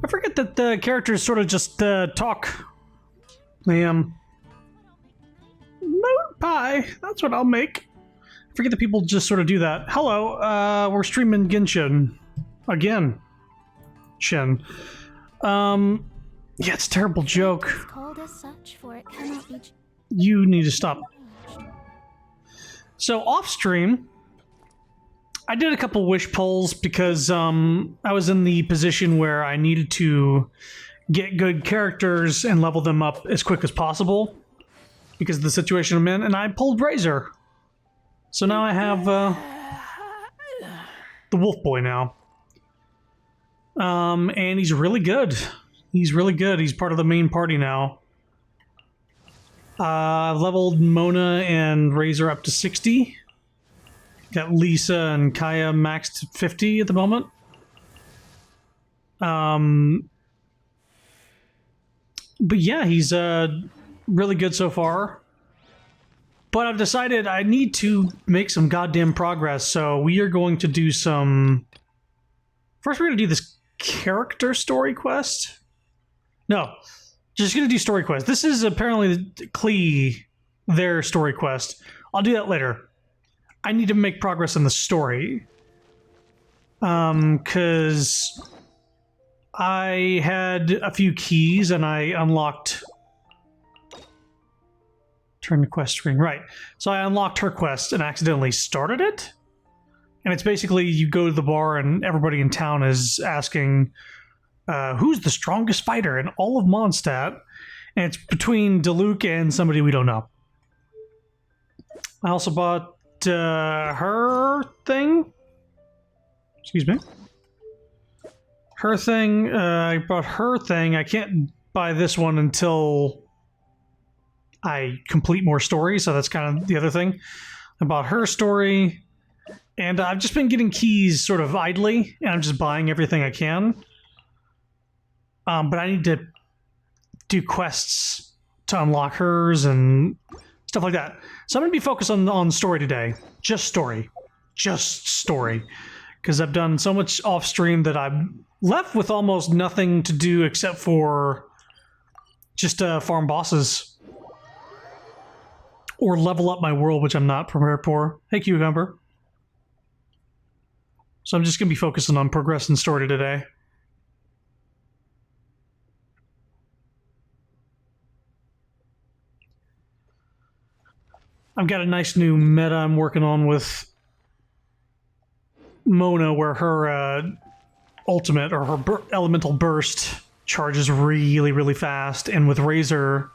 I forget that the characters sort of just talk. Moon pie. That's what I'll make. I forget that people just sort of do that. Hello, we're streaming Genshin. Again. Shin. Yeah, it's a terrible joke. It's called as such, for it cannot be. You need to stop. So off stream, I did a couple wish polls because I was in the position where I needed to get good characters and level them up as quick as possible because of the situation I'm in, and I pulled Razor. So now I have the Wolf Boy now. And he's really good. He's really good. He's part of the main party now. I've leveled Mona and Razor up to 60. Got Lisa and Kaya maxed 50 at the moment. But yeah, he's really good so far. But I've decided I need to make some goddamn progress, so we are going to do some... First, we're going to do this character story quest. No, just going to do story quest. This is apparently Klee, their story quest. I'll do that later. I need to make progress in the story. Because I had a few keys and I unlocked... Turn the quest screen. Right. So I unlocked her quest and accidentally started it. And it's basically you go to the bar and everybody in town is asking who's the strongest fighter in all of Mondstadt. And it's between Diluc and somebody we don't know. I also bought her thing. Excuse me. Her thing. I bought her thing. I can't buy this one until I complete more stories, so that's kind of the other thing. I bought her story, and I've just been getting keys sort of idly, and I'm just buying everything I can. But I need to do quests to unlock hers and stuff like that. So I'm going to be focused on story today. Just story. Just story. Because I've done so much off-stream that I'm left with almost nothing to do except for just farm bosses. Or level up my world, which I'm not prepared for. Hey, Cucumber. So I'm just going to be focusing on progressing story today. I've got a nice new meta I'm working on with Mona, where her ultimate, or her elemental burst, charges really, really fast. And with Razor...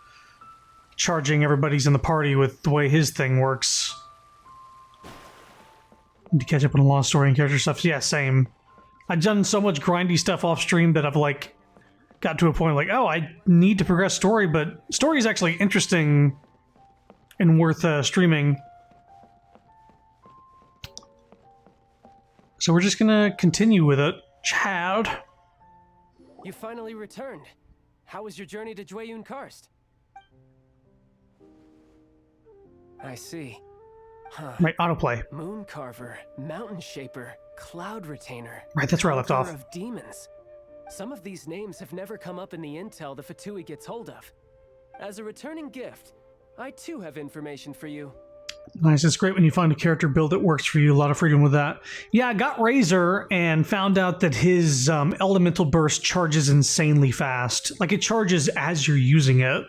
charging everybody's in the party with the way his thing works. Need to catch up on a lot of story and character stuff. Yeah, same. I've done so much grindy stuff off stream that I've like got to a point like, oh, I need to progress story, but story is actually interesting and worth streaming. So we're just gonna continue with it. Chad. You finally returned. How was your journey to Jueyun Karst? I see. Huh. Right, autoplay. Moon Carver, Mountain Shaper, Cloud Retainer. Right, that's where I left off. Conqueror of Demons. Some of these names have never come up in the intel the Fatui gets hold of. As a returning gift, I too have information for you. Nice, it's great when you find a character build that works for you. A lot of freedom with that. Yeah, I got Razor and found out that his elemental burst charges insanely fast. Like, it charges as you're using it.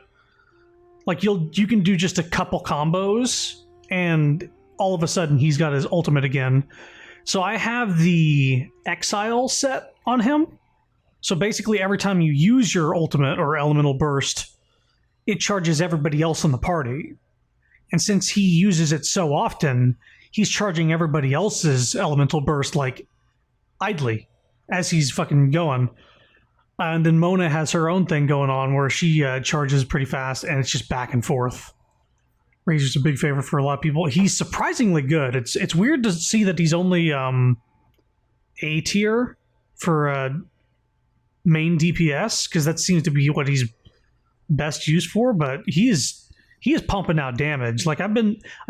Like, you can do just a couple combos, and all of a sudden he's got his ultimate again. So I have the Exile set on him. So basically every time you use your ultimate or elemental burst, it charges everybody else in the party. And since he uses it so often, he's charging everybody else's elemental burst, like, idly, as he's fucking going. And then Mona has her own thing going on where she charges pretty fast, and it's just back and forth. Razor's a big favorite for a lot of people. He's surprisingly good. It's weird to see that he's only A tier for main DPS, because that seems to be what he's best used for, but he is pumping out damage. Like, I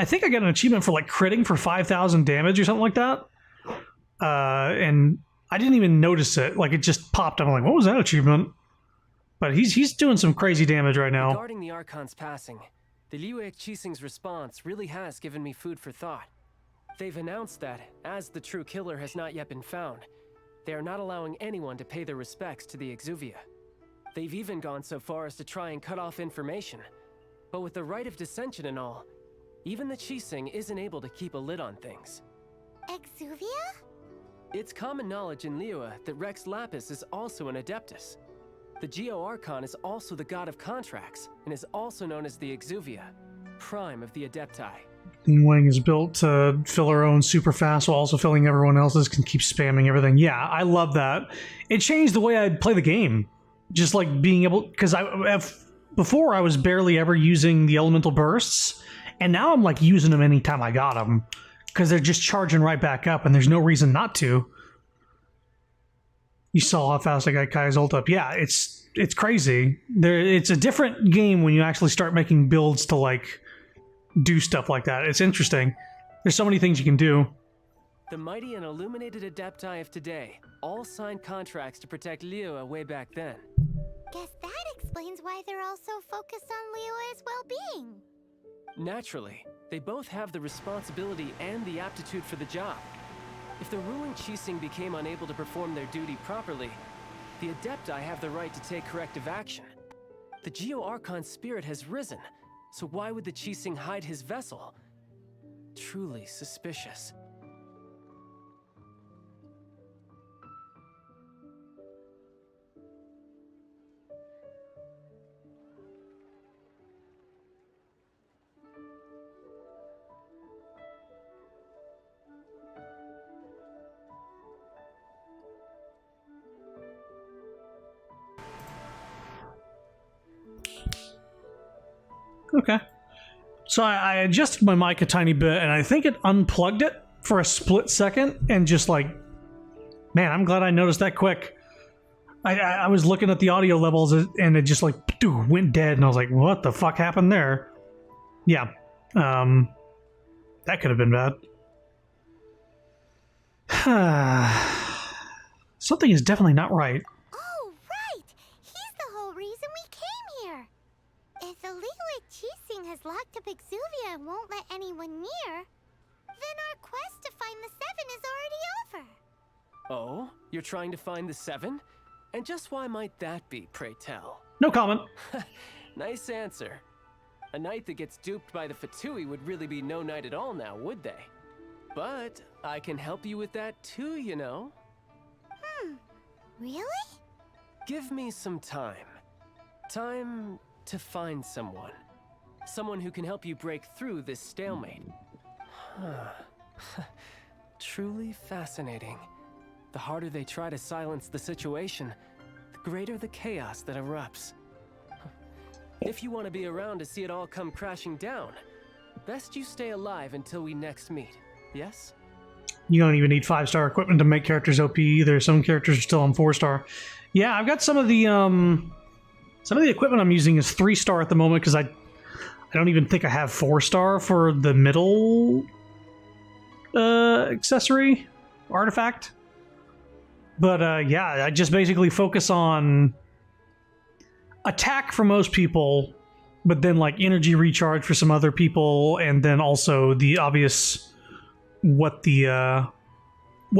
think I got an achievement for like critting for 5,000 damage or something like that. And I didn't even notice it. Like, it just popped. I'm like, what was that achievement? But he's doing some crazy damage right now. Regarding the Archon's passing, the Liu Qixing's response really has given me food for thought. They've announced that, as the true killer has not yet been found, they are not allowing anyone to pay their respects to the Exuvia. They've even gone so far as to try and cut off information. But with the right of dissension and all, even the Qixing isn't able to keep a lid on things. Exuvia? It's common knowledge in Liyue that Rex Lapis is also an Adeptus. The Geo-Archon is also the god of contracts, and is also known as the Exuvia, prime of the Adepti. Wing is built to fill her own super fast while also filling everyone else's, can keep spamming everything. Yeah, I love that. It changed the way I play the game. Just like being able, because before I was barely ever using the elemental bursts, and now I'm like using them anytime I got them, because they're just charging right back up, and there's no reason not to. You saw how fast I got Kai's ult up. Yeah, it's crazy. It's a different game when you actually start making builds to like do stuff like that. It's interesting. There's so many things you can do. The mighty and illuminated Adepti of today all signed contracts to protect Liyue way back then. Guess that explains why they're all so focused on Liyue's well-being. Naturally, they both have the responsibility and the aptitude for the job. If the ruling Qixing became unable to perform their duty properly, the Adepti have the right to take corrective action. The Geo-Archon's spirit has risen, so why would the Qixing hide his vessel? Truly suspicious. Okay. So I adjusted my mic a tiny bit, and I think it unplugged it for a split second, and just like, man, I'm glad I noticed that quick. I was looking at the audio levels, and it just like went dead, and I was like, what the fuck happened there? Yeah. That could have been bad. Something is definitely not right. Oh, right! He's the whole reason we came here! If the Liyue Qixing has locked up Exuvia and won't let anyone near, then our quest to find the Seven is already over. Oh? You're trying to find the Seven? And just why might that be, pray tell? No comment. Nice answer. A knight that gets duped by the Fatui would really be no knight at all now, would they? But I can help you with that too, you know? Really? Give me some time. Time to find someone. Someone who can help you break through this stalemate. Truly fascinating. The harder they try to silence the situation, the greater the chaos that erupts. If you want to be around to see it all come crashing down, best you stay alive until we next meet, yes? You don't even need 5-star equipment to make characters OP either. Some characters are still on 4-star. Yeah, I've got some of the equipment I'm using is 3-star at the moment because I don't even think I have 4-star for the middle accessory artifact. But yeah, I just basically focus on attack for most people, but then like energy recharge for some other people, and then also the obvious what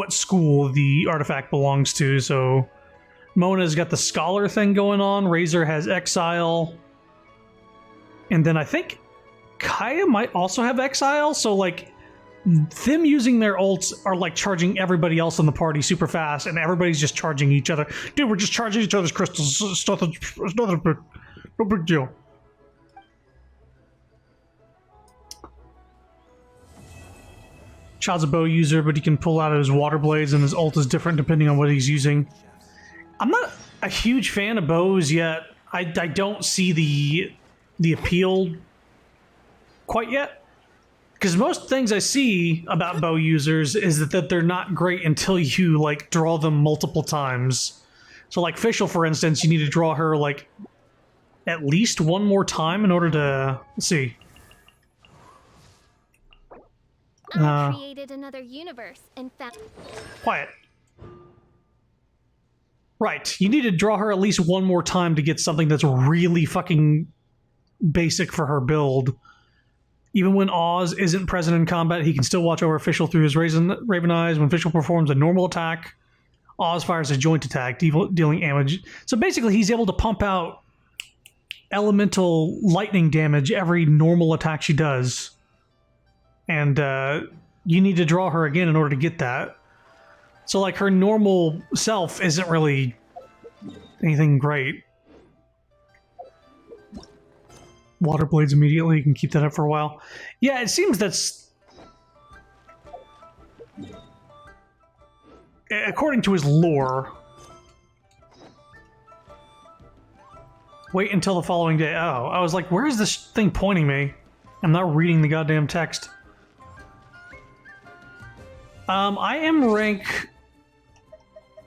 school the artifact belongs to. So Mona's got the scholar thing going on, Razor has exile, and then I think Kaya might also have exile. So like them using their ults are like charging everybody else in the party super fast, and everybody's just charging each other. Dude, we're just charging each other's crystals. It's no big deal. Child's a bow user, but he can pull out his water blades, and his ult is different depending on what he's using. I'm not a huge fan of bows yet. I don't see the appeal quite yet. Because most things I see about bow users is that they're not great until you like draw them multiple times. So like Fischl, for instance, you need to draw her like at least one more time in order to... Let's see. I created another universe and found... Quiet. Right. You need to draw her at least one more time to get something that's really fucking basic for her build. Even when Oz isn't present in combat, he can still watch over Fischl through his raven eyes. When Fischl performs a normal attack, Oz fires a joint attack, dealing damage. So basically, he's able to pump out elemental lightning damage every normal attack she does. And you need to draw her again in order to get that. So, like, her normal self isn't really anything great. Water blades immediately. You can keep that up for a while. Yeah, it seems that's... According to his lore... Wait until the following day. Oh, I was like, where is this thing pointing me? I'm not reading the goddamn text. I am rank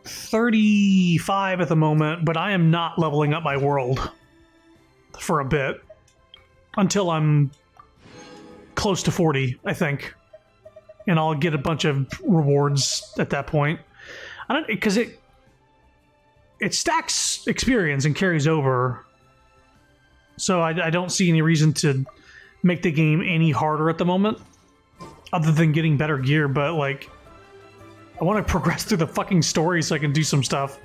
35 at the moment, but I am not leveling up my world for a bit. Until I'm close to 40, I think. And I'll get a bunch of rewards at that point. I don't, because it stacks experience and carries over. So I don't see any reason to make the game any harder at the moment. Other than getting better gear, but like... I want to progress through the fucking story so I can do some stuff.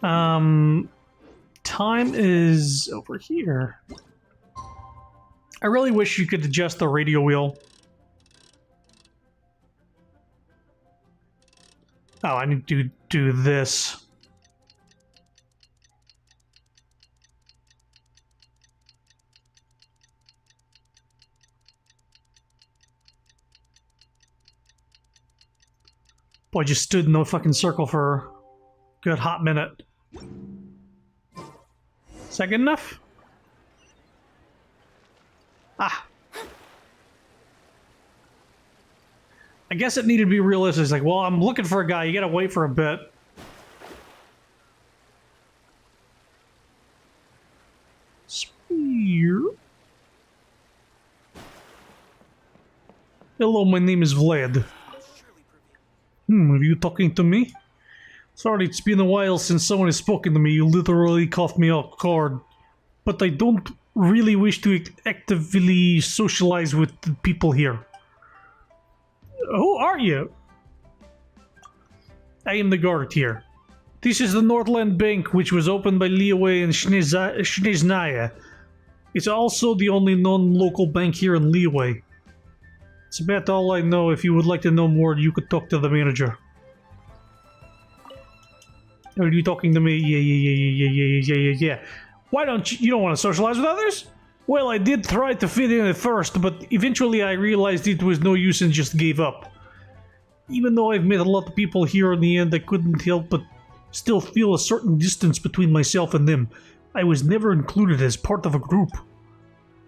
Time is over here. I really wish you could adjust the radio wheel. Oh, I need to do this. Boy, I just stood in the fucking circle for a good hot minute. Is that good enough? Ah. I guess it needed to be realistic. It's like, well, I'm looking for a guy. You gotta wait for a bit. Spear. Hello, my name is Vlad. Are you talking to me? Sorry, it's been a while since someone has spoken to me. You literally caught me off guard. But I don't really wish to actively socialize with the people here. Who are you? I am the guard here. This is the Northland Bank, which was opened by Liyue and Sneznaya. It's also the only non-local bank here in Liyue. It's about all I know. If you would like to know more, you could talk to the manager. Are you talking to me? Yeah. Why don't you don't want to socialize with others? Well, I did try to fit in at first, but eventually I realized it was no use and just gave up. Even though I've met a lot of people here, in the end I couldn't help but still feel a certain distance between myself and them. I was never included as part of a group.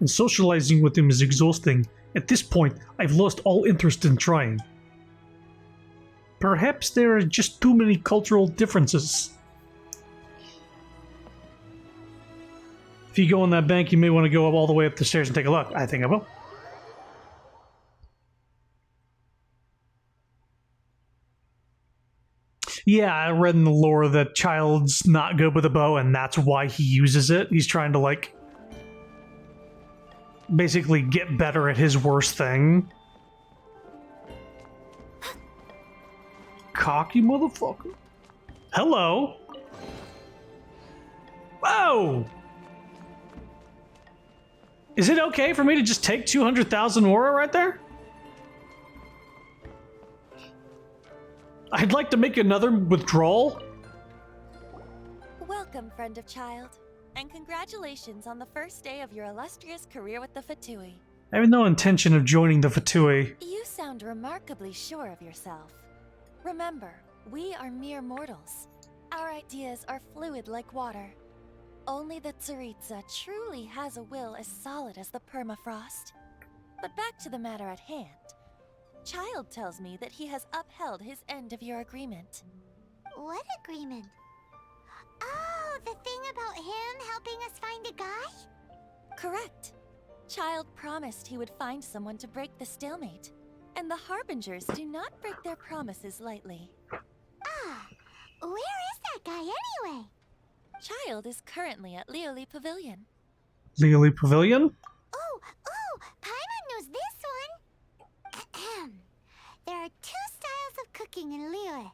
And socializing with them is exhausting. At this point, I've lost all interest in trying. Perhaps there are just too many cultural differences. If you go in that bank, you may want to go up all the way up the stairs and take a look. I think I will. Yeah, I read in the lore that Child's not good with a bow, and that's why he uses it. He's trying to, like, basically get better at his worst thing. Cocky motherfucker. Hello. Whoa! Is it okay for me to just take 200,000 aura right there? I'd like to make another withdrawal. Welcome, friend of Child, and congratulations on the first day of your illustrious career with the Fatui. I have no intention of joining the Fatui. You sound remarkably sure of yourself. Remember, we are mere mortals. Our ideas are fluid like water. Only the Tsaritsa truly has a will as solid as the permafrost. But back to the matter at hand. Child tells me that he has upheld his end of your agreement. What agreement? Oh, the thing about him helping us find a guy? Correct. Child promised he would find someone to break the stalemate. And the Harbingers do not break their promises lightly. Ah, where is Adepti anyway? Child is currently at Lioli Pavilion. Lioli Pavilion? Oh, Paimon knows this one. Ahem. There are two styles of cooking in Liyue,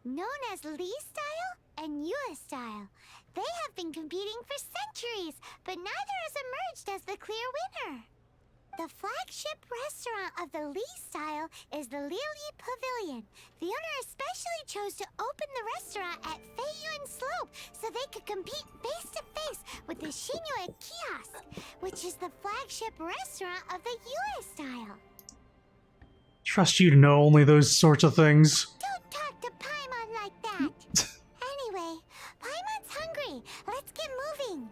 known as Li style and Yue style. They have been competing for centuries, but neither has emerged as the clear winner. The flagship restaurant of the Li style is the Lioli Pavilion. The owner especially chose to open the restaurant at Feiyuan Slope so they could compete face to face with the Xinyue Kiosk, which is the flagship restaurant of the Yue style. Trust you to know only those sorts of things. Don't talk to Paimon like that. Anyway, Paimon's hungry. Let's get moving.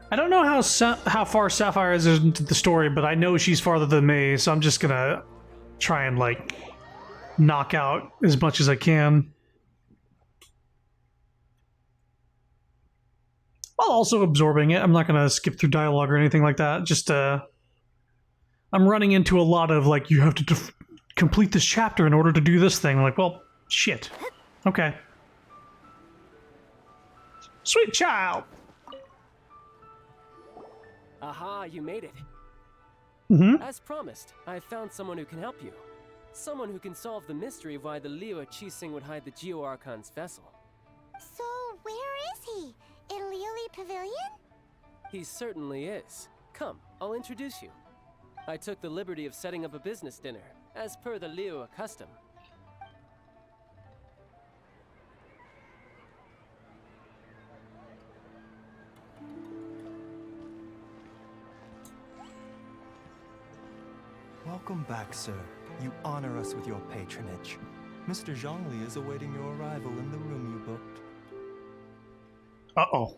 I don't know how far Sapphire is into the story, but I know she's farther than me, so I'm just gonna try and, like, knock out as much as I can. While also absorbing it. I'm not gonna skip through dialogue or anything like that. Just, I'm running into a lot of, like, you have to complete this chapter in order to do this thing. I'm like, well, shit. Okay. Sweet child! Aha, you made it. Mm-hmm. As promised, I found someone who can help you. Someone who can solve the mystery of why the Liyue Qixing would hide the Geo Archon's vessel. So, where is he? In Lioli Pavilion? He certainly is. Come, I'll introduce you. I took the liberty of setting up a business dinner, as per the Liyue custom. Welcome back, sir. You honor us with your patronage. Mr. Zhongli is awaiting your arrival in the room you booked. Uh-oh.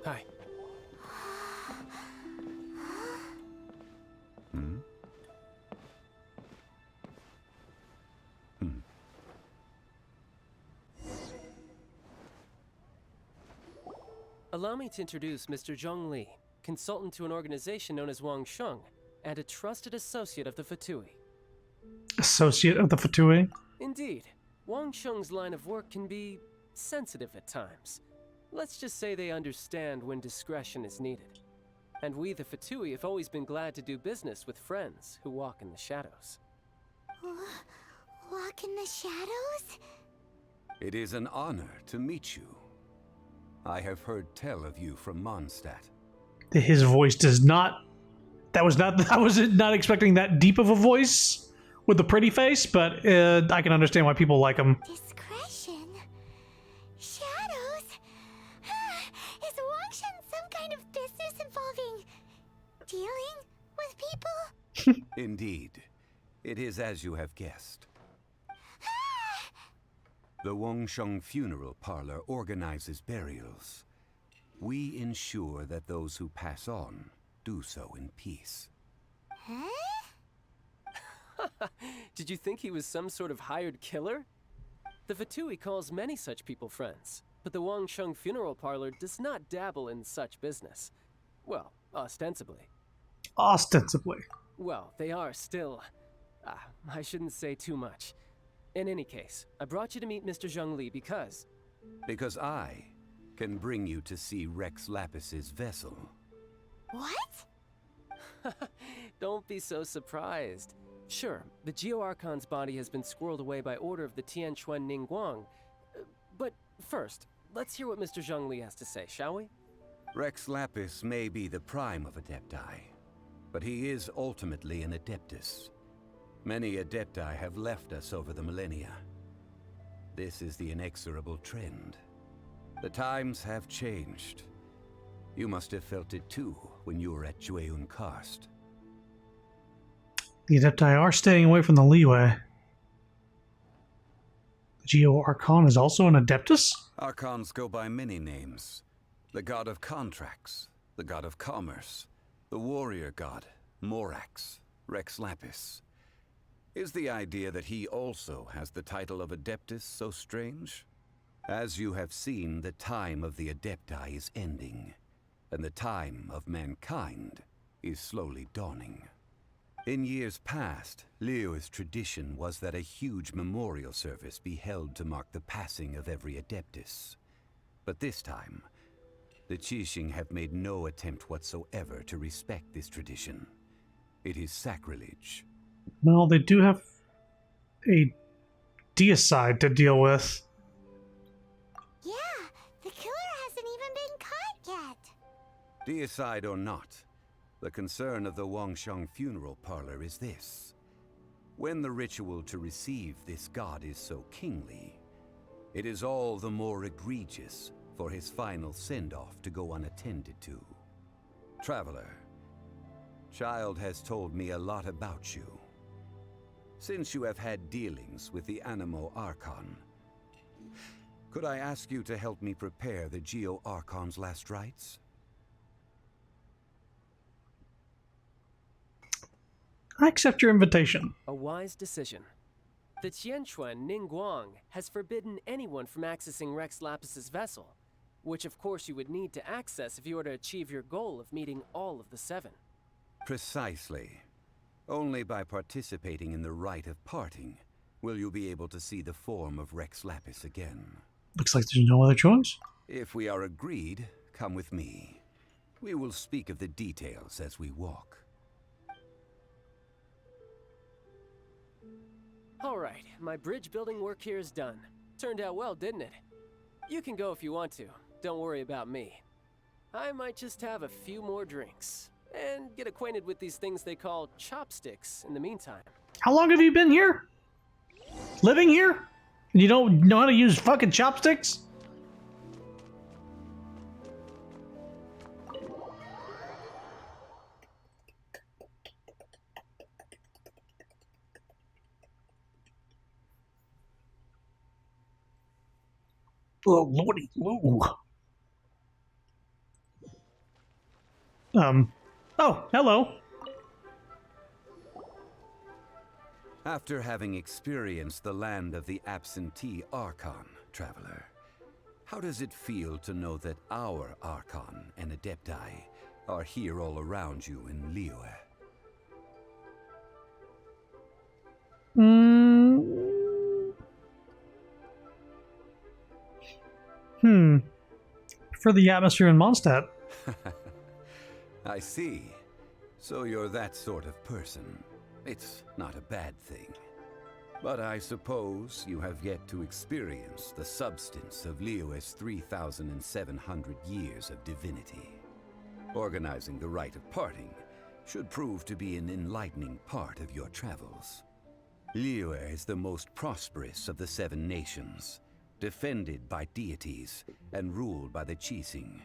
Hi. Allow me to introduce Mr. Zhong Li, consultant to an organization known as Wang Sheng, and a trusted associate of the Fatui. Associate of the Fatui? Indeed, Wang Sheng's line of work can be sensitive at times. Let's just say they understand when discretion is needed. And we, the Fatui, have always been glad to do business with friends who walk in the shadows. Walk in the shadows? It is an honor to meet you. I have heard tell of you from Mondstadt. His voice does not... I was not expecting that deep of a voice with the pretty face, but I can understand why people like him. Discretion? Shadows? Is Wangshan some kind of business involving dealing with people? Indeed. It is as you have guessed. The Wangsheng Funeral Parlor organizes burials. We ensure that those who pass on do so in peace. Huh? Did you think he was some sort of hired killer? The Fatui calls many such people friends, but the Wangsheng Funeral Parlor does not dabble in such business. Well, ostensibly. Ostensibly. Well, they are still... I shouldn't say too much. In any case, I brought you to meet Mr. Zhong Li because... Because I can bring you to see Rex Lapis's vessel. What? Don't be so surprised. Sure, the Geo Archon's body has been squirreled away by order of the Tianquan Ningguang. But first, let's hear what Mr. Zhong Li has to say, shall we? Rex Lapis may be the prime of Adepti, but he is ultimately an Adeptus. Many Adepti have left us over the millennia. This is the inexorable trend. The times have changed. You must have felt it too when you were at Jueyun Karst. The Adepti are staying away from the Liyue. The Geo Archon is also an Adeptus? Archons go by many names. The god of contracts, the god of commerce, the warrior god, Morax, Rex Lapis. Is the idea that he also has the title of Adeptus so strange? As you have seen, the time of the Adepti is ending, and the time of mankind is slowly dawning. In years past, Liyue's tradition was that a huge memorial service be held to mark the passing of every Adeptus. But this time, the Qixing have made no attempt whatsoever to respect this tradition. It is sacrilege. Well, they do have a deicide to deal with. Yeah, the killer hasn't even been caught yet. Deicide or not, the concern of the Wangsheng funeral parlor is this. When the ritual to receive this god is so kingly, it is all the more egregious for his final send-off to go unattended to. Traveler, Child has told me a lot about you. Since you have had dealings with the Animo Archon, could I ask you to help me prepare the Geo Archon's last rites? I accept your invitation. A wise decision. The Tianquan Ningguang has forbidden anyone from accessing Rex Lapis's vessel, which of course you would need to access if you were to achieve your goal of meeting all of the seven. Precisely. Only by participating in the rite of parting will you be able to see the form of Rex Lapis again. Looks like there's no other choice. If we are agreed, come with me. We will speak of the details as we walk. Alright, my bridge building work here is done. Turned out well, didn't it? You can go if you want to. Don't worry about me. I might just have a few more drinks. And get acquainted with these things they call chopsticks in the meantime. How long have you been here? Living here? And you don't know how to use fucking chopsticks? Oh, lordy, Lou. Oh, hello. After having experienced the land of the absentee Archon, Traveler, how does it feel to know that our Archon and Adepti are here all around you in Liyue? For the atmosphere in Mondstadt. I see. So you're that sort of person. It's not a bad thing. But I suppose you have yet to experience the substance of Liyue's 3,700 years of divinity. Organizing the rite of parting should prove to be an enlightening part of your travels. Liyue is the most prosperous of the 7 nations, defended by deities and ruled by the Qixing.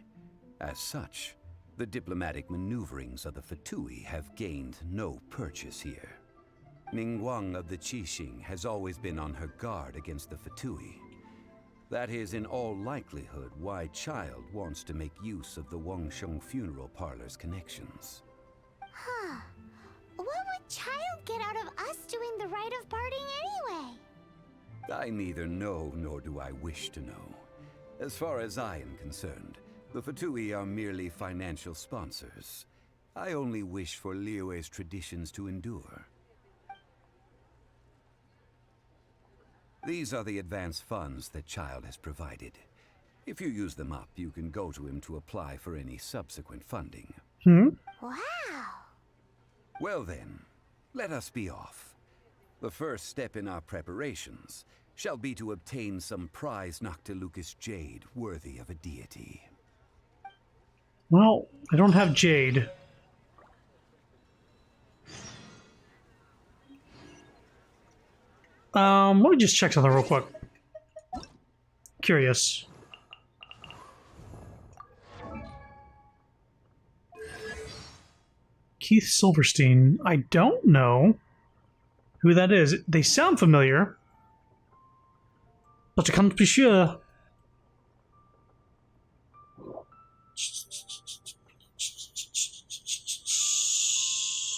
As such, the diplomatic maneuverings of the Fatui have gained no purchase here. Ningguang of the Qixing has always been on her guard against the Fatui. That is in all likelihood why Child wants to make use of the Wangsheng funeral parlor's connections. Huh. What would Child get out of us doing the rite of parting anyway? I neither know nor do I wish to know. As far as I am concerned, the Fatui are merely financial sponsors. I only wish for Liyue's traditions to endure. These are the advance funds that Child has provided. If you use them up, you can go to him to apply for any subsequent funding. Wow. Well then, let us be off. The first step in our preparations shall be to obtain some prize Noctilucus jade worthy of a deity. Well, I don't have jade. Let me just check something real quick. Curious. Keith Silverstein. I don't know who that is. They sound familiar, but I can't be sure.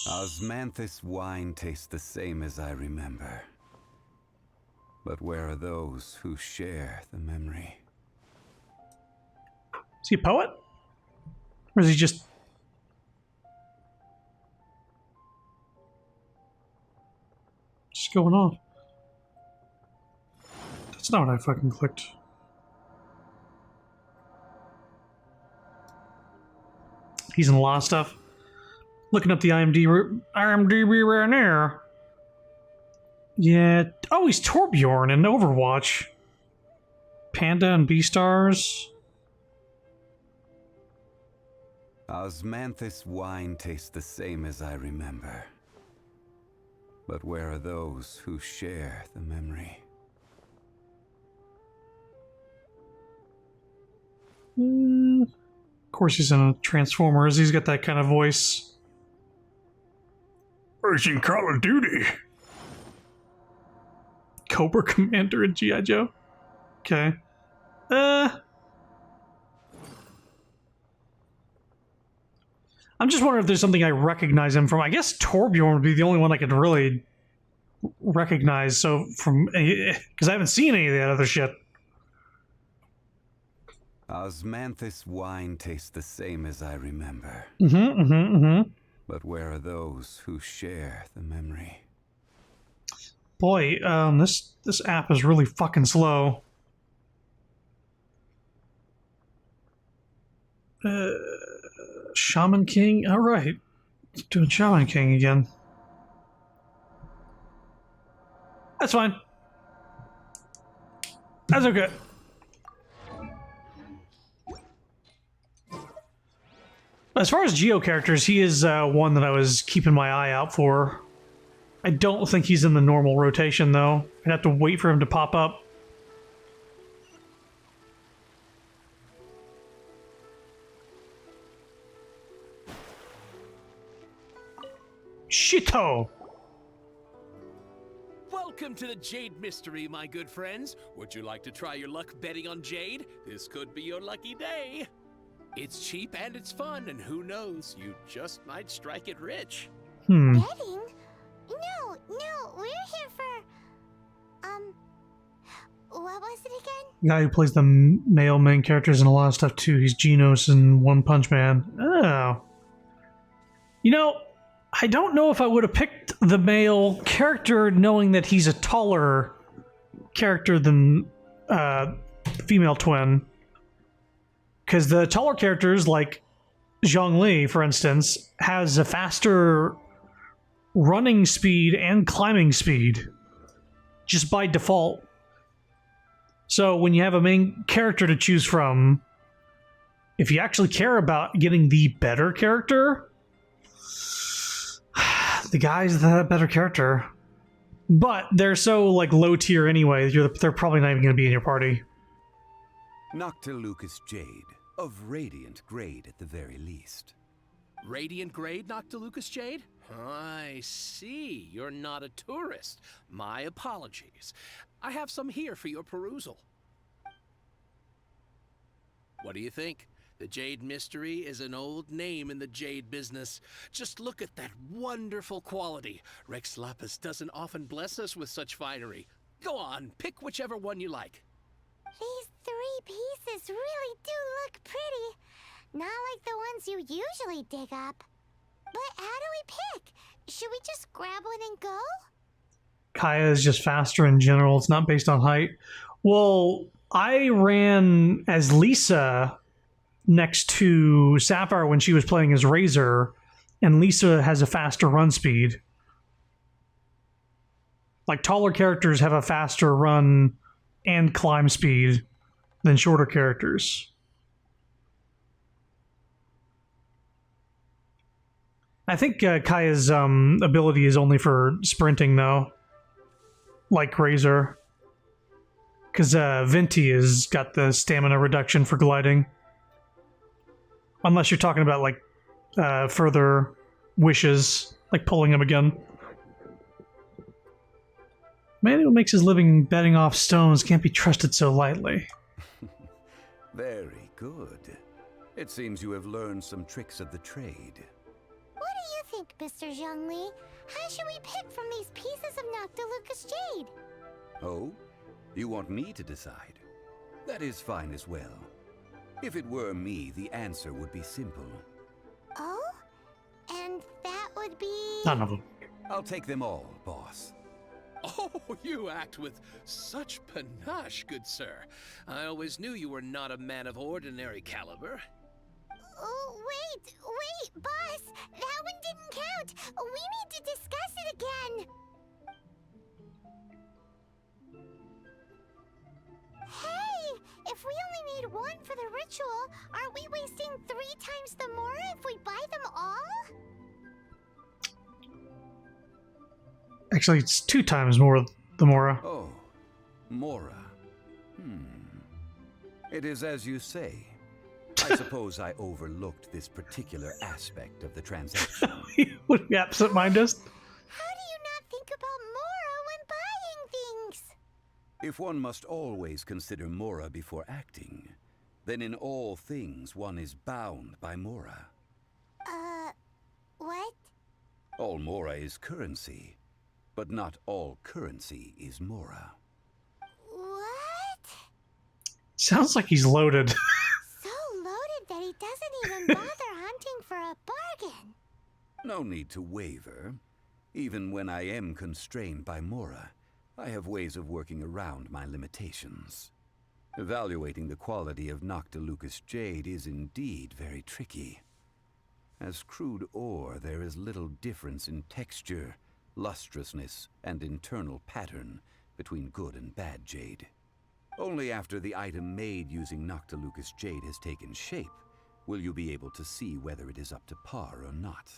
Osmanthus wine tastes the same as I remember. But where are those who share the memory? Is he a poet? Or is he just... What's going on? That's not what I fucking clicked. He's in a lot of stuff. Looking up the IMDb right now. Yeah. Oh, he's Torbjorn in Overwatch. Panda and Beastars. Osmanthus wine tastes the same as I remember. But where are those who share the memory? Of course he's in a Transformers. He's got that kind of voice. He's in Call of Duty. Cobra Commander and G.I. Joe. Okay. I'm just wondering if there's something I recognize him from. I guess Torbjorn would be the only one I could really recognize. So from, because I haven't seen any of that other shit. Osmanthus wine tastes the same as I remember. But where are those who share the memory? Boy, this app is really fucking slow. Shaman King? Alright. Doing Shaman King again. That's fine. That's okay. As far as Geo characters, he is one that I was keeping my eye out for. I don't think he's in the normal rotation, though. I'd have to wait for him to pop up. Shito! Welcome to the Jade Mystery, my good friends. Would you like to try your luck betting on Jade? This could be your lucky day. It's cheap and it's fun, and who knows, you just might strike it rich. Betting? No, we're here for... what was it again? Guy who plays the male main characters in a lot of stuff, too. He's Genos in One Punch Man. Oh. You know, I don't know if I would have picked the male character knowing that he's a taller character than the female twin. Because the taller characters, like Zhongli, for instance, has a faster running speed and climbing speed, just by default. So when you have a main character to choose from, if you actually care about getting the better character, the guy's the better character. But they're so like low tier anyway, they're probably not even going to be in your party. Noctilucous Jade, of Radiant grade at the very least. Radiant grade, Noctilucous Jade? I see. You're not a tourist. My apologies. I have some here for your perusal. What do you think? The Jade Mystery is an old name in the jade business. Just look at that wonderful quality. Rex Lapis doesn't often bless us with such finery. Go on, pick whichever one you like. These 3 pieces really do look pretty. Not like the ones you usually dig up. But how do we pick? Should we just grab one and go? Kaya is just faster in general. It's not based on height. Well, I ran as Lisa next to Sapphire when she was playing as Razor, and Lisa has a faster run speed. Like, taller characters have a faster run and climb speed than shorter characters. I think Kaya's ability is only for sprinting, though. Like Razor. Because Venti has got the stamina reduction for gliding. Unless you're talking about, like, further wishes. Like pulling him again. Man who makes his living betting off stones can't be trusted so lightly. Very good. It seems you have learned some tricks of the trade. What do you think, Mr. Zhongli? How should we pick from these pieces of Noctilucous jade? Oh? You want me to decide? That is fine as well. If it were me, the answer would be simple. Oh? And that would be... None of them. I'll take them all, boss. Oh, you act with such panache, good sir. I always knew you were not a man of ordinary caliber. Oh, wait, boss! That one didn't count! We need to discuss it again! Hey! If we only need one for the ritual, aren't we wasting 3 times the Mora if we buy them all? Actually, it's 2 times more the Mora. Oh, Mora. It is as you say. I suppose I overlooked this particular aspect of the transaction. Would be absent-minded. How do you not think about Mora when buying things? If one must always consider Mora before acting, then in all things one is bound by Mora. What? All Mora is currency, but not all currency is Mora. What? Sounds like he's loaded. So loaded that he doesn't even bother hunting for a bargain. No need to waver. Even when I am constrained by Mora, I have ways of working around my limitations. Evaluating the quality of Noctilucous jade is indeed very tricky. As crude ore, there is little difference in texture, lustrousness, and internal pattern between good and bad jade. Only after the item made using Noctilucous jade has taken shape will you be able to see whether it is up to par or not.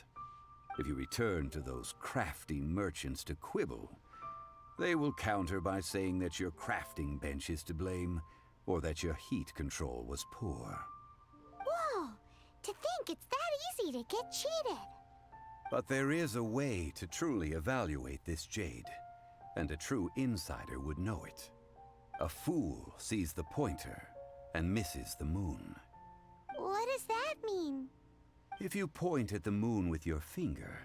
If you return to those crafty merchants to quibble, they will counter by saying that your crafting bench is to blame, or that your heat control was poor. Whoa! To think it's that easy to get cheated. But there is a way to truly evaluate this jade, and a true insider would know it. A fool sees the pointer and misses the moon. What does that mean? If you point at the moon with your finger,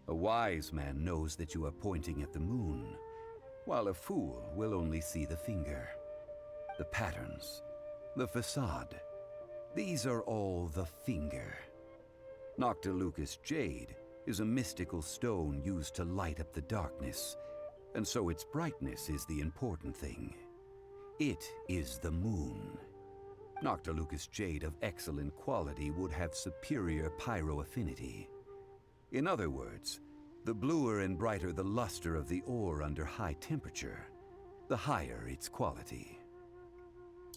a wise man knows that you are pointing at the moon, while a fool will only see the finger. The patterns, the facade, these are all the finger. Noctilucous jade is a mystical stone used to light up the darkness, and so its brightness is the important thing. It is the moon. Noctilucous jade of excellent quality would have superior pyro affinity. In other words, the bluer and brighter the luster of the ore under high temperature, the higher its quality.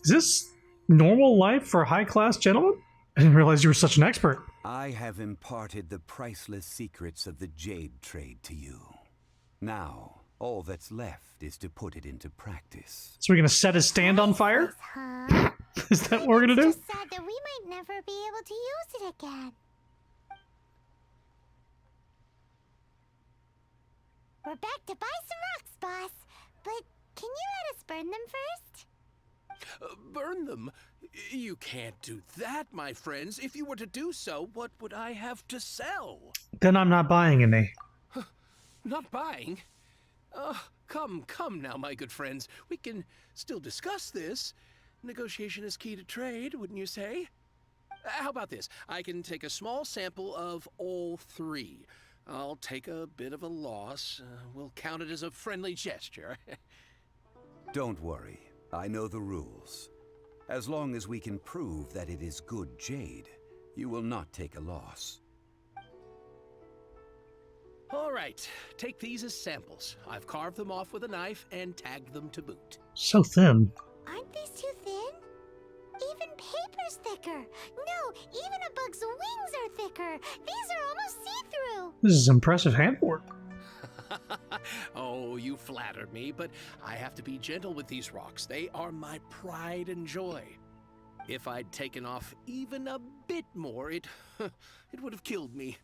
Is this normal life for a high-class gentleman? I didn't realize you were such an expert. I have imparted the priceless secrets of the jade trade to you. Now, all that's left is to put it into practice. So we're gonna set his stand on fire? Huh? Is that what we're gonna do? It's just sad that we might never be able to use it again. We're back to buy some rocks, boss. But can you let us burn them first? Burn them? You can't do that, my friends. If you were to do so, what would I have to sell? Then I'm not buying any. Not buying? Come now, my good friends. We can still discuss this. Negotiation is key to trade, wouldn't you say? How about this? I can take a small sample of all 3. I'll take a bit of a loss. We'll count it as a friendly gesture. Don't worry, I know the rules. As long as we can prove that it is good jade, you will not take a loss. All right, take these as samples. I've carved them off with a knife and tagged them to boot. So thin. Aren't these too thin? Even paper's thicker. No, even a bug's wings are thicker. These are almost see-through. This is impressive handwork. Oh, you flatter me, but I have to be gentle with these rocks. They are my pride and joy. If I'd taken off even a bit more, it would have killed me.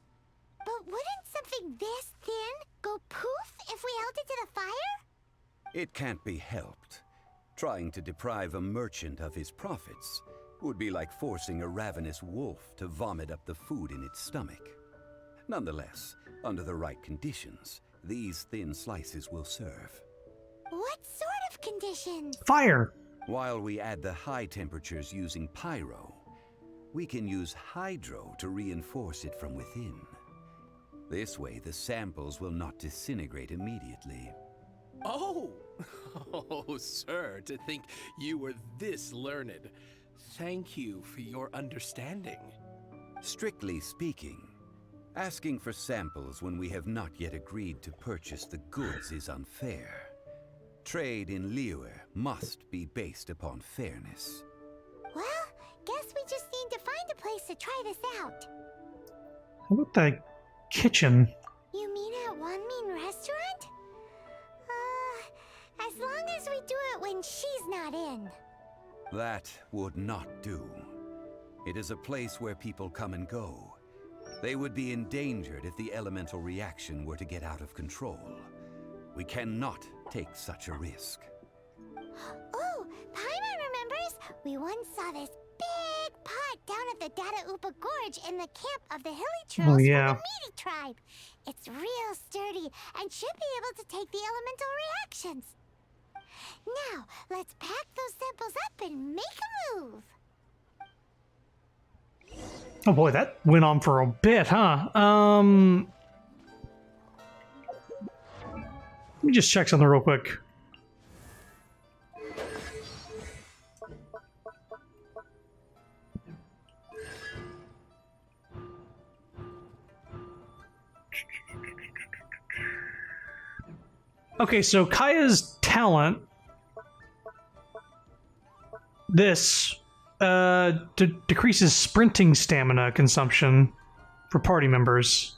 But wouldn't something this thin go poof if we held it to the fire? It can't be helped. Trying to deprive a merchant of his profits would be like forcing a ravenous wolf to vomit up the food in its stomach. Nonetheless, under the right conditions, these thin slices will serve. What sort of conditions? Fire. While we add the high temperatures using pyro, we can use hydro to reinforce it from within. This way, the samples will not disintegrate immediately. Oh! Oh, sir, to think you were this learned. Thank you for your understanding. Strictly speaking, asking for samples when we have not yet agreed to purchase the goods is unfair. Trade in Liyue must be based upon fairness. Well, guess we just need to find a place to try this out. How about that kitchen? You mean at One Mean Restaurant? As long as we do it when she's not in. That would not do. It is a place where people come and go. They would be endangered if the elemental reaction were to get out of control. We cannot take such a risk. Oh, Paimon remembers we once saw this big pot down at the Dada Upa Gorge in the camp of the Hilly Trolls Oh, yeah. from the Meaty tribe. It's real sturdy and should be able to take the elemental reactions. Now, let's pack those samples up and make a move. Oh boy, that went on for a bit, huh? Let me just check something real quick. Okay, so Kaya's talent, this decreases sprinting stamina consumption for party members.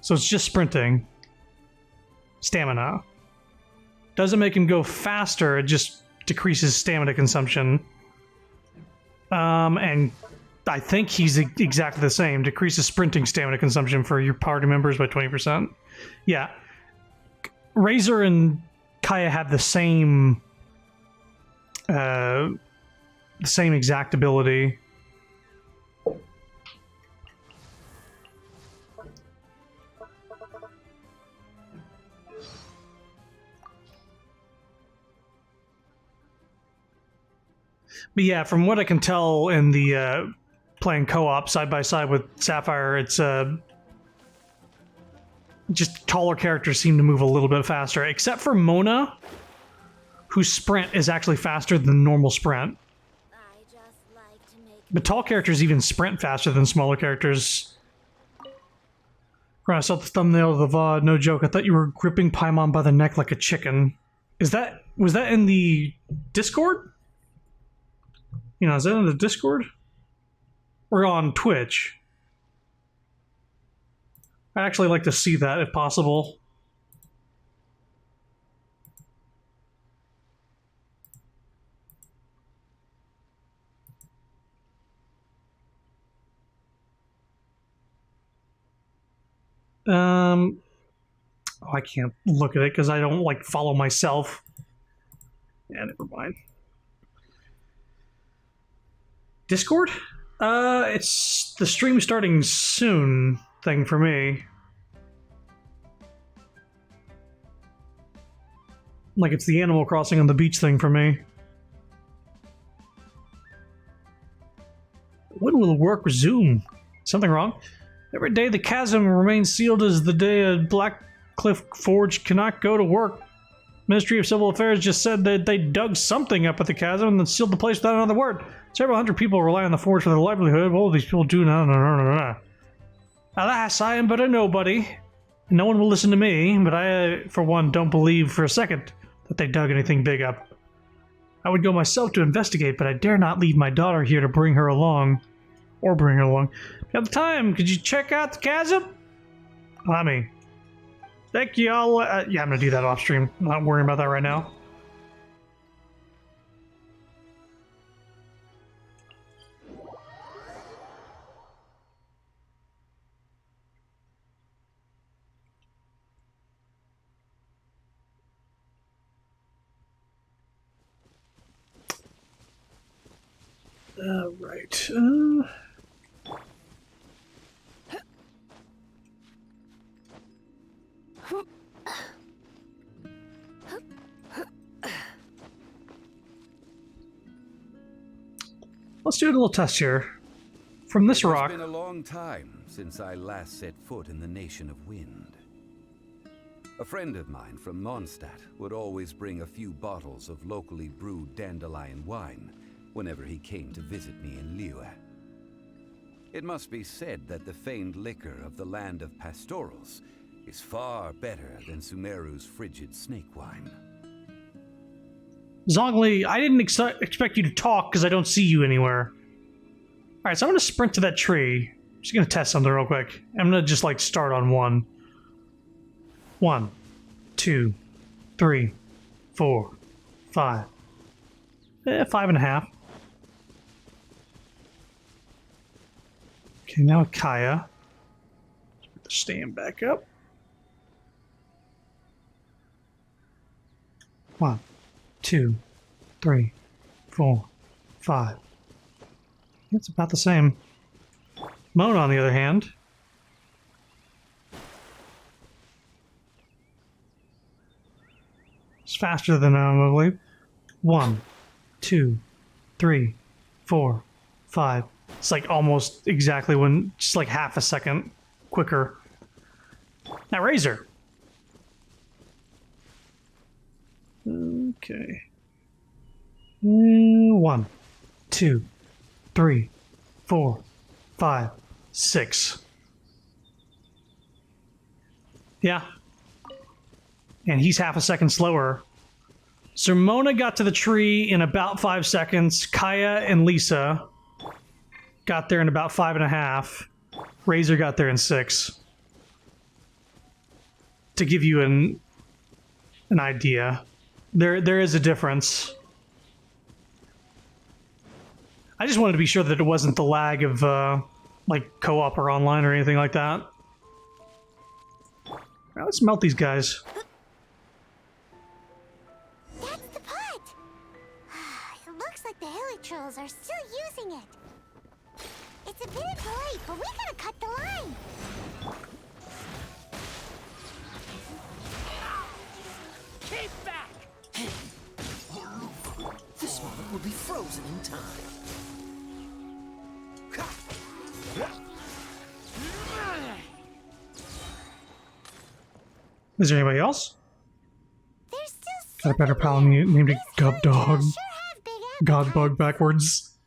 So it's just sprinting stamina. Doesn't make him go faster, it just decreases stamina consumption. And I think he's exactly the same. Decreases sprinting stamina consumption for your party members by 20%. Yeah. Razor and Kaya have the same exact ability. But yeah, from what I can tell in the playing co-op side by side with Sapphire, it's just taller characters seem to move a little bit faster, except for Mona, whose sprint is actually faster than normal sprint. But tall characters even sprint faster than smaller characters. When I saw the thumbnail of the VOD, no joke, I thought you were gripping Paimon by the neck like a chicken. Was that in the Discord? You know, is that in the Discord? Or on Twitch? I'd actually like to see that, if possible. Oh, I can't look at it because I don't, like, follow myself. Yeah, never mind. Discord? It's the stream starting soon thing for me. Like, it's the Animal Crossing on the beach thing for me. When will work resume? Something wrong? Every day the chasm remains sealed as the day a Blackcliff Forge cannot go to work. Ministry of Civil Affairs just said that they dug something up at the chasm and then sealed the place without another word. Several hundred people rely on the forge for their livelihood. What will these people do now? Alas, I am but a nobody. No one will listen to me, but I, for one, don't believe for a second that they dug anything big up. I would go myself to investigate, but I dare not leave my daughter here to bring her along. Or bring her along. If you have the time, could you check out the chasm? Let me. Thank you all. Yeah, I'm going to do that off stream. I'm not worrying about that right now. Right. Let's do a little test here. From this rock. It's been a long time since I last set foot in the Nation of Wind. A friend of mine from Mondstadt would always bring a few bottles of locally brewed dandelion wine whenever he came to visit me in Liyue. It must be said that the famed liquor of the land of pastorals is far better than Sumeru's frigid snake wine. Zhongli, I didn't expect you to talk because I don't see you anywhere. Alright, so I'm going to sprint to that tree. I'm just going to test something real quick. I'm going to just, like, start on 1. 1, 2, 3, 4, 5. 5.5. Okay, now Kaya. Put the stand back up. 1, 2, 3, 4, 5. It's about the same. Mona, on the other hand, it's faster than I believe. 1, 2, 3, 4, 5. It's like almost exactly when, just like half a second quicker. Now Razor. Okay. 1, 2, 3, 4, 5, 6. Yeah. And he's half a second slower. So Mona got to the tree in about 5 seconds. Kaya and Lisa got there in about 5.5. Razor got there in 6. To give you an idea. There is a difference. I just wanted to be sure that it wasn't the lag of like co-op or online or anything like that. Now let's melt these guys. That's the pot! It looks like the Hilichurls are still using it. It's a bit impolite, but we gotta cut the line. Keep back! This moment will be frozen in time. Is there anybody else? There's still Got a better soup in pal there. named These Gub Dog. Hilichurls sure have big God appetites. bug backwards.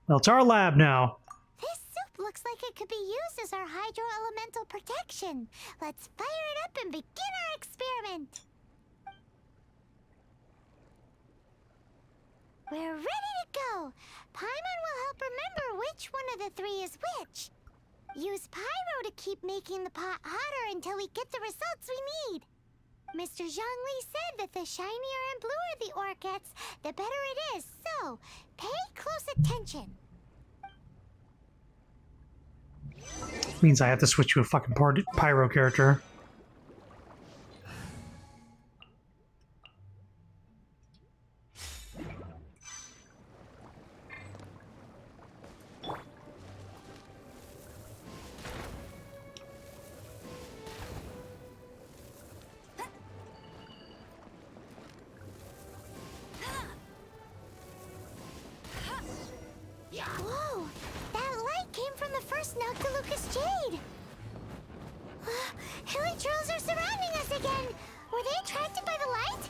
Well, it's our lab now. This soup looks like it could be used as our hydro-elemental protection. Let's fire it up and begin our experiment. We're ready to go. Paimon will help remember which one of the 3 is which. Use pyro to keep making the pot hotter until we get the results we need. Mr. Zhongli said that the shinier and bluer the ore gets, the better it is. So, pay close attention. Means I have to switch to a fucking pyro character. Whoa! That light came from the first Noctilucous Jade! Hilichurls are surrounding us again! Were they attracted by the light?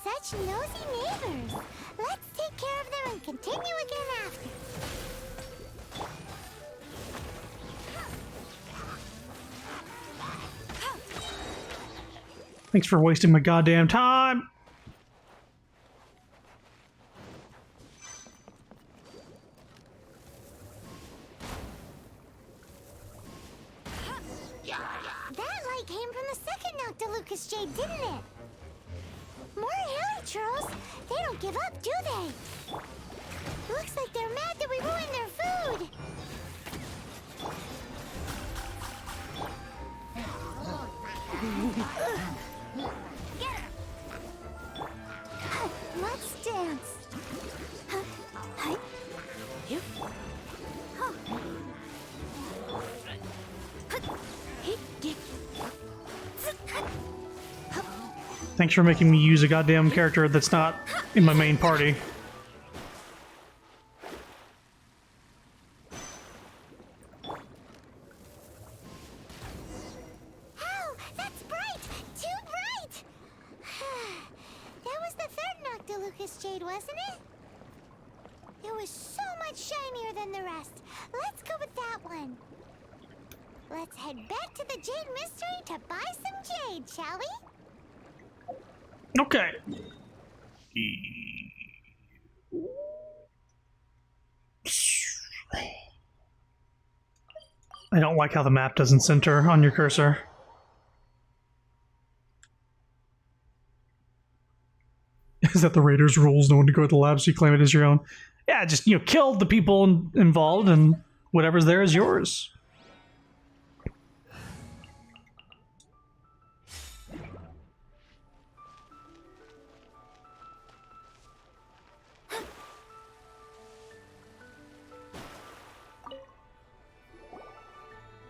Such nosy neighbors! Let's take care of them and continue again after. Thanks for wasting my goddamn time. That light came from the second Noctilucous Jade, didn't it? More Hilichurls! They don't give up, do they? Looks like they're mad that we ruined their food! Let's dance! Thanks for making me use a goddamn character that's not in my main party. Oh, that's bright! Too bright! That was the third Noctilucous Jade, wasn't it? It was so much shinier than the rest. Let's go with that one. Let's head back to the Jade Mystery to buy some jade, shall we? Okay. I don't like how the map doesn't center on your cursor. Is that the Raiders rules? No one to go to the lab, so you claim it as your own. Yeah, just, you know, kill the people involved, and whatever's there is yours.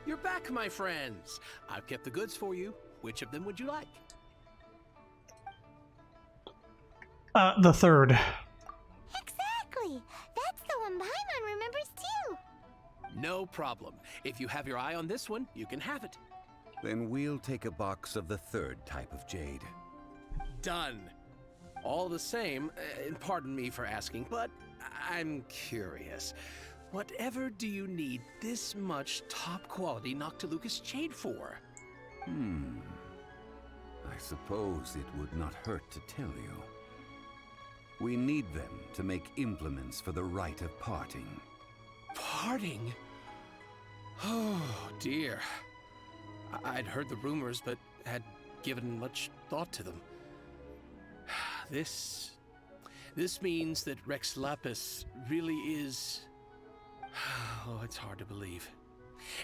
You're back, my friends. I've kept the goods for you. Which of them would you like? The third. Exactly! That's the one Paimon remembers too! No problem. If you have your eye on this one, you can have it. Then we'll take a box of the third type of jade. Done. All the same, and pardon me for asking, but I'm curious. Whatever do you need this much top-quality Noctilucous jade for? I suppose it would not hurt to tell you. We need them to make implements for the rite of parting. Parting? Oh, dear. I'd heard the rumors, but had given much thought to them. This means that Rex Lapis really is... Oh, it's hard to believe.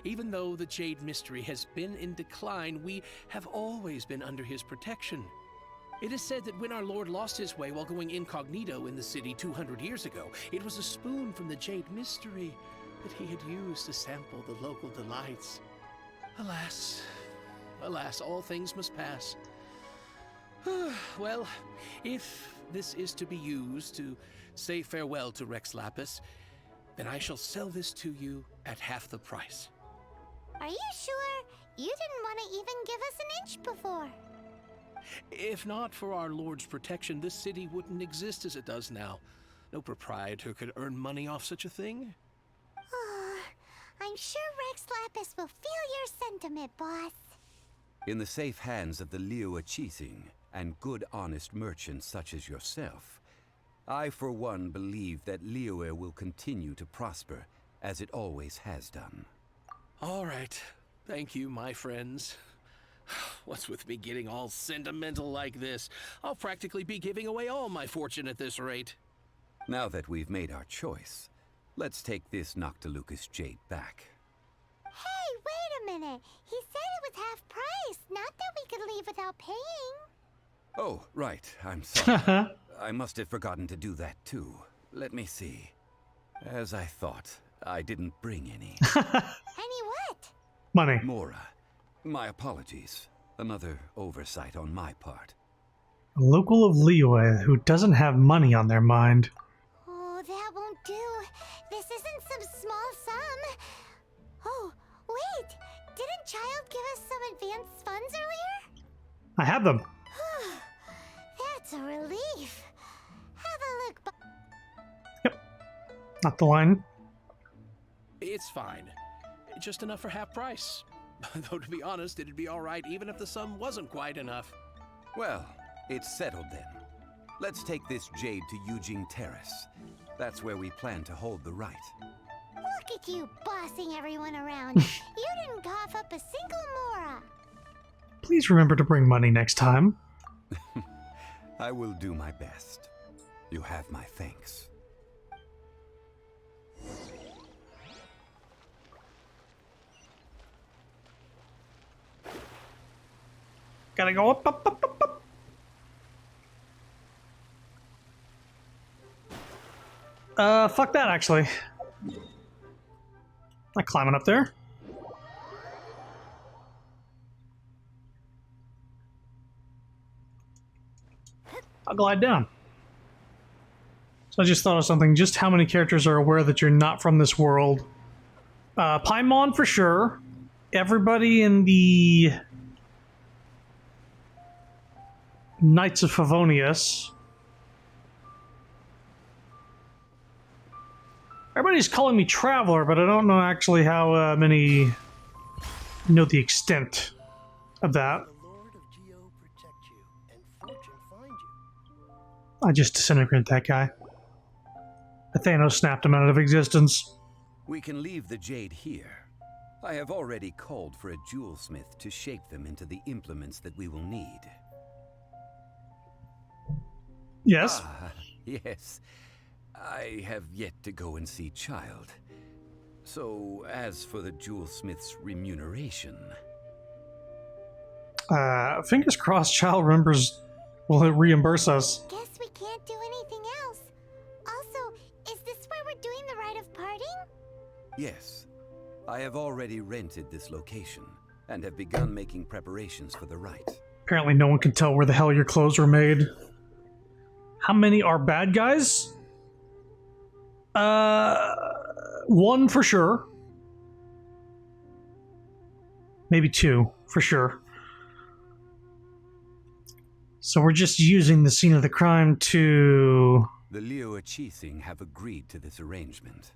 Even though the Jade Mystery has been in decline, we have always been under his protection. It is said that when our Lord lost his way while going incognito in the city 200 years ago, it was a spoon from the Jade Mystery that he had used to sample the local delights. Alas, alas, all things must pass. Well, if this is to be used to say farewell to Rex Lapis, then I shall sell this to you at half the price. Are you sure? You didn't want to even give us an inch before. If not for our Lord's protection, this city wouldn't exist as it does now. No proprietor could earn money off such a thing. I'm sure Rex Lapis will feel your sentiment, boss. In the safe hands of the Liu Chising and good honest merchants such as yourself, I for one believe that Liyue will continue to prosper as it always has done. All right. Thank you, my friends. What's with me getting all sentimental like this? I'll practically be giving away all my fortune at this rate. Now that we've made our choice, let's take this Noctilucous jade back. Hey, wait a minute. He said it was half price, not that we could leave without paying. Oh, right. I'm sorry. I must have forgotten to do that too. Let me see. As I thought, I didn't bring any. Any what? Money. Mora, my apologies. Another oversight on my part. A local of Liyue who doesn't have money on their mind. Oh, that won't do. This isn't some small sum. Oh, wait. Didn't Child give us some advanced funds earlier? I have them. That's a relief. Have a look. Yep. Not the line. It's fine. Just enough for half price. Though to be honest, it'd be all right even if the sum wasn't quite enough. Well, it's settled then. Let's take this jade to Yujing Terrace. That's where we plan to hold the rite. Look at you bossing everyone around. You didn't cough up a single mora. Please remember to bring money next time. I will do my best. You have my thanks. Gotta go up, up, up, up, up. Fuck that, actually. Not climbing up there. I'll glide down. So I just thought of something. Just how many characters are aware that you're not from this world? Paimon for sure. Everybody in the Knights of Favonius. Everybody's calling me Traveler, but I don't know actually how many know the extent of that. The Lord of Geo protect you, and fortune find you. I just disintegrated that guy. Thanos snapped him out of existence. We can leave the jade here. I have already called for a jewelsmith to shape them into the implements that we will need. Yes. Ah, yes. I have yet to go and see Child. So, as for the jewelsmith's remuneration... Fingers crossed Child will reimburse us. Guess we can't do anything else. Also, is this where we're doing the rite of parting? Yes. I have already rented this location, and have begun making preparations for the rite. Apparently no one can tell where the hell your clothes were made. How many are bad guys? One for sure. Maybe two, for sure. So we're just using the scene of the crime to... The Liu Qixing have agreed to this arrangement.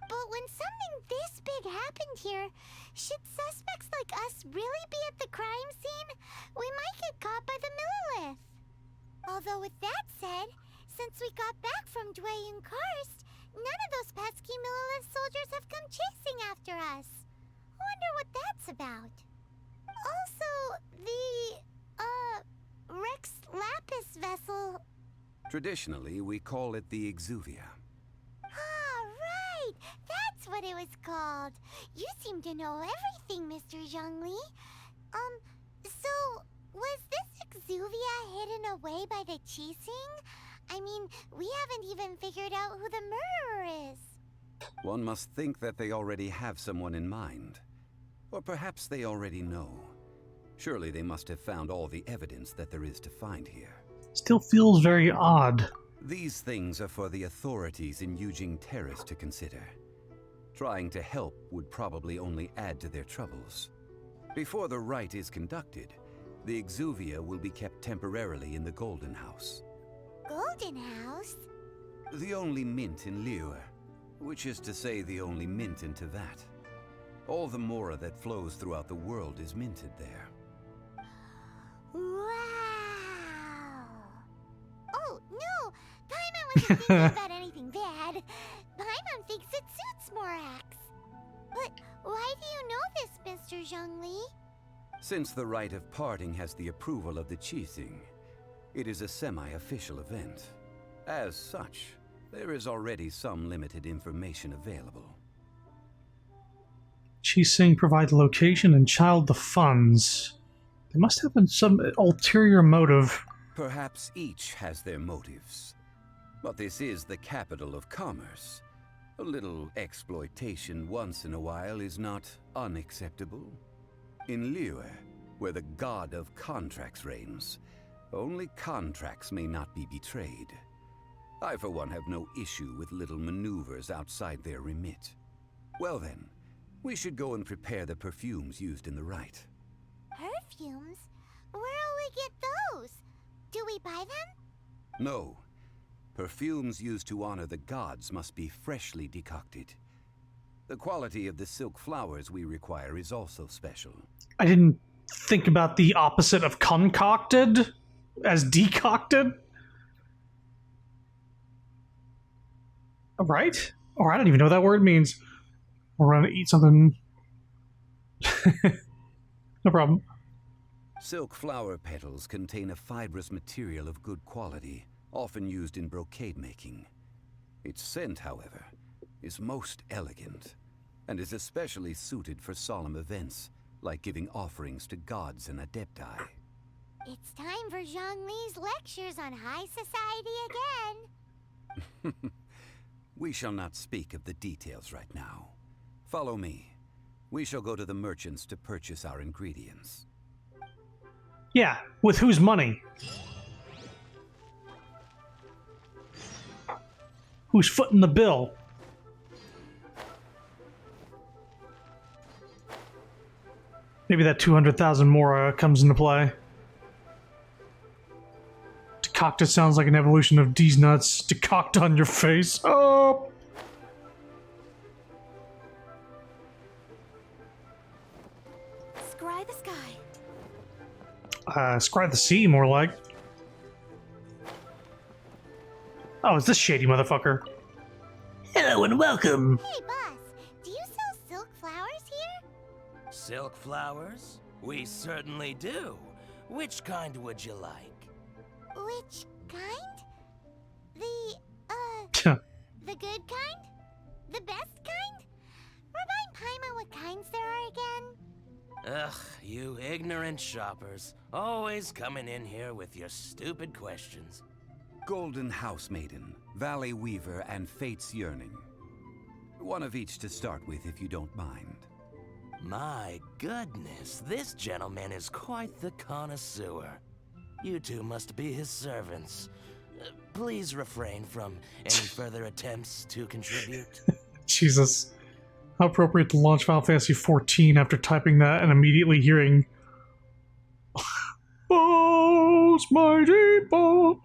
But when something this big happened here, should suspects like us really be at the crime scene? We might get caught by the Millilith. Although with that said, since we got back from Dwayne Karst, none of those pesky Millilith soldiers have come chasing after us. Wonder what that's about. Also, the, Rex Lapis vessel... Traditionally, we call it the Exuvia. Ah, right! That's what it was called. You seem to know everything, Mr. Zhongli. So, was this Exuvia hidden away by the Qixing? I mean, we haven't even figured out who the murderer is. One must think that they already have someone in mind. Or perhaps they already know. Surely they must have found all the evidence that there is to find here. Still feels very odd. These things are for the authorities in Yujing Terrace to consider. Trying to help would probably only add to their troubles. Before the rite is conducted, the Exuvia will be kept temporarily in the Golden House. Golden House? The only mint in Liyue, which is to say the only mint in Tevat. All the mora that flows throughout the world is minted there. Wow! Oh, no! Paimon wasn't thinking about anything bad. Paimon thinks it suits Morax. But why do you know this, Mr. Zhongli? Since the rite of parting has the approval of the Qixing, it is a semi-official event. As such, there is already some limited information available. Qixing provide the location and Child the funds. They must have been some ulterior motive. Perhaps each has their motives. But this is the capital of commerce. A little exploitation once in a while is not unacceptable. In Liyue, where the god of contracts reigns, only contracts may not be betrayed. I, for one, have no issue with little maneuvers outside their remit. Well then, we should go and prepare the perfumes used in the rite. Perfumes? Where'll we get those? Do we buy them? No. Perfumes used to honor the gods must be freshly decocted. The quality of the silk flowers we require is also special. I didn't think about the opposite of concocted as decocted. Right? Or I don't even know what that word means. We're gonna eat something. No problem. Silk flower petals contain a fibrous material of good quality, often used in brocade making. Its scent, however, is most elegant, and is especially suited for solemn events, like giving offerings to gods and adepti. It's time for Zhongli's lectures on high society again. We shall not speak of the details right now. Follow me. We shall go to the merchants to purchase our ingredients. Yeah, with whose money? Who's footing the bill? Maybe that 200,000 more comes into play. Decocted sounds like an evolution of D's nuts. Decocked on your face. Oh! Scry the sky. Scry the sea, more like. Oh, it's this shady motherfucker. Hello and welcome. Hey, boss, do you sell silk flowers here? Silk flowers? We certainly do. Which kind would you like? Which kind? The good kind? The best kind? Remind Paimon what kinds there are again? Ugh, you ignorant shoppers. Always coming in here with your stupid questions. Golden House Maiden, Valley Weaver, and Fate's Yearning. One of each to start with, if you don't mind. My goodness, this gentleman is quite the connoisseur. You two must be his servants. Please refrain from any further attempts to contribute. Jesus. How appropriate to launch Final Fantasy XIV after typing that and immediately hearing Boss, mighty boss.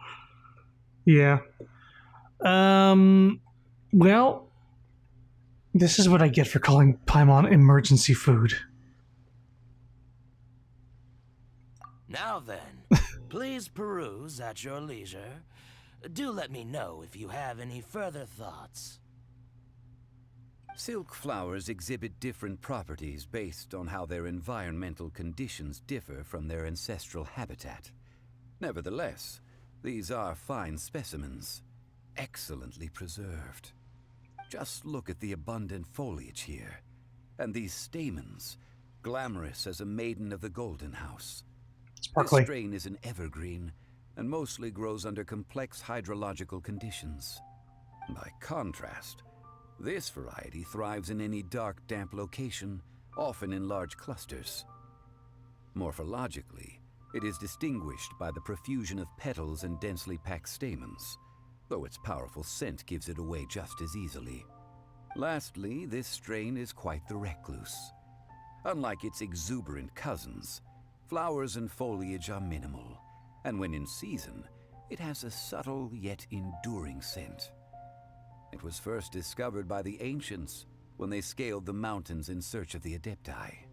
Yeah. Well, this is what I get for calling Paimon emergency food. Now then, please peruse at your leisure. Do let me know if you have any further thoughts. Silk flowers exhibit different properties based on how their environmental conditions differ from their ancestral habitat. Nevertheless, these are fine specimens, excellently preserved. Just look at the abundant foliage here, and these stamens, glamorous as a maiden of the Golden House. Sparkly. This strain is an evergreen, and mostly grows under complex hydrological conditions. By contrast, this variety thrives in any dark, damp location, often in large clusters. Morphologically, it is distinguished by the profusion of petals and densely packed stamens, though its powerful scent gives it away just as easily. Lastly, this strain is quite the recluse. Unlike its exuberant cousins, flowers and foliage are minimal, and when in season, it has a subtle yet enduring scent. It was first discovered by the ancients when they scaled the mountains in search of the Adepti.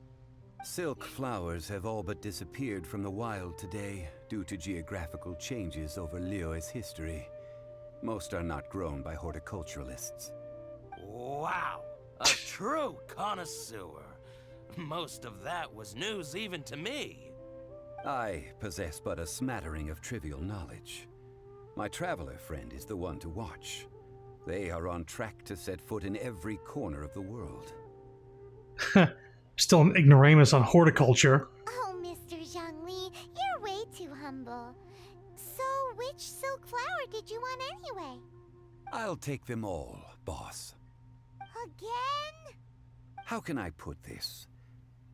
Silk flowers have all but disappeared from the wild today due to geographical changes over Liyue's history. Most are not grown by horticulturalists. Wow, a true connoisseur. Most of that was news even to me. I possess but a smattering of trivial knowledge. My traveler friend is the one to watch. They are on track to set foot in every corner of the world. Still an ignoramus on horticulture. Oh, Mr. Zhongli, you're way too humble. So, which silk flower did you want anyway? I'll take them all, boss. Again? How can I put this?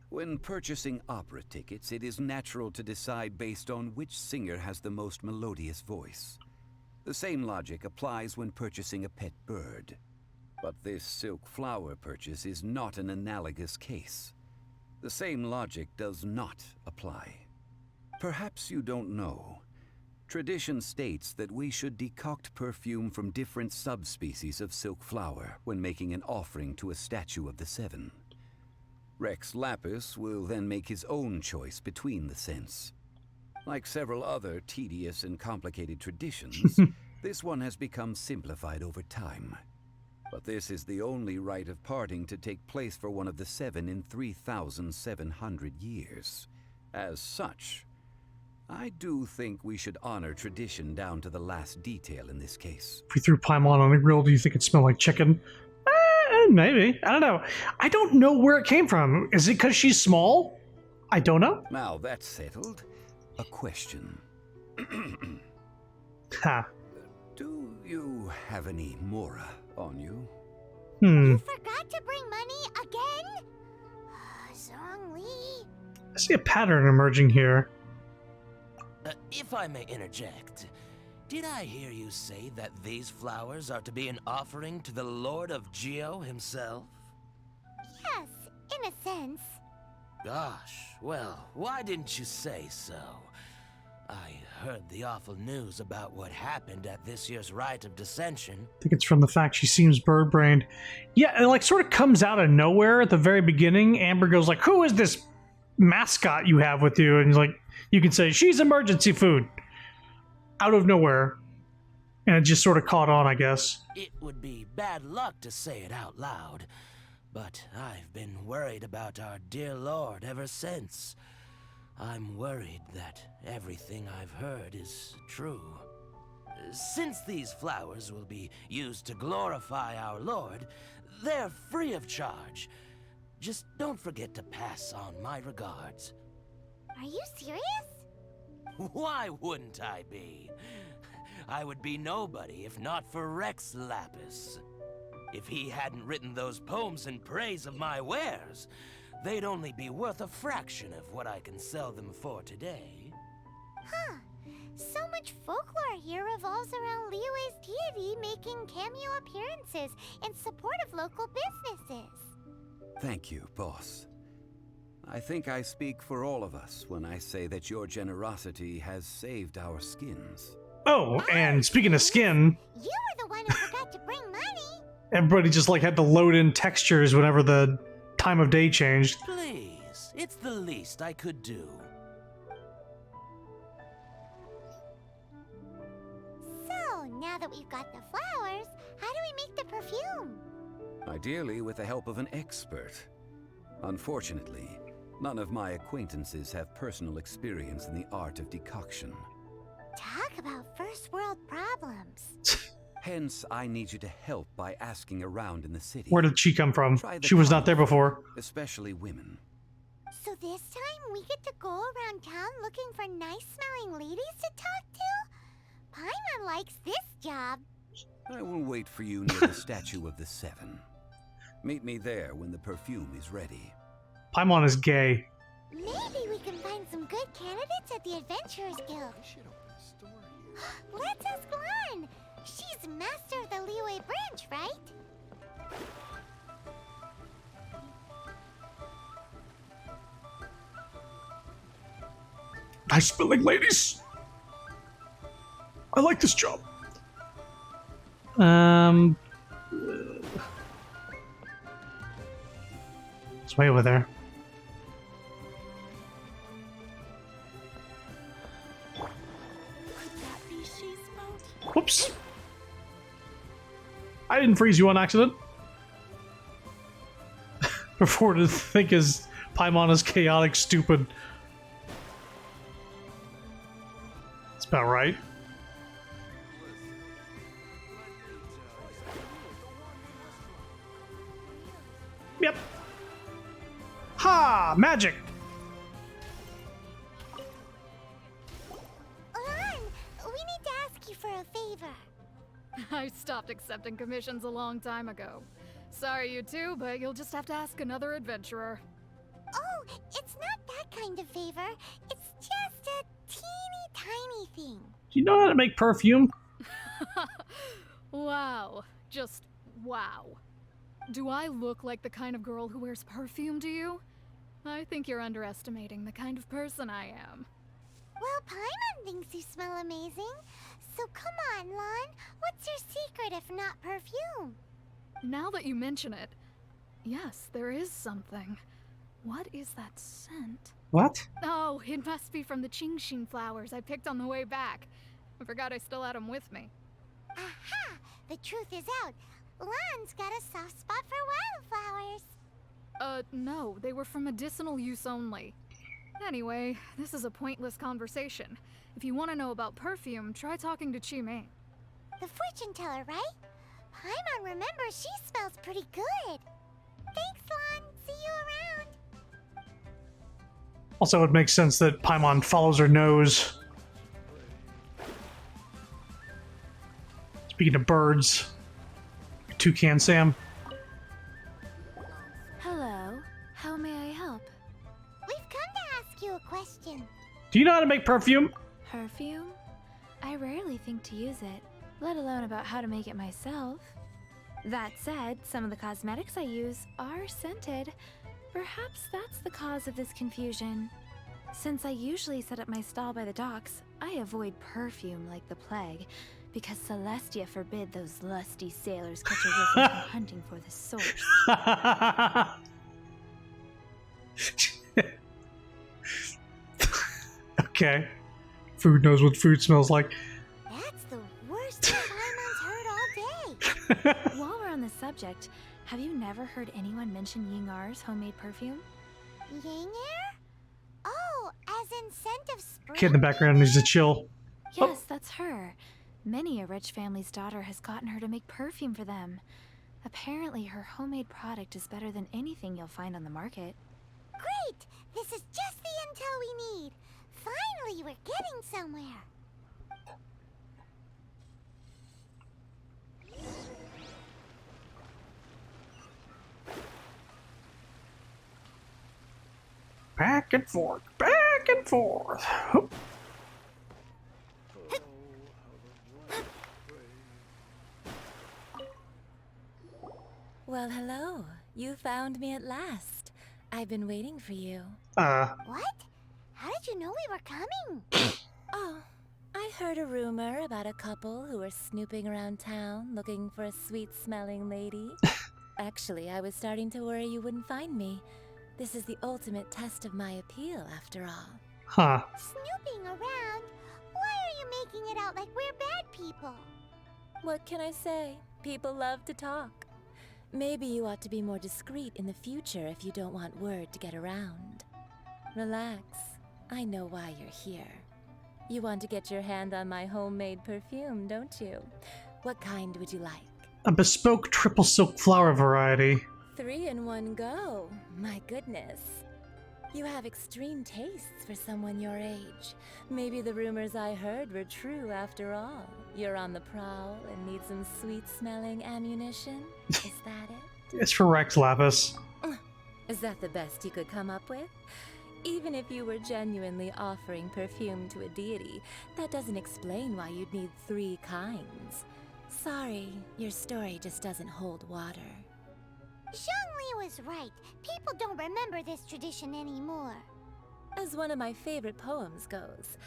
When purchasing opera tickets, it is natural to decide based on which singer has the most melodious voice. The same logic applies when purchasing a pet bird. But this silk flower purchase is not an analogous case. The same logic does not apply. Perhaps you don't know. Tradition states that we should decoct perfume from different subspecies of silk flower when making an offering to a statue of the Seven. Rex Lapis will then make his own choice between the scents. Like several other tedious and complicated traditions, this one has become simplified over time. But this is the only rite of parting to take place for one of the Seven in 3,700 years. As such, I do think we should honor tradition down to the last detail in this case. If we threw Paimon on the grill, do you think it'd smell like chicken? Maybe. I don't know. I don't know where it came from. Is it because she's small? I don't know. Now that's settled. A question. Ha. Do you have any Mora on you? You forgot to bring money again? Zhongli. I see a pattern emerging here. If I may interject, Did I hear you say that these flowers are to be an offering to the Lord of Geo himself? Yes, in a sense. Gosh, well, why didn't you say so? I heard the awful news about what happened at this year's Rite of Dissension. I think it's from the fact she seems bird-brained. Yeah, it like sort of comes out of nowhere at the very beginning. Amber goes like, "Who is this mascot you have with you?" And he's like, you can say, "She's emergency food." Out of nowhere. And it just sort of caught on, I guess. It would be bad luck to say it out loud, but I've been worried about our dear Lord ever since. I'm worried that everything I've heard is true. Since these flowers will be used to glorify our Lord, they're free of charge. Just don't forget to pass on my regards. Are you serious? Why wouldn't I be? I would be nobody if not for Rex Lapis. If he hadn't written those poems in praise of my wares, they'd only be worth a fraction of what I can sell them for today. Huh. So much folklore here revolves around Liyue's deity making cameo appearances in support of local businesses. Thank you, boss. I think I speak for all of us when I say that your generosity has saved our skins. Oh, and speaking of skin, You were the one who forgot to bring money. everybody just like had to load in textures whenever the time of day changed. Please, it's the least I could do. So, now that we've got the flowers, how do we make the perfume? Ideally with the help of an expert. Unfortunately, none of my acquaintances have personal experience in the art of decoction. Talk about first world problems. Hence, I need you to help by asking around in the city. Where did she come from? Try the She was not there common before. folk, especially women. So this time we get to go around town looking for nice-smelling ladies to talk to? Paimon likes this job. I will wait for you near the Statue of the Seven. Meet me there when the perfume is ready. Paimon is gay. Maybe we can find some good candidates at the Adventurers Guild. I should open a store here. Let's ask Lan. She's master of the Liyue branch, right? Nice smelling ladies. I like this job. It's way over there. Whoops. I didn't freeze you on accident. Before to think is Paimon is chaotic stupid. That's about right. Yep. Ha! Magic! Lan, we need to ask you for a favor. I stopped accepting commissions a long time ago. Sorry, you two, but you'll just have to ask another adventurer. Oh, it's not that kind of favor. It's just a teeny tiny thing. Do you know how to make perfume? Wow. Just wow. Do I look like the kind of girl who wears perfume to you? I think you're underestimating the kind of person I am. Well, Paimon thinks you smell amazing. So come on, Lan. What's your secret if not perfume? Now that you mention it, yes, there is something. What is that scent? What? Oh, it must be from the Genshin flowers I picked on the way back. I forgot I still had them with me. Aha! The truth is out. Lan's got a soft spot for wildflowers. No, they were for medicinal use only. Anyway, this is a pointless conversation. If you want to know about perfume, try talking to Chi-Mei. The fortune teller, right? Paimon remembers she smells pretty good. Thanks, Lan. See you around. Also, it makes sense that Paimon follows her nose. Speaking of birds, Toucan Sam. Hello. How may I help? We've come to ask you a question. Do you know how to make perfume? Perfume? I rarely think to use it, let alone about how to make it myself. That said, some of the cosmetics I use are scented. Perhaps that's the cause of this confusion. Since I usually set up my stall by the docks, I avoid perfume like the plague, because Celestia forbid those lusty sailors catch a whiff when hunting for the source. Okay. Food knows what food smells like. That's the worst thing Paimon's heard all day. While we're on the subject, have you never heard anyone mention Yingar's homemade perfume? Ying Air? Oh, as in scent of spring? Kid in the background needs to chill. Yes, that's her. Many a rich family's daughter has gotten her to make perfume for them. Apparently, her homemade product is better than anything you'll find on the market. Great! This is just the intel we need. Finally, we're getting somewhere. Back and forth, back and forth. Well, hello. You found me at last. I've been waiting for you. What? How did you know we were coming? Oh, I heard a rumor about a couple who were snooping around town looking for a sweet-smelling lady. Actually, I was starting to worry you wouldn't find me. This is the ultimate test of my appeal, after all. Huh. Snooping around? Why are you making it out like we're bad people? What can I say? People love to talk. Maybe you ought to be more discreet in the future if you don't want word to get around. Relax. I know why you're here. You want to get your hand on my homemade perfume, don't you? What kind would you like? A bespoke triple silk flower variety. 3 in one go. My goodness. You have extreme tastes for someone your age. Maybe the rumors I heard were true after all. You're on the prowl and need some sweet-smelling ammunition? Is that it? It's for Rex Lapis. Is that the best you could come up with? Even if you were genuinely offering perfume to a deity, that doesn't explain why you'd need 3 kinds. Sorry, your story just doesn't hold water. Zhongli was right. People don't remember this tradition anymore. As one of my favorite poems goes,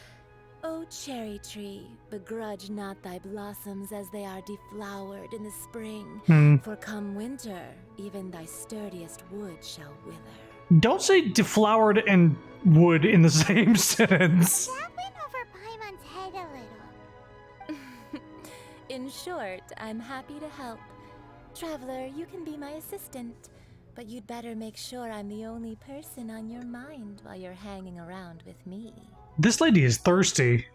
"O cherry tree, begrudge not thy blossoms as they are deflowered in the spring. For come winter, even thy sturdiest wood shall wither." Don't say deflowered and wood in the same sentence. That went over Paimon's head a little. In short, I'm happy to help. Traveler, you can be my assistant, but you'd better make sure I'm the only person on your mind while you're hanging around with me. This lady is thirsty.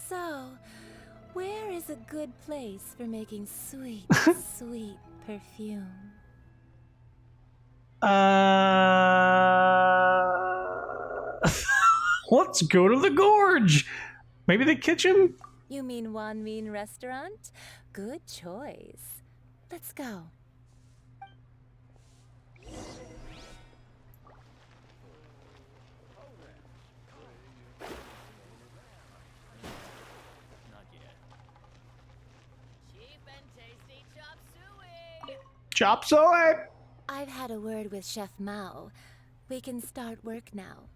So, where is a good place for making sweet, sweet perfume? Let's go to the gorge. Maybe the kitchen? You mean Wan Min Restaurant? Good choice. Let's go. Chop suey! I've had a word with Chef Mao. We can start work now.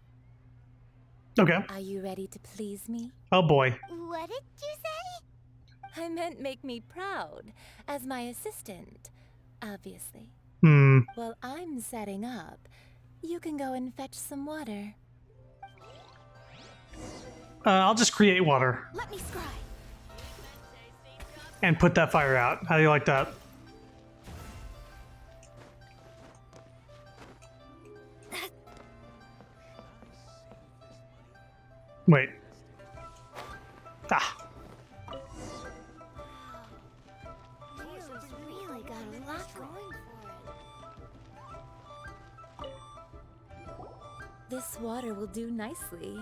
Okay. Are you ready to please me? Oh boy. What did you say? I meant make me proud, as my assistant, obviously. While I'm setting up, you can go and fetch some water. I'll just create water. Let me scry. And put that fire out. How do you like that? Wait. Ah. Leo's really got a lot going for it. This water will do nicely.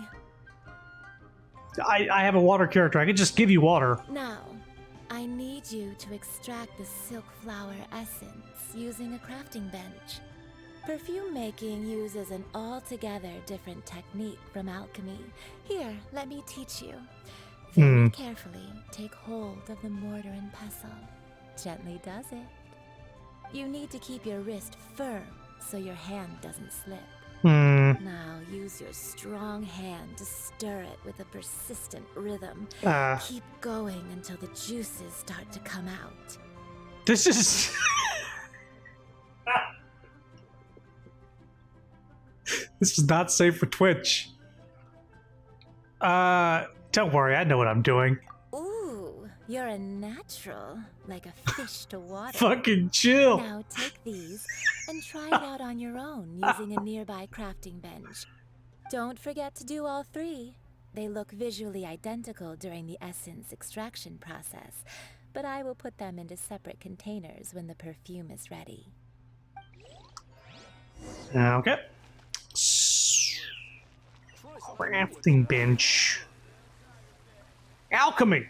I have a water character. I could just give you water. Now, I need you to extract the silk flower essence using a crafting bench. Perfume making uses an altogether different technique from alchemy. Here, let me teach you. Very carefully take hold of the mortar and pestle. Gently does it. You need to keep your wrist firm so your hand doesn't slip. Now use your strong hand to stir it with a persistent rhythm. Keep going until the juices start to come out. This is... This is not safe for Twitch. Don't worry, I know what I'm doing. Ooh, you're a natural, like a fish to water. Fucking chill. Now take these and try it out on your own using a nearby crafting bench. Don't forget to do all three. They look visually identical during the essence extraction process, but I will put them into separate containers when the perfume is ready. Okay. Crafting bench. Alchemy.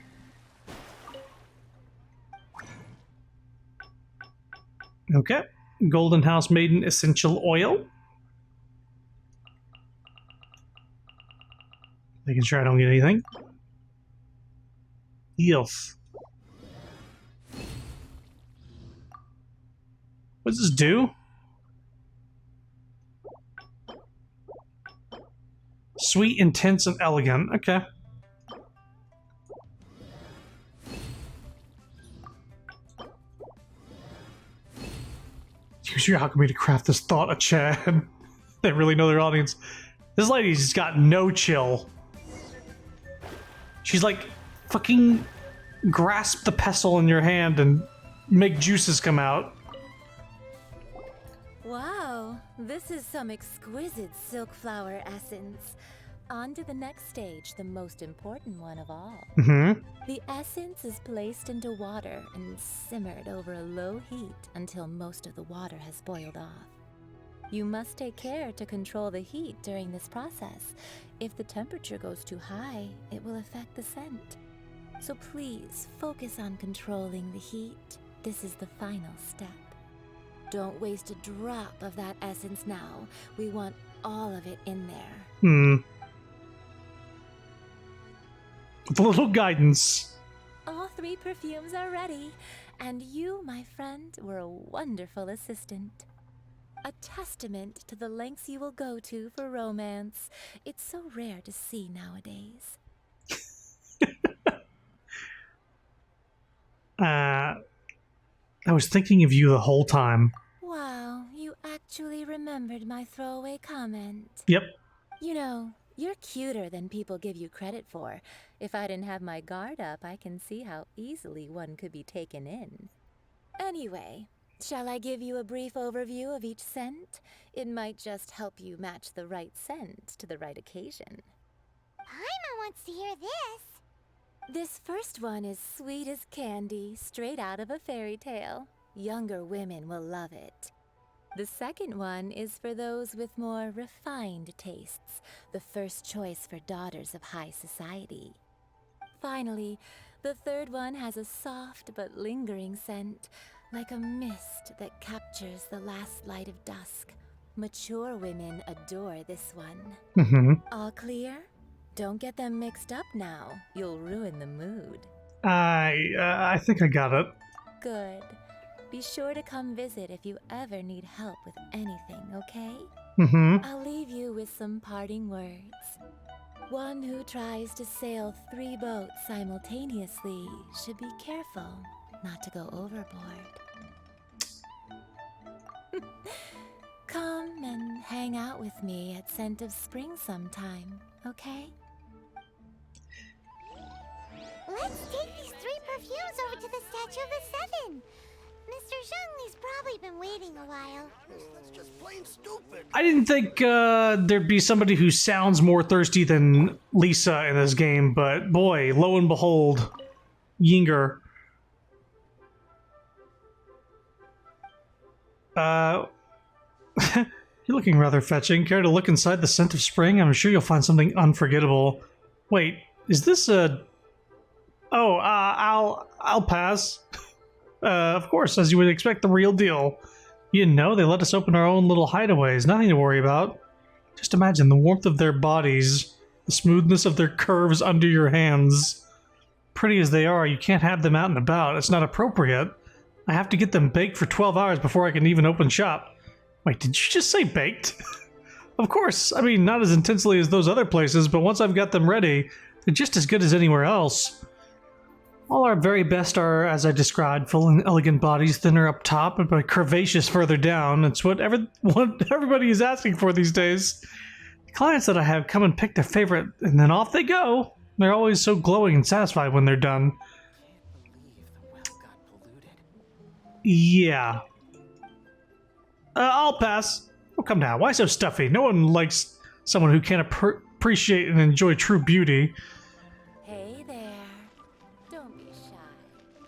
Okay. Golden House Maiden Essential Oil. Making sure I don't get anything. Eels. What does this do? Sweet, intense, and elegant. Okay. Use your alchemy to craft this thought of Chad. They really know their audience. This lady's got no chill. She's like, fucking grasp the pestle in your hand and make juices come out. Wow, this is some exquisite silk flower essence. On to the next stage, the most important one of all. The essence is placed into water and simmered over a low heat until most of the water has boiled off. You must take care to control the heat during this process. If the temperature goes too high, it will affect the scent. So please focus on controlling the heat. This is the final step. Don't waste a drop of that essence now. We want all of it in there. With a little guidance. All three perfumes are ready, and you, my friend, were a wonderful assistant. A testament to the lengths you will go to for romance. It's so rare to see nowadays. I was thinking of you the whole time. Wow, you actually remembered my throwaway comment. Yep. You know, you're cuter than people give you credit for. If I didn't have my guard up, I can see how easily one could be taken in. Anyway, shall I give you a brief overview of each scent? It might just help you match the right scent to the right occasion. Paimon wants to hear this. This first one is sweet as candy, straight out of a fairy tale. Younger women will love it. The second one is for those with more refined tastes, the first choice for daughters of high society. Finally, the third one has a soft but lingering scent, like a mist that captures the last light of dusk. Mature women adore this one. All clear? Don't get them mixed up now. You'll ruin the mood. I think I got it. Good. Be sure to come visit if you ever need help with anything, okay? I'll leave you with some parting words. One who tries to sail 3 boats simultaneously should be careful not to go overboard. Come and hang out with me at Scent of Spring sometime, okay? Let's take these 3 perfumes over to the Statue of the Seven. Mr. Zhongli's probably been waiting a while. That's just plain stupid. I didn't think there'd be somebody who sounds more thirsty than Lisa in this game, but boy, lo and behold, Yinger. You're looking rather fetching. Care to look inside the Scent of Spring? I'm sure you'll find something unforgettable. Wait, is this a... Oh, I'll pass. Of course, as you would expect, the real deal. You know, they let us open our own little hideaways. Nothing to worry about. Just imagine the warmth of their bodies, the smoothness of their curves under your hands. pretty as they are, you can't have them out and about. It's not appropriate. I have to get them baked for 12 hours before I can even open shop. Wait, did you just say baked? Of course. I mean, not as intensely as those other places, but once I've got them ready, they're just as good as anywhere else. All our very best are, as I described, full and elegant bodies, thinner up top, but curvaceous further down. It's what everybody is asking for these days. The clients that I have come and pick their favorite, and then off they go. They're always so glowing and satisfied when they're done. Can't believe the well got polluted. Yeah. I'll pass. Oh, come now. Why so stuffy? No one likes someone who can't appreciate and enjoy true beauty. Hey there. Don't be shy.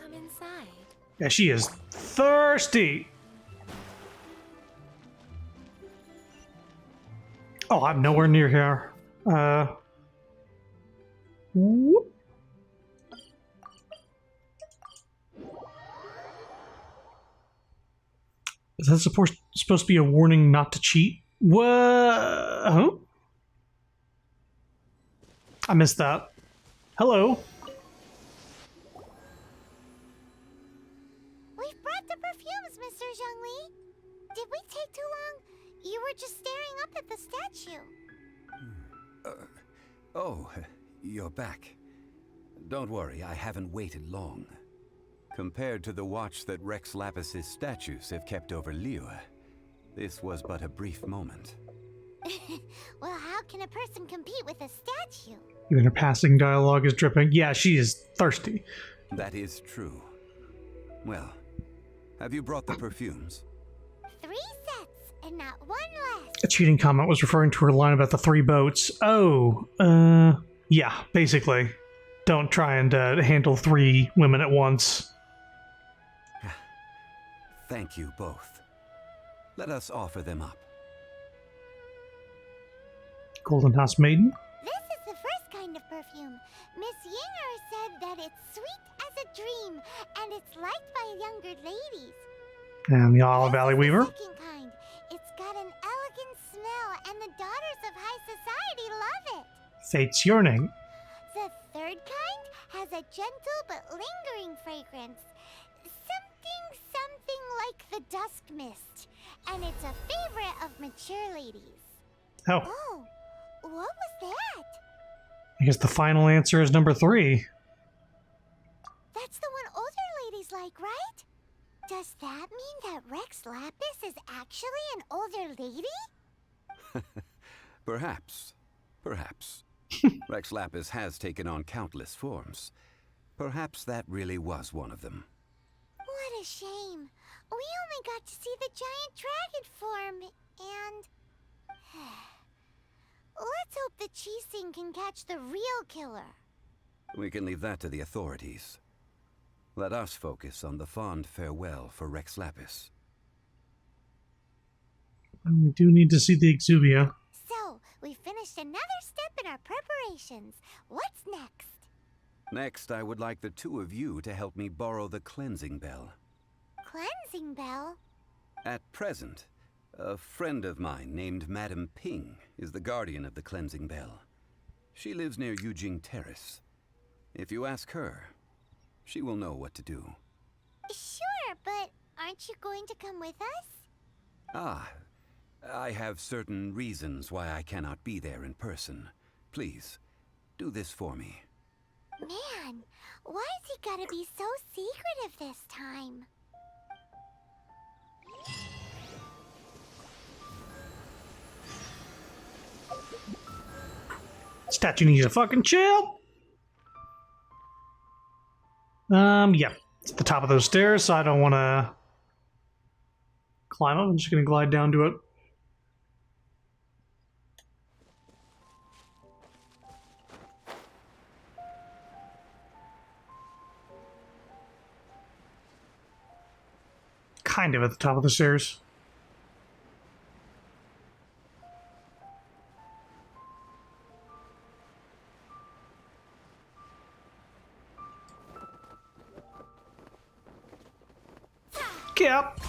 Come inside. Yeah, she is thirsty. Oh, I'm nowhere near here. Whoop. Is that supposed to be a warning not to cheat? What? Huh? I missed that. Hello. We've brought the perfumes, Mr. Zhongli. Did we take too long? You were just staring up at the statue. Oh, you're back. Don't worry, I haven't waited long. Compared to the watch that Rex Lapis's statues have kept over Liyue, this was but a brief moment. Well, how can a person compete with a statue? Even her passing dialogue is dripping. Yeah, she is thirsty. That is true. Well, have you brought the perfumes? 3 sets, and not one less. A cheating comment was referring to her line about the 3 boats. Oh, yeah, basically. Don't try and handle 3 women at once. Thank you both. Let us offer them up. Golden House Maiden? This is the first kind of perfume. Miss Yinger said that it's sweet as a dream, and it's liked by younger ladies. And the Olive This Valley is the Weaver? second kind. It's got an elegant smell, and the daughters of high society love it. Fate's Yearning. The third kind has a gentle but lingering fragrance. Something like the dusk mist. And it's a favorite of mature ladies. Oh, Oh, what was that? I guess the final answer is number 3. That's the one older ladies like, right? Does that mean that Rex Lapis is actually an older lady? Perhaps. Perhaps. Rex Lapis has taken on countless forms. Perhaps that really was one of them. What a shame. We only got to see the giant dragon form, and... Let's hope the Chising can catch the real killer. We can leave that to the authorities. Let us focus on the fond farewell for Rex Lapis. We do need to see the Exuvia. So, we finished another step in our preparations. What's next? Next, I would like the 2 of you to help me borrow the cleansing bell. Cleansing bell? At present, a friend of mine named Madame Ping is the guardian of the cleansing bell. She lives near Yujing Terrace. If you ask her, she will know what to do. Sure, but aren't you going to come with us? Ah, I have certain reasons why I cannot be there in person. Please, do this for me. Man, why's he gotta be so secretive this time? Statue needs to fucking chill. Yeah. It's at the top of those stairs, so I don't want to climb up. I'm just going to glide down to it. Kind of at the top of the stairs. Cap.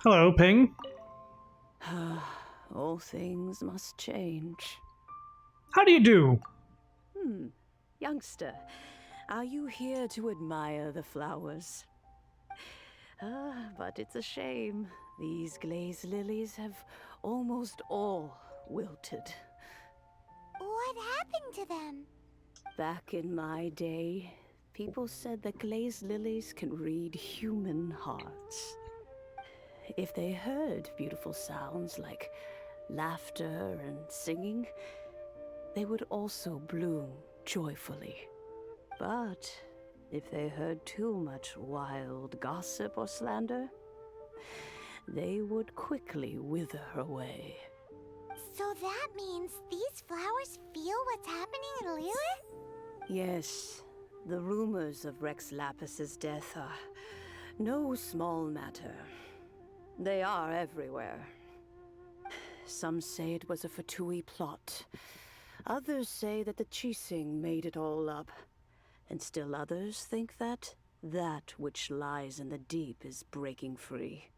Hello, Ping. All things must change. How do you do? Youngster, Are you here to admire the flowers? But it's a shame. These glazed lilies have almost all wilted. What happened to them? Back in my day, people said that glazed lilies can read human hearts. If they heard beautiful sounds like laughter and singing, they would also bloom joyfully. But if they heard too much wild gossip or slander, they would quickly wither away. So that means these flowers feel what's happening in Lilith? Yes, the rumors of Rex Lapis's death are no small matter. They are everywhere. Some say it was a Fatui plot. Others say that the Chising made it all up. And still others think that which lies in the deep is breaking free.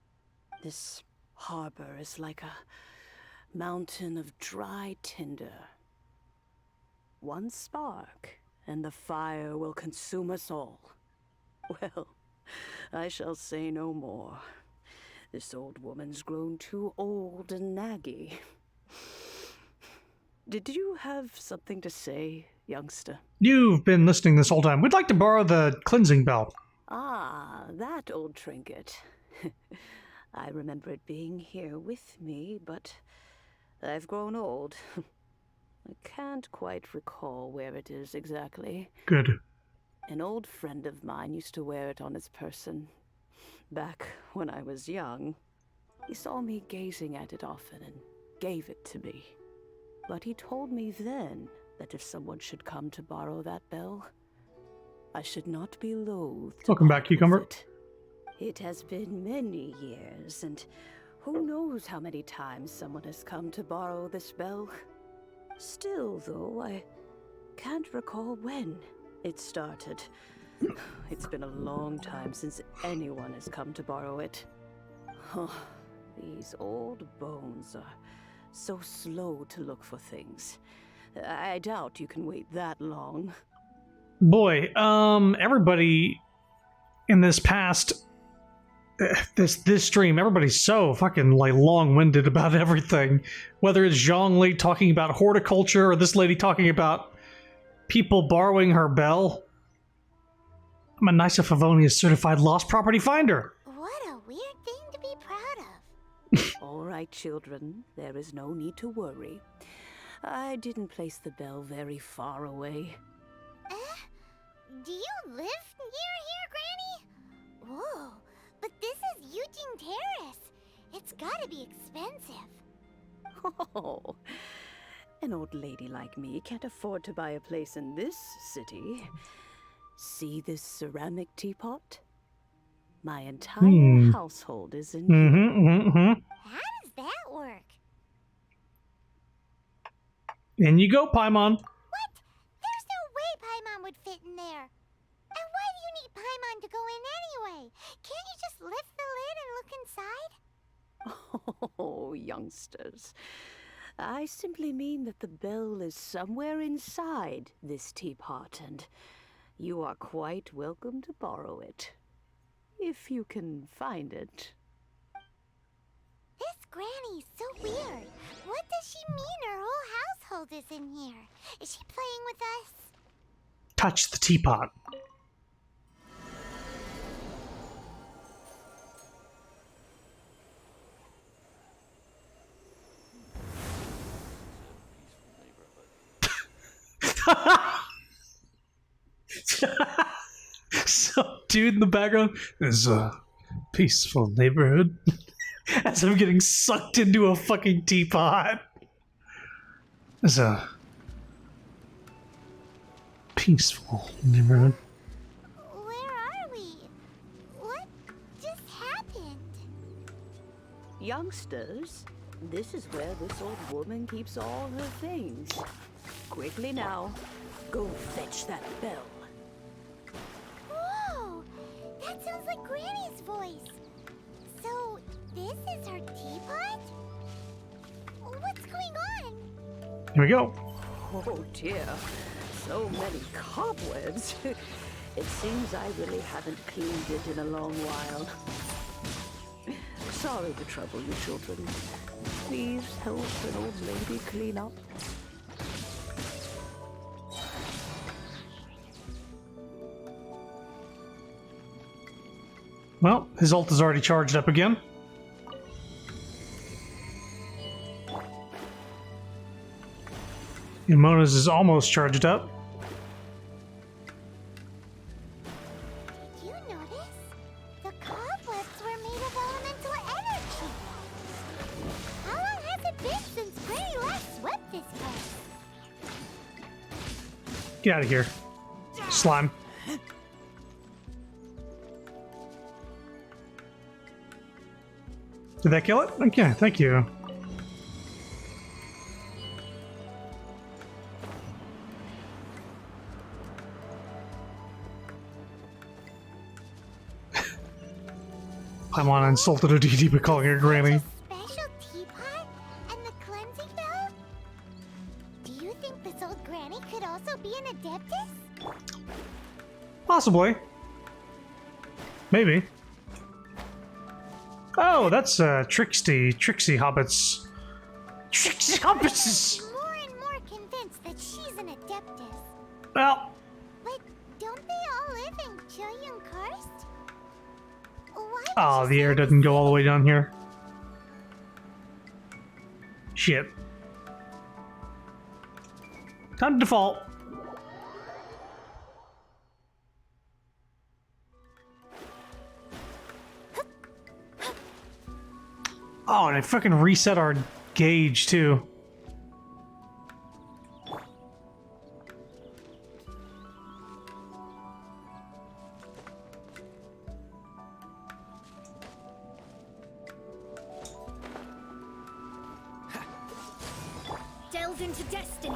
This harbor is like a mountain of dry tinder. One spark, and the fire will consume us all. Well, I shall say no more. This old woman's grown too old and naggy. Did you have something to say, youngster? You've been listening this whole time. We'd like to borrow the cleansing bell. Ah, that old trinket. I remember it being here with me, but I've grown old. I can't quite recall where it is exactly. Good. An old friend of mine used to wear it on his person. Back when I was young, he saw me gazing at it often and gave it to me. But he told me then that if someone should come to borrow that bell, I should not be loath to Welcome back, part with Cucumber. It has been many years, and who knows how many times someone has come to borrow this bell. Still, though, I can't recall when it started. It's been a long time since anyone has come to borrow it. Oh, these old bones are so slow to look for things. I doubt you can wait that long. Boy, everybody in this past this stream, everybody's so fucking like long-winded about everything. Whether it's Zhongli talking about horticulture or this lady talking about people borrowing her bell. I'm a Nysa Favonius certified lost property finder. What a weird thing to be proud of. All right, children, there is no need to worry. I didn't place the bell very far away. Do you live near here, Granny? Whoa, but this is Eugene Terrace. It's gotta be expensive. Oh, an old lady like me can't afford to buy a place in this city. See this ceramic teapot? My entire household is in here. How does that work? In you go, Paimon. What? There's no way Paimon would fit in there. And why do you need Paimon to go in anyway? Can't you just lift the lid and look inside? Oh, youngsters. I simply mean that the bell is somewhere inside this teapot, and you are quite welcome to borrow it. If you can find it. This Granny's so weird. What does she mean her whole household is in here? Is she playing with us? Touch the teapot. Some dude in the background is a peaceful neighborhood. As I'm getting sucked into a fucking teapot. It's a peaceful neighborhood. Where are we? What just happened? Youngsters, this is where this old woman keeps all her things. Quickly now, go fetch that bell. Whoa! That sounds like Granny's voice. So, this is her teapot? What's going on? Here we go. Oh dear. So many cobwebs. It seems I really haven't cleaned it in a long while. Sorry to trouble you, children. Please help an old lady clean up. Well, his ult is already charged up again. And Mona's is almost charged up. Did you notice? The cobwebs were made of elemental energy. How long has it been since Granny last swept this place? Get out of here. Slime. Did that kill it? Okay, thank you. Paimon insulted her deity by calling her granny. Special teapot and the cleansing bell? Do you think this old granny could also be an adeptus? Possibly. Maybe. Oh, that's Trixie hobbits. Trixie hobbits! I'm more and more convinced that she's an adeptus. Well, But don't they all live in Julian Karst? Why did oh, you the say air it was doesn't go all the way down here. Shit. Time to default. Oh, and I fucking reset our gauge too. delve into destiny?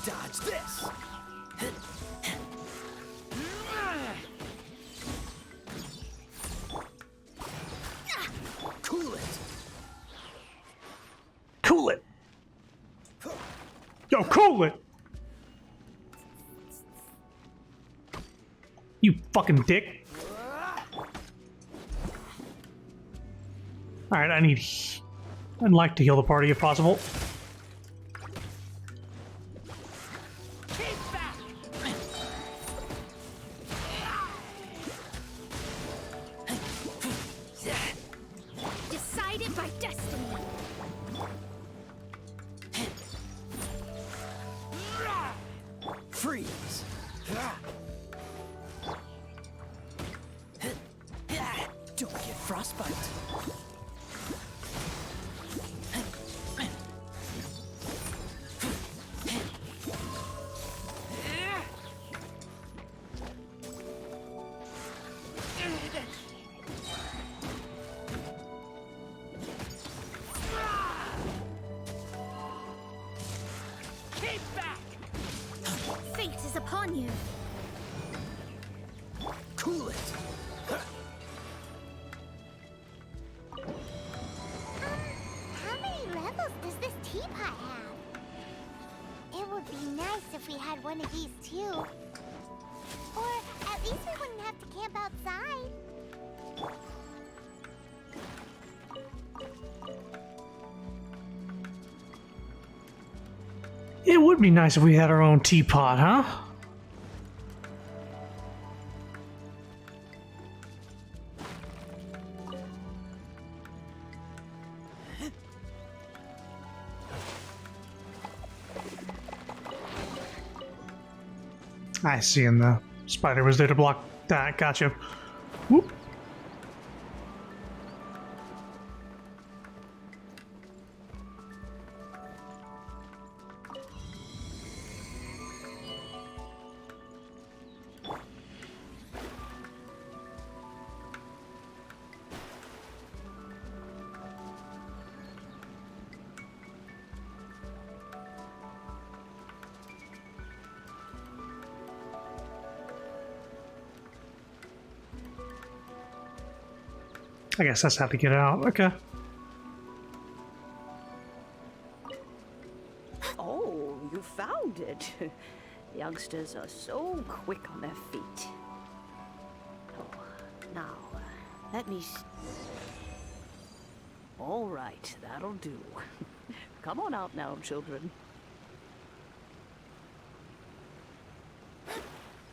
Dodge this! Cool it! Cool it! Yo, cool it! You fucking dick. Alright, I'd like to heal the party if possible. Decided by destiny. Freeze! Don't get frostbite. Fate is upon you. Cool it! How many levels does this teapot have? It would be nice if we had one of these too. Or at least we wouldn't have to camp outside. It would be nice if we had our own teapot, huh? I see, and the spider was there to block that. Gotcha. Whoop. I guess that's how to get out. Okay. Oh, you found it. Youngsters are so quick on their feet. Oh, now, let me... All right, that'll do. Come on out now, children.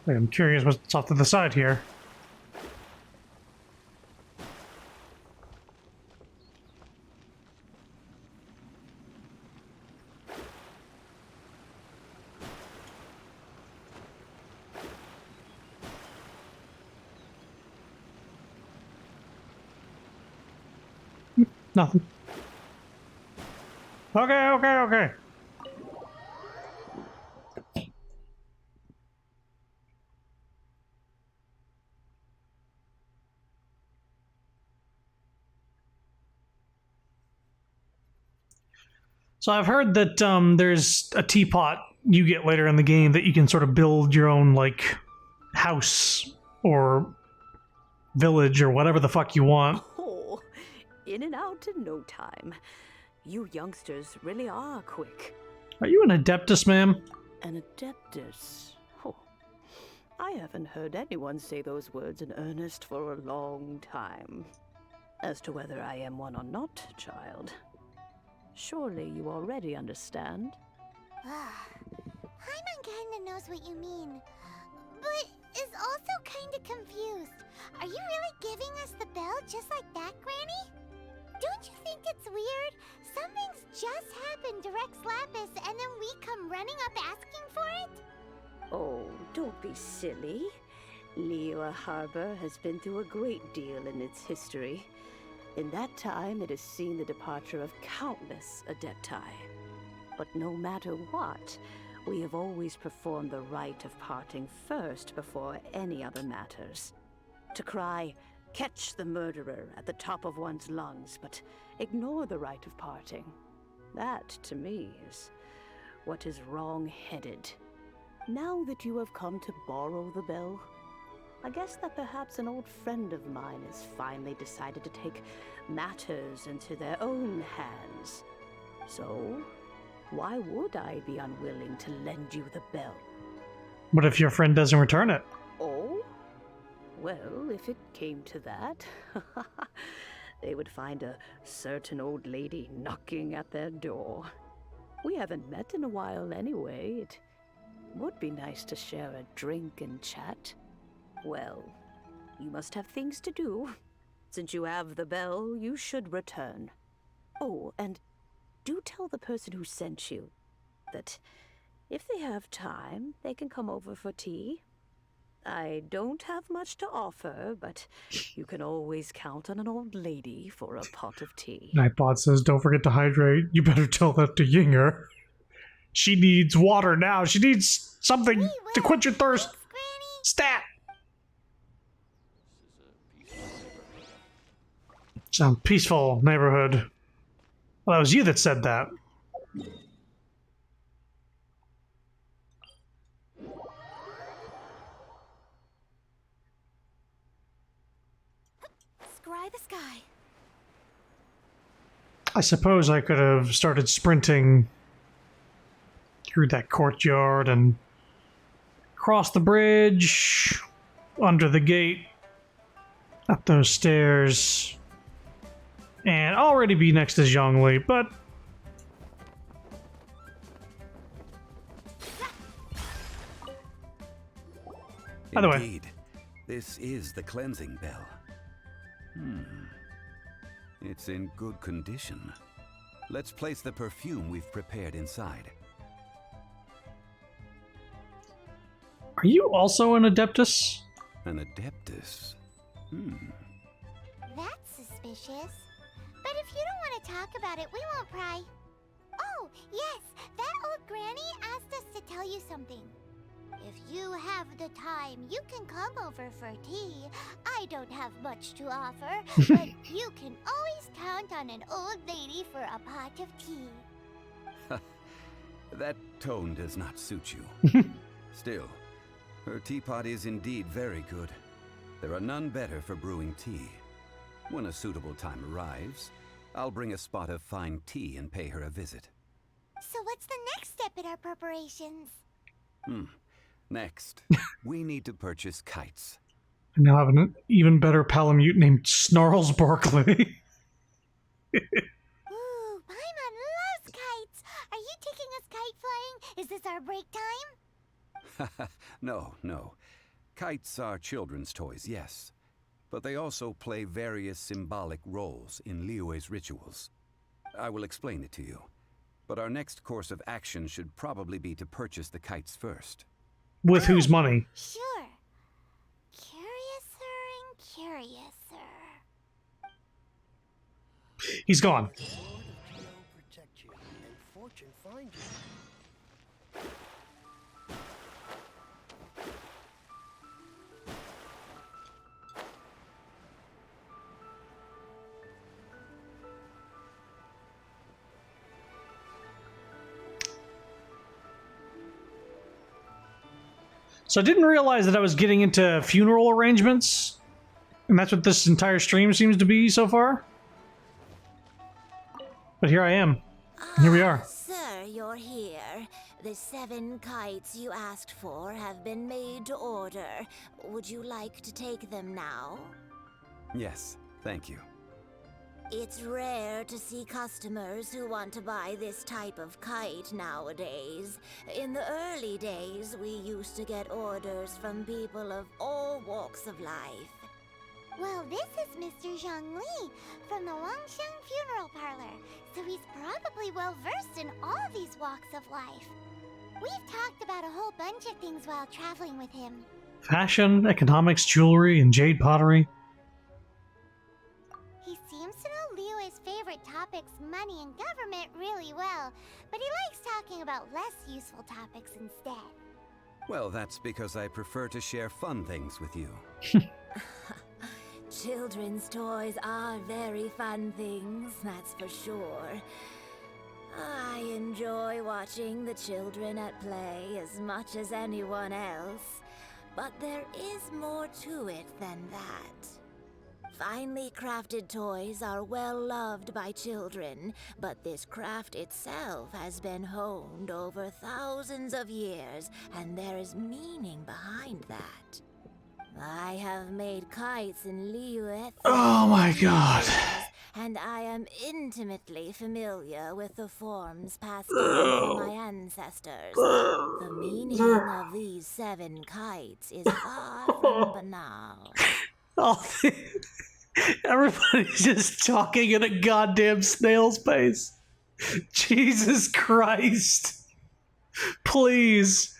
Wait, I'm curious what's off to the side here. Nothing. Okay. So I've heard that there's a teapot you get later in the game that you can sort of build your own, like, house or village or whatever the fuck you want. Oh, in and out in no time. You youngsters really are quick. Are you an Adeptus, ma'am? An Adeptus? Oh, I haven't heard anyone say those words in earnest for a long time. As to whether I am one or not, child, surely you already understand. Hyman kinda knows what you mean, but is also kinda confused. Are you really giving us the bell just like that, Granny? Don't you think it's weird? Something's just happened to Rex Lapis and then we come running up asking for it? Oh, don't be silly. Liyue Harbor has been through a great deal in its history. In that time, it has seen the departure of countless Adepti. But no matter what, we have always performed the rite of parting first before any other matters. To cry, "Catch the murderer," at the top of one's lungs, but ignore the rite of parting. That, to me, is what is wrong-headed. Now that you have come to borrow the bell, I guess that perhaps an old friend of mine has finally decided to take matters into their own hands. So, why would I be unwilling to lend you the bell? What if your friend doesn't return it? Oh? Well, if it came to that, they would find a certain old lady knocking at their door. We haven't met in a while anyway. It would be nice to share a drink and chat. Well, you must have things to do. Since you have the bell, you should return. Oh, and do tell the person who sent you that if they have time, they can come over for tea. I don't have much to offer, but you can always count on an old lady for a pot of tea. Nightbot says, don't forget to hydrate. You better tell that to Yinger. She needs water now. She needs something to quench her thirst. Thanks, Stat! Some peaceful neighborhood. Well, that was you that said that. Scry the sky. I suppose I could have started sprinting through that courtyard and cross the bridge, under the gate, up those stairs, and already be next to Zhongli, but by the way, Indeed, this is the cleansing bell. It's in good condition. Let's place the perfume we've prepared inside. are you also an Adeptus? An Adeptus? That's suspicious. But if you don't want to talk about it, we won't pry. Oh, yes, that old granny asked us to tell you something. If you have the time, you can come over for tea. I don't have much to offer, but you can always count on an old lady for a pot of tea. That tone does not suit you. Still, her teapot is indeed very good. There are none better for brewing tea. When a suitable time arrives, I'll bring a spot of fine tea and pay her a visit. So what's the next step in our preparations? Next, we need to purchase kites. I now have an even better Palamute named Snarls Barkley. Ooh, Paimon loves kites! Are you taking us kite flying? Is this our break time? No. Kites are children's toys, yes. But they also play various symbolic roles in Liyue's rituals. I will explain it to you. But our next course of action should probably be to purchase the kites first. With whose money? Sure. Curiouser and curiouser. He's gone. The Lord of Geo protect you, and fortune find you. So I didn't realize that I was getting into funeral arrangements. And that's what this entire stream seems to be so far. But here I am. And here we are. Sir, you're here. The 7 kites you asked for have been made to order. Would you like to take them now? Yes, thank you. It's rare to see customers who want to buy this type of kite nowadays. In the early days, we used to get orders from people of all walks of life. Well, this is Mr. Zhongli from the Wangsheng Funeral Parlor, so he's probably well-versed in all these walks of life. We've talked about a whole bunch of things while traveling with him. Fashion, economics, jewelry, and jade pottery. He seems to know Liyue's favorite topics, money and government, really well, but he likes talking about less useful topics instead. Well, that's because I prefer to share fun things with you. Children's toys are very fun things, that's for sure. I enjoy watching the children at play as much as anyone else, but there is more to it than that. Finely crafted toys are well loved by children, but this craft itself has been honed over thousands of years, and there is meaning behind that. I have made kites in Liyue. Oh my god. And I am intimately familiar with the forms passed down from my ancestors. The meaning of these 7 kites is far from banal. Oh, everybody's just talking in a goddamn snail's pace. Jesus Christ. Please.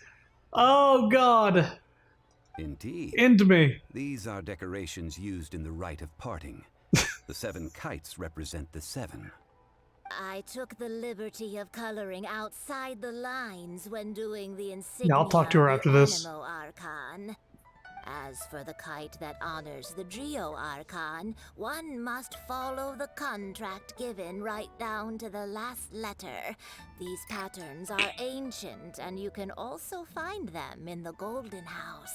Oh god. Indeed. End me. These are decorations used in the rite of parting. The 7 kites represent the 7. I took the liberty of coloring outside the lines when doing the insignia Yeah, I'll talk to her after this. Animo Archon. As for the kite that honors the Geo Archon, one must follow the contract given right down to the last letter. These patterns are ancient, and you can also find them in the Golden House.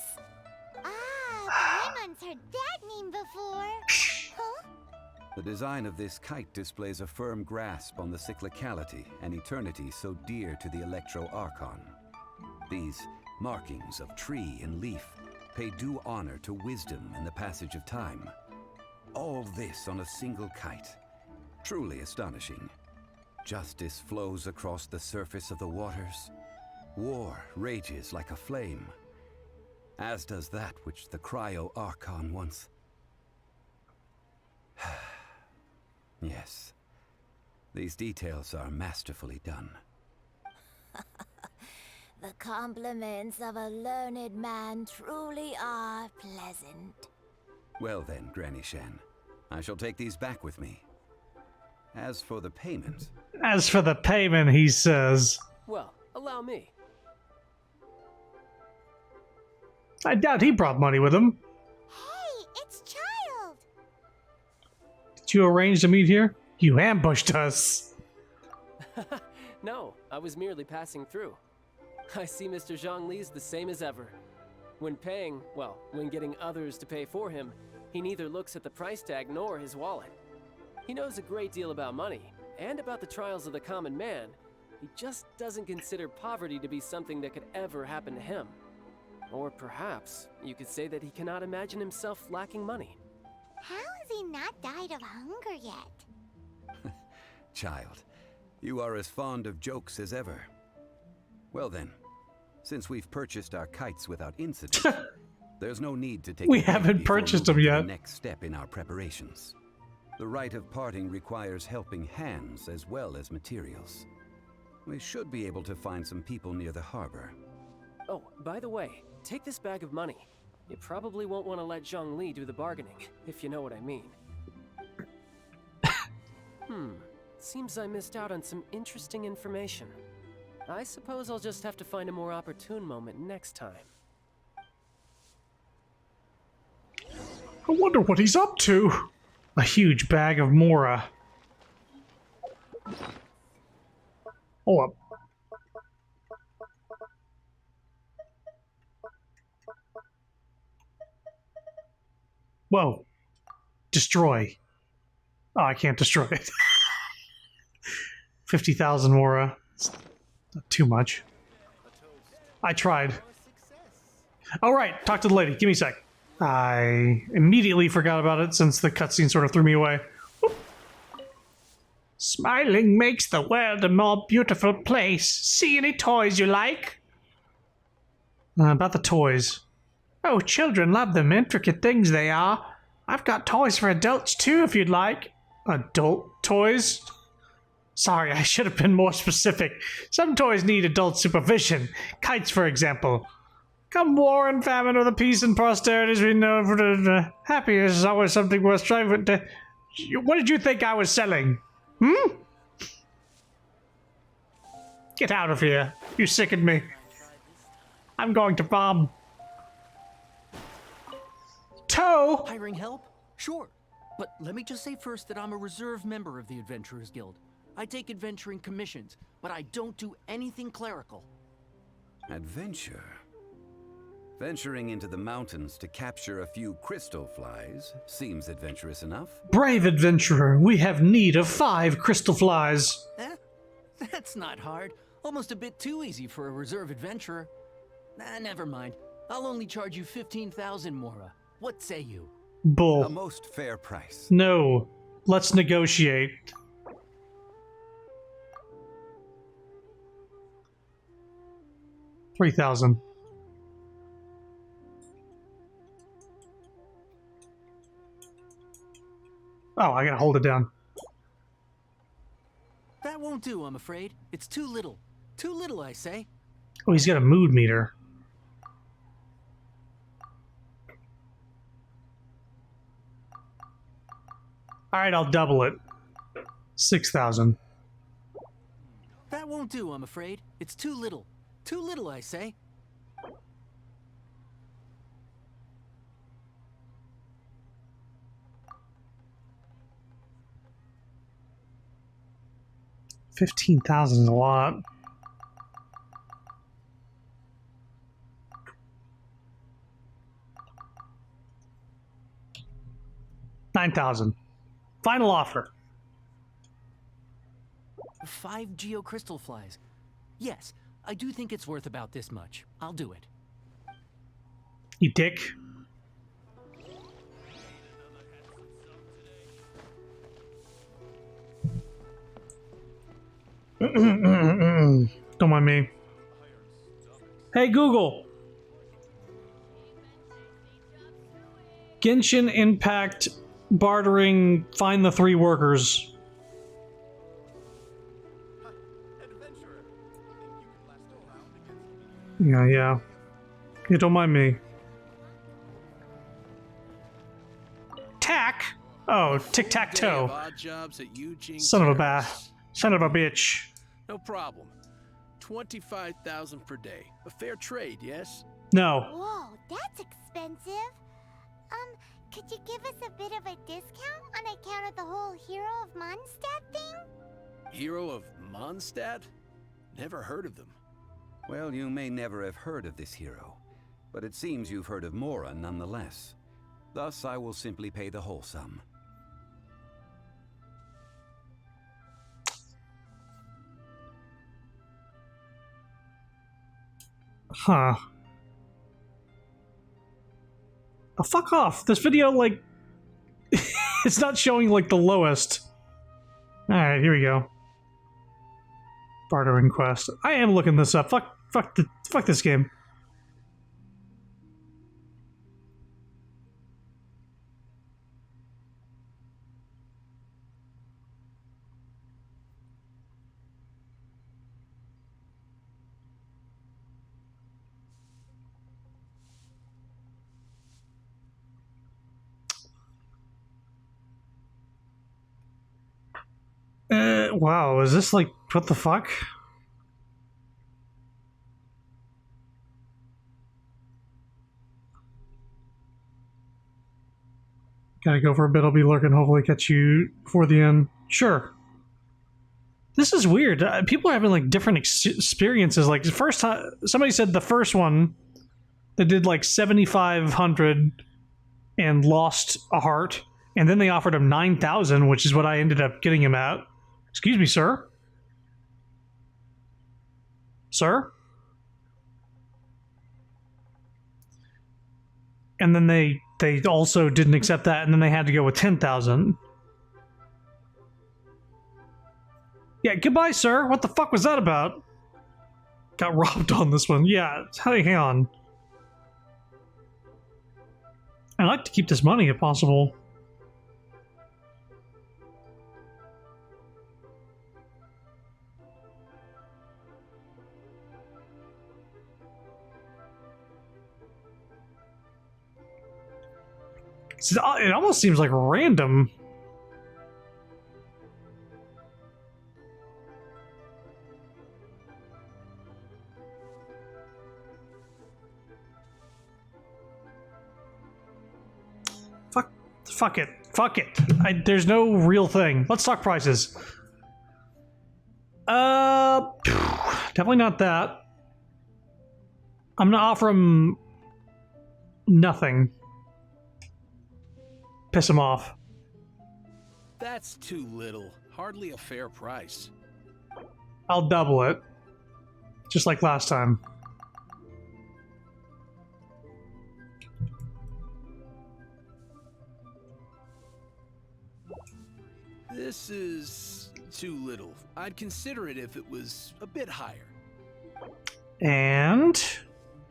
Ah, Paimon's heard that name before. Huh? The design of this kite displays a firm grasp on the cyclicality and eternity so dear to the Electro Archon. These markings of tree and leaf pay due honor to wisdom and the passage of time. All this on a single kite. Truly astonishing. Justice flows across the surface of the waters. War rages like a flame. As does that which the Cryo Archon once... Yes. These details are masterfully done. The compliments of a learned man truly are pleasant. Well then, Granny Shen, I shall take these back with me. As for the payment... As for the payment, he says... Well, allow me. I doubt he brought money with him. Hey, it's Child! Did you arrange to meet here? You ambushed us. No, I was merely passing through. I see Mr. Zhongli's the same as ever. When paying, well, when getting others to pay for him, he He neither looks at the price tag nor his wallet. He knows a great deal about money, and about the trials of the common man. He just doesn't consider poverty to be something that could ever happen to him. Or perhaps you could say that he cannot imagine himself lacking money. How has he not died of hunger yet? Child, you are as fond of jokes as ever. Well then, since we've purchased our kites without incident, there's no need to take We a break haven't before purchased them moving to yet. the next step in our preparations. The rite of parting requires helping hands as well as materials. We should be able to find some people near the harbor. Oh, by the way, take this bag of money. You probably won't want to let Zhongli do the bargaining, if you know what I mean. Seems I missed out on some interesting information. I suppose I'll just have to find a more opportune moment next time. I wonder what he's up to. A huge bag of Mora. Hold up. Whoa. Destroy. Oh, I can't destroy it. 50,000 Mora. It's not too much. I tried. All right, talk to the lady. Give me a sec. I immediately forgot about it since the cutscene sort of threw me away. Whoop. Smiling makes the world a more beautiful place. See any toys you like? About the toys. Oh, children love them. Intricate things they are. I've got toys for adults too, if you'd like. Adult toys? Sorry, I should have been more specific. Some toys need adult supervision. Kites, for example. Come war and famine or the peace and prosperity as we know, happiness is always something worth striving to. What did you think I was selling? Get out of here. You sickened me. I'm going to bomb. Toe! Hiring help? Sure. But let me just say first that I'm a reserve member of the Adventurers Guild. I take adventuring commissions, but I don't do anything clerical. Adventure? Venturing into the mountains to capture a few crystal flies seems adventurous enough. Brave adventurer, we have need of 5 crystal flies. That's not hard. Almost a bit too easy for a reserve adventurer. Never mind. I'll only charge you 15,000 Mora. What say you? Bull. A most fair price. No. Let's negotiate. $3,000. Oh, I gotta hold it down. That won't do, I'm afraid. It's too little. Too little, I say. Oh, he's got a mood meter. Alright, I'll double it. 6,000. That won't do, I'm afraid. It's too little. Too little, I say. $15,000 is a lot. $9,000. Final offer. 5 geocrystal flies. Yes, I do think it's worth about this much. I'll do it. You dick. Don't mind me. Hey Google. Genshin Impact bartering find the 3 workers. Yeah. You don't mind me. Tack? Oh, tic-tac-toe. Son of a bitch. No problem. 25,000 per day. A fair trade, yes? No. Whoa, that's expensive. Could you give us a bit of a discount on account of the whole Hero of Mondstadt thing? Hero of Mondstadt? Never heard of them. Well, you may never have heard of this hero, but it seems you've heard of Mora nonetheless. Thus, I will simply pay the whole sum. Huh. Oh, fuck off. This video, like, it's not showing, like, the lowest. Alright, here we go. Bartering quest. I am looking this up. Fuck this game. Wow, is this like, what the fuck? Gotta go for a bit, I'll be lurking, hopefully catch you before the end. Sure. This is weird. People are having like different experiences. Like the first time, somebody said the first one, they did like 7,500 and lost a heart, and then they offered him 9,000, which is what I ended up getting him at. Excuse me, sir? Sir? And then they also didn't accept that, and then they had to go with 10,000. Yeah, goodbye, sir. What the fuck was that about? Got robbed on this one. Yeah, hang on. I'd like to keep this money if possible. It almost seems like random. Fuck it. Fuck it. There's no real thing. Let's talk prices. Definitely not that. I'm gonna offer him nothing. Piss him off. That's too little. Hardly a fair price. I'll double it. Just like last time. This is too little. I'd consider it if it was a bit higher. And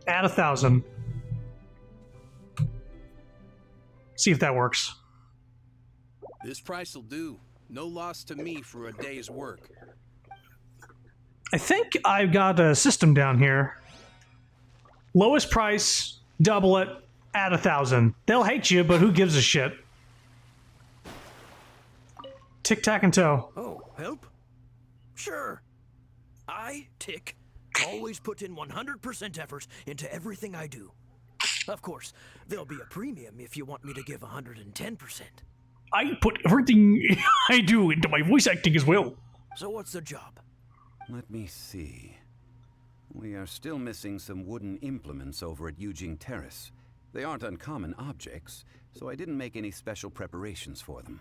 add 1,000. See if that works. This price will do. No loss to me for a day's work. I think I've got a system down here. Lowest price, double it, add 1,000. They'll hate you, but who gives a shit? Tic tac and toe. Oh, help? Sure. I, Tick, always put in 100% effort into everything I do. Of course, there'll be a premium if you want me to give 110%. I put everything I do into my voice acting as well. So what's the job? Let me see. We are still missing some wooden implements over at Eugene Terrace. They aren't uncommon objects, so I didn't make any special preparations for them.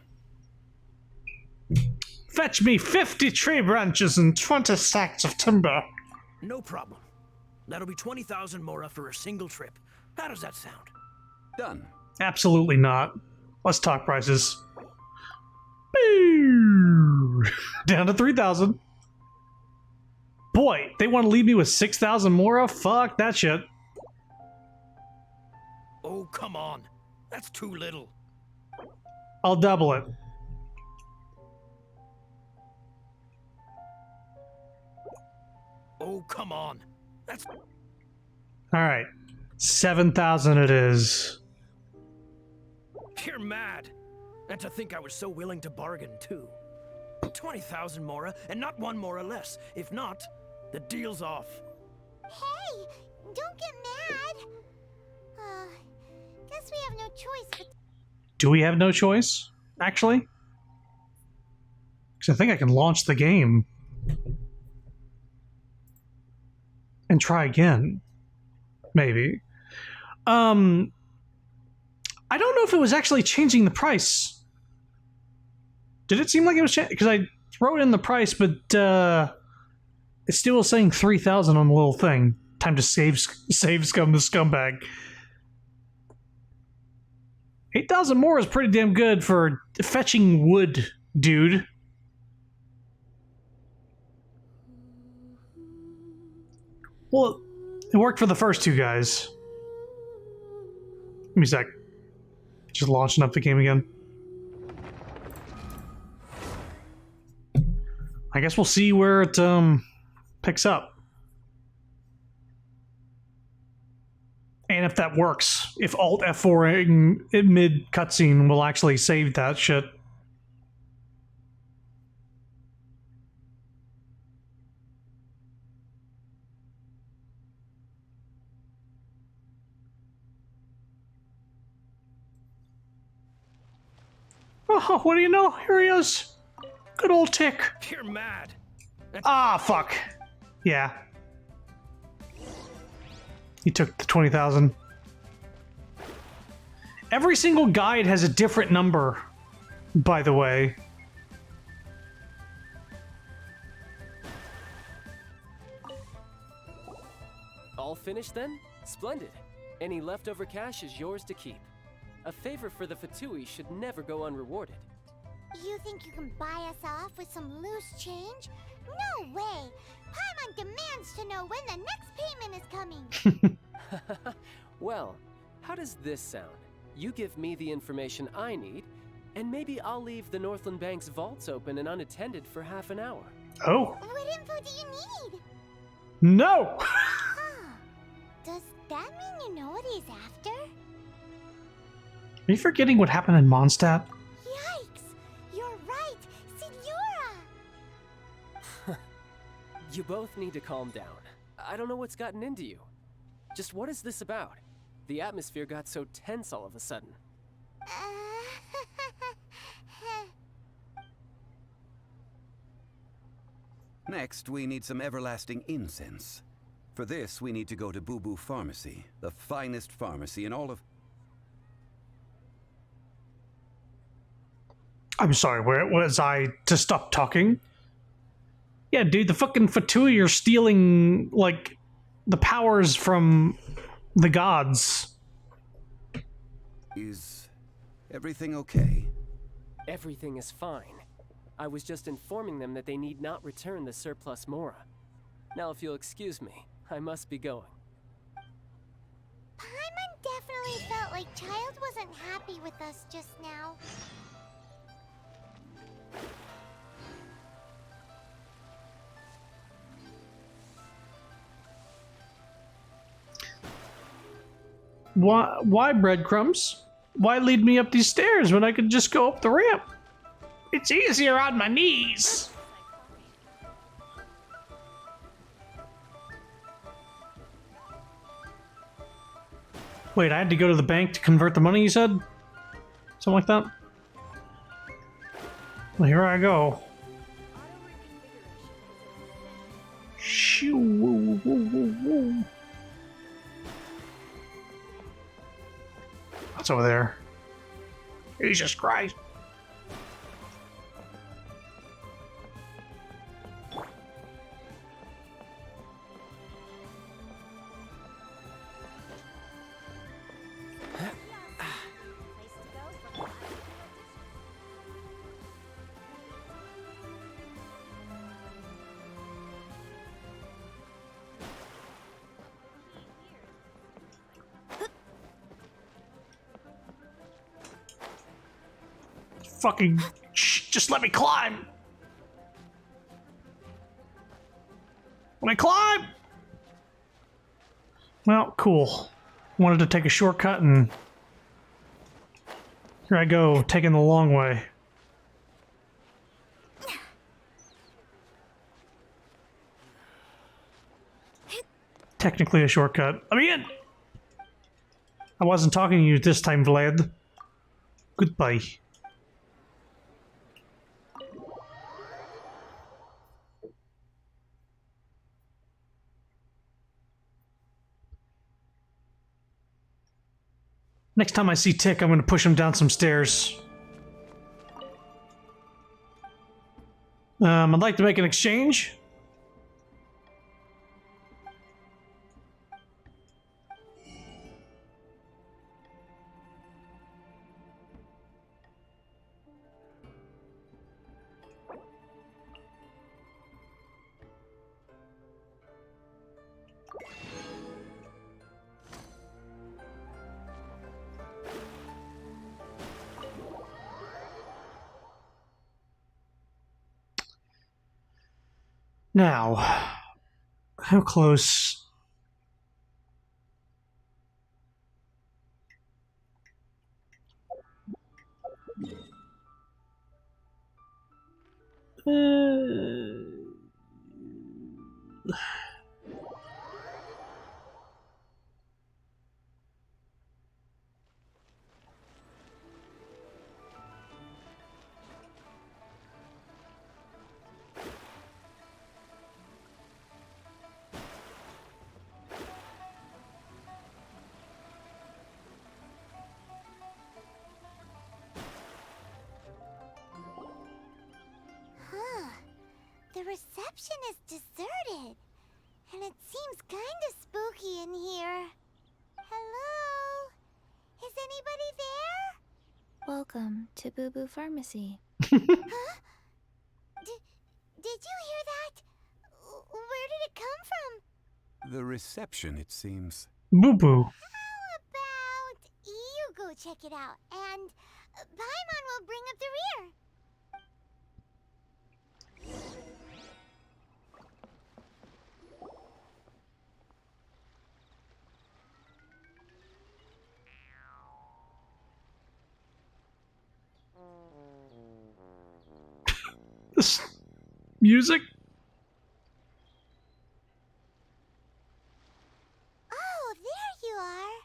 Fetch me 50 tree branches and 20 sacks of timber. No problem. That'll be 20,000 mora for a single trip. How does that sound? Done. Absolutely not. Let's talk prices. Boo! Down to 3,000. Boy, they want to leave me with 6,000 mora? Fuck that shit. Oh, come on. That's too little. I'll double it. Oh, come on. That's... Alright. 7,000 it is. You're mad. And to think I was so willing to bargain, too. 20,000 mora, and not one mora less. If not, the deal's off. Hey, don't get mad. Guess we have no choice but... Do we have no choice, actually? Because I think I can launch the game. And try again. Maybe. I don't know if it was actually changing the price. Did it seem like it was changing? Because I wrote in the price, but it still was saying 3,000 on the little thing. Time to save scum the scumbag. 8,000 more is pretty damn good for fetching wood, dude. Well, it worked for the first two guys. Give me a sec. Just launching up the game again. I guess we'll see where it picks up. And if that works. If Alt F4 in mid cutscene will actually save that shit. Oh, what do you know? Here he is. Good old Tick. You're mad. Ah, fuck. Yeah. He took the 20,000. Every single guide has a different number, by the way. All finished then? Splendid. Any leftover cash is yours to keep. A favor for the Fatui should never go unrewarded. You think you can buy us off with some loose change? No way! Paimon demands to know when the next payment is coming! Well, how does this sound? You give me the information I need, and maybe I'll leave the Northland Bank's vaults open and unattended for half an hour. Oh. What info do you need? No! Does that mean you know what he's after? Are you forgetting what happened in Mondstadt? Yikes! You're right! Signora! You both need to calm down. I don't know what's gotten into you. Just what is this about? The atmosphere got so tense all of a sudden. Next, we need some everlasting incense. For this, we need to go to Boo Boo Pharmacy, the finest pharmacy in all of... I'm sorry, where was I to stop talking? Yeah, dude, the fucking Fatui are stealing, like, the powers from the gods. Is everything okay? Everything is fine. I was just informing them that they need not return the surplus Mora. Now, if you'll excuse me, I must be going. Paimon definitely felt like Child wasn't happy with us just now. Why breadcrumbs? Why lead me up these stairs when I could just go up the ramp? It's easier on my knees. Wait, I had to go to the bank to convert the money, you said? Something like that? Well, here I go. Shoo, woo, woo, woo, woo. What's over there? Jesus Christ. Fucking just let me climb. Let me climb. Well, cool. Wanted to take a shortcut and here I go, taking the long way. Technically a shortcut. Let me in. I wasn't talking to you this time, Vlad. Goodbye. Next time I see Tick, I'm going to push him down some stairs. I'd like to make an exchange. Now, how close? The reception is deserted, and it seems kinda spooky in here. Hello? Is anybody there? Welcome to Boo Boo Pharmacy. Huh? Did you hear that? Where did it come from? The reception, it seems. Boo Boo. How about you go check it out, and Paimon will bring up the rear. This music? Oh, there you are.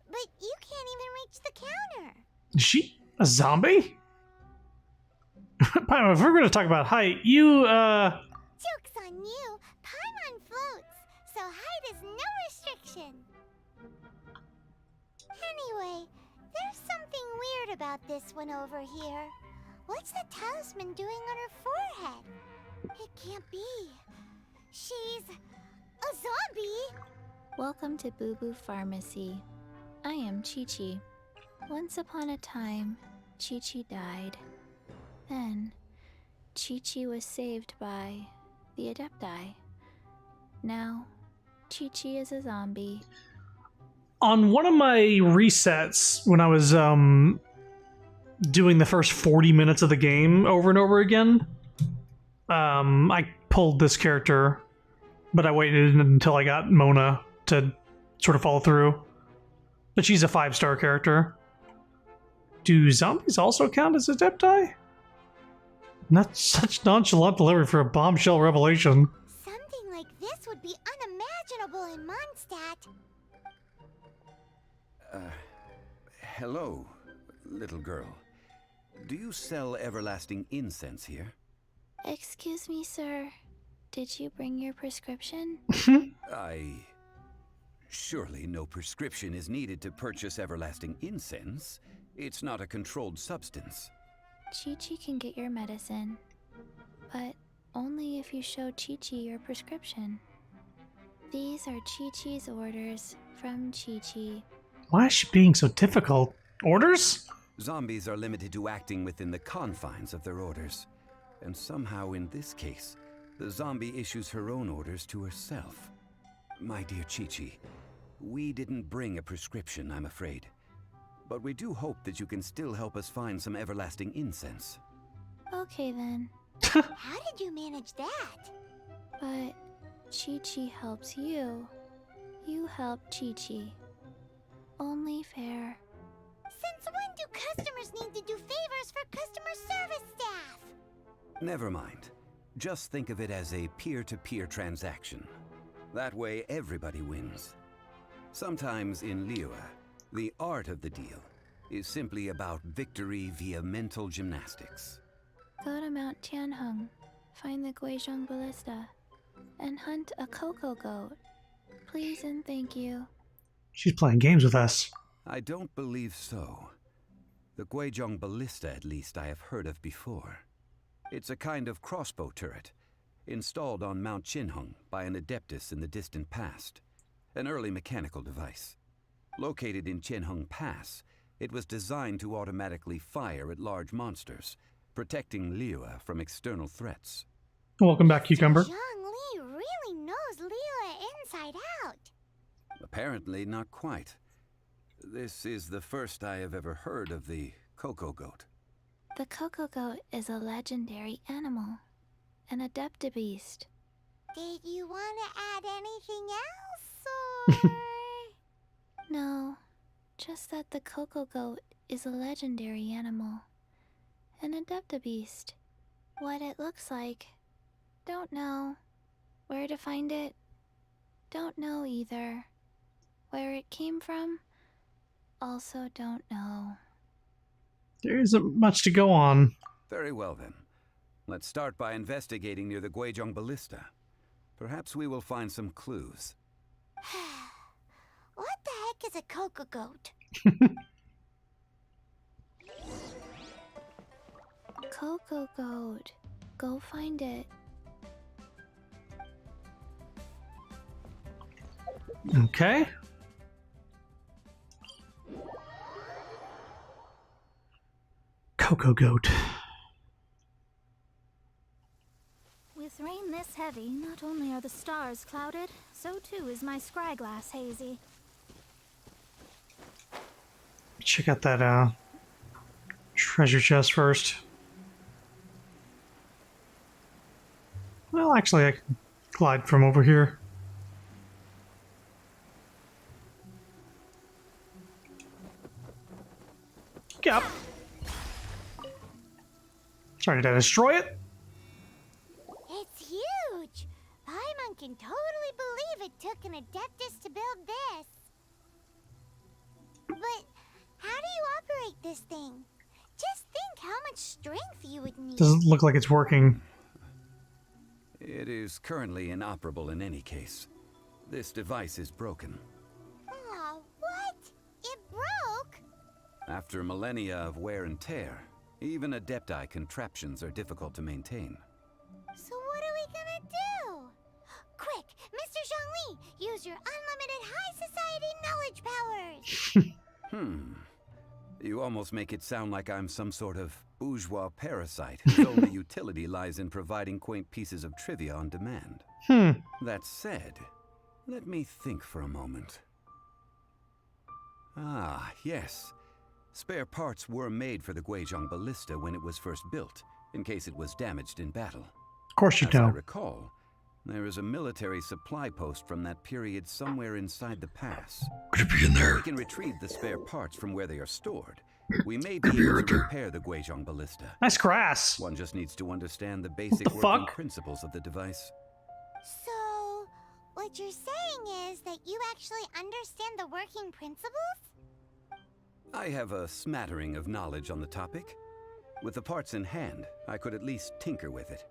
But you can't even reach the counter. Is she a zombie? Paimon, if we're going to talk about height, you, Joke's on you. Paimon floats, so height is no restriction. Anyway, there's something weird about this one over here. What's the talisman doing on her forehead? It can't be. She's a zombie. Welcome to Boo Boo Pharmacy. I am Chi-Chi. Once upon a time, Chi-Chi died. Then, Chi-Chi was saved by the Adepti. Now, Chi-Chi is a zombie. on one of my resets when I was doing the first 40 minutes of the game over and over again, I pulled this character, but I waited until I got Mona to sort of follow through. But she's a 5-star character. Do zombies also count as Adepti? Not such nonchalant delivery for a bombshell revelation. Something like this would be unimaginable in Mondstadt. Hello, little girl. Do you sell everlasting incense here? Excuse me, sir. Did you bring your prescription? Surely no prescription is needed to purchase everlasting incense. It's not a controlled substance. Chi-Chi can get your medicine, but only if you show Chi-Chi your prescription. These are Chi-Chi's orders from Chi-Chi. Why is she being so difficult? Orders? Zombies are limited to acting within the confines of their orders. And somehow in this case, the zombie issues her own orders to herself. My dear Chi-Chi, we didn't bring a prescription, I'm afraid. But we do hope that you can still help us find some everlasting incense. Okay then. How did you manage that? But Chi-Chi helps you. You help Chi-Chi. Only fair. Since when do customers need to do favors for customer service staff? Never mind. Just think of it as a peer-to-peer transaction. That way everybody wins. Sometimes in Liyue, the art of the deal is simply about victory via mental gymnastics. Go to Mount Tianheng, find the Guizhong Ballista, and hunt a cocoa goat. Please and thank you. She's playing games with us. I don't believe so. The Guizhong Ballista, at least, I have heard of before. It's a kind of crossbow turret, installed on Mount Qinheng by an Adeptus in the distant past. An early mechanical device. Located in Qinheng Pass, it was designed to automatically fire at large monsters, protecting Liyue from external threats. Welcome back, Cucumber. Zhongli really knows Liyue inside out. Apparently not quite. This is the first I have ever heard of the Coco Goat. The Coco Goat is a legendary animal, an Adeptabeast. Did you want to add anything else, or...? No, just that the Coco Goat is a legendary animal, an Adeptabeast. What it looks like, don't know. Where to find it, don't know either. Where it came from, also don't know. There isn't much to go on. Very well then. Let's start by investigating near the Guizhong Ballista. Perhaps we will find some clues. What the heck is a Coco Goat? Coco Goat. Go find it. Okay. Coco Goat. With rain this heavy, not only are the stars clouded, so too is my scryglass hazy. Check out that treasure chest first. Well, actually, I can glide from over here. Yep. Sorry, did I destroy it? It's huge! Paimon can totally believe it took an Adeptus to build this. But how do you operate this thing? Just think how much strength you would need. Doesn't look like it's working. It is currently inoperable in any case. This device is broken. Aw, what? It broke? After millennia of wear and tear, even Adepti contraptions are difficult to maintain. So what are we gonna do? Quick, Mr. Zhongli, use your unlimited high society knowledge powers! You almost make it sound like I'm some sort of bourgeois parasite whose only utility lies in providing quaint pieces of trivia on demand. That said, let me think for a moment. Ah, yes. Spare parts were made for the Guizhong Ballista when it was first built, in case it was damaged in battle. Of course you As I know. recall, there is a military supply post from that period somewhere inside the pass. Could it be in there? We can retrieve the spare parts from where they are stored. We may be able to repair the Guizhong Ballista. Nice grass. One just needs to understand the basic the working fuck? principles of the device. So, what you're saying is that you actually understand the working principles? I have a smattering of knowledge on the topic. With the parts in hand, I could at least tinker with it.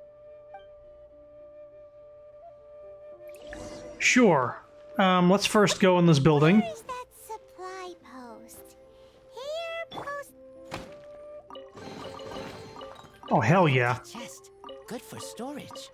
Sure. Let's first go in this building. Where's that supply post? Here, post... Oh, hell yeah. Chest. Good for storage.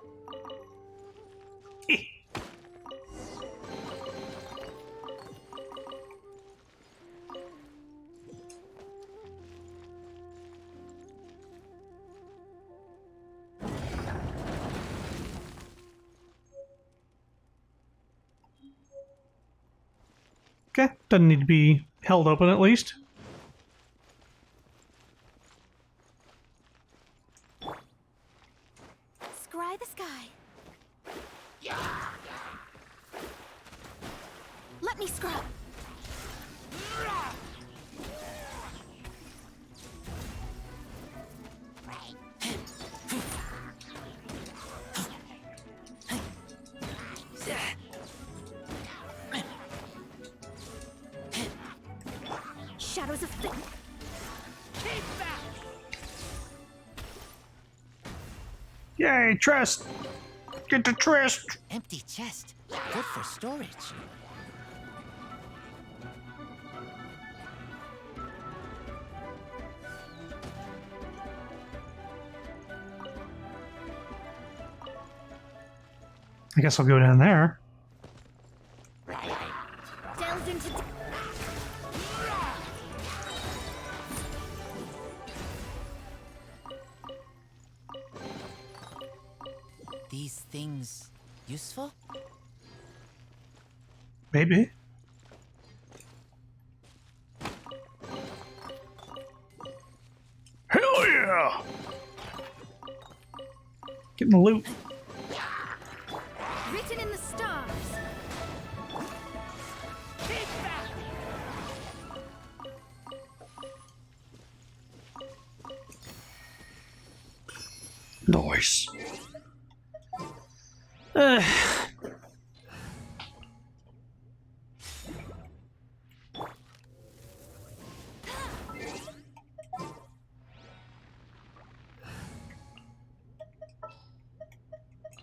Okay, doesn't need to be held open at least. Scry the sky. Let me scrub. Shadows of Fate. Keep back! Yay, chest! Get the chest! Empty chest. Good for storage. I guess I'll go down there. Delved into. These things useful? Maybe. Hell yeah! Getting the loot. Written in the stars. Nice.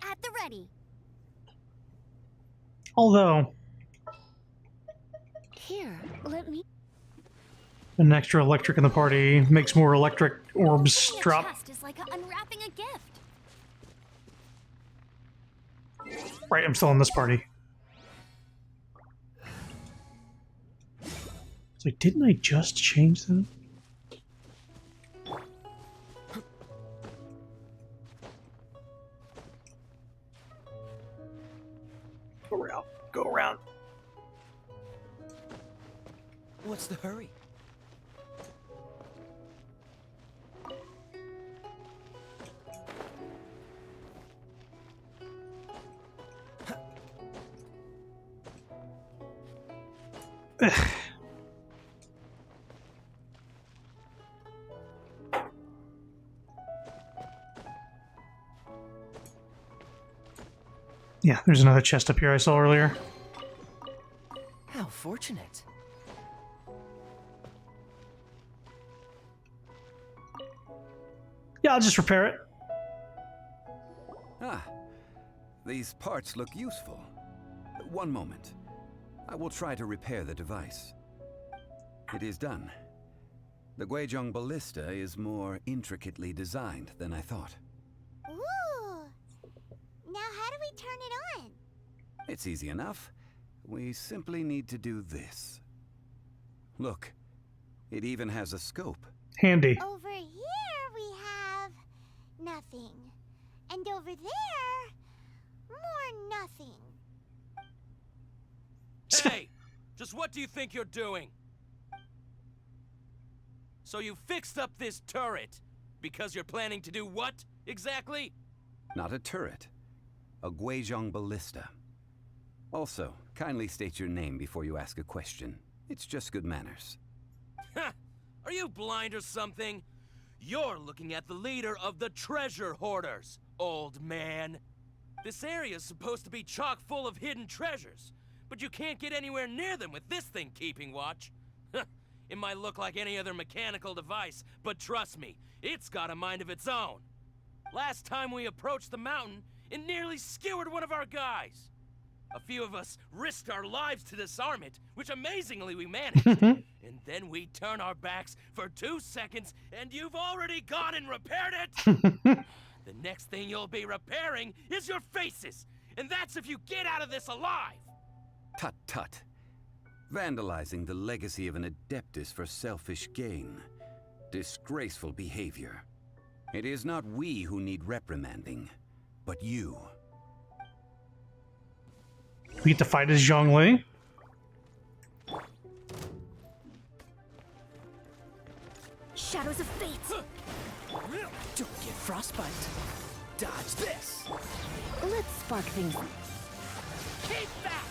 At the ready. Although, Here, let me. an extra electric in the party makes more electric orbs Opening a drop. chest is like unwrapping a gift. Right, I'm still in this party. So didn't I just change them? Go around. Go around. What's the hurry? Yeah, there's another chest up here I saw earlier. How fortunate. Yeah, I'll just repair it. Ah, these parts look useful. One moment. I will try to repair the device. It is done. The Guizhong ballista is more intricately designed than I thought. Ooh! Now how do we turn it on? It's easy enough. We simply need to do this. Look, it even has a scope. Handy. Over here we have nothing. And over there, more nothing. Hey! Just what do you think you're doing? So you fixed up this turret because you're planning to do what, exactly? Not a turret. A Guizhong ballista. Also, kindly state your name before you ask a question. It's just good manners. Ha! Are you blind or something? You're looking at the leader of the treasure hoarders, old man. This area's supposed to be chock full of hidden treasures, but you can't get anywhere near them with this thing keeping watch. It might look like any other mechanical device, but trust me, it's got a mind of its own. Last time we approached the mountain, it nearly skewered one of our guys. A few of us risked our lives to disarm it, which amazingly we managed. And then we turn our backs for 2 seconds, and you've already gone and repaired it! The next thing you'll be repairing is your faces! And that's if you get out of this alive! Tut tut. Vandalizing the legacy of an Adeptus for selfish gain. Disgraceful behavior. It is not we who need reprimanding, but you. We get to fight as Zhongli. Shadows of fate. Don't get frostbite. Dodge this. Let's spark things. Keep that!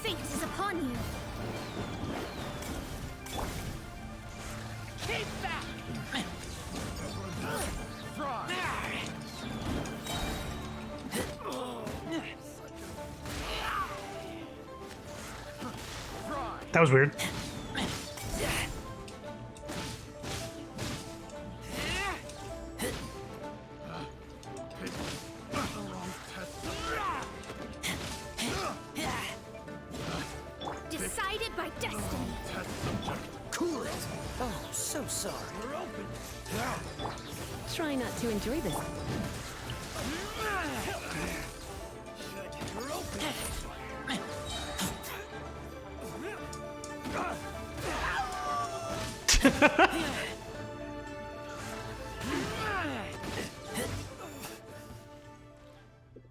Fate is upon you. Keep that! That was weird. So sorry. We're open. Try not to enjoy this. We're open.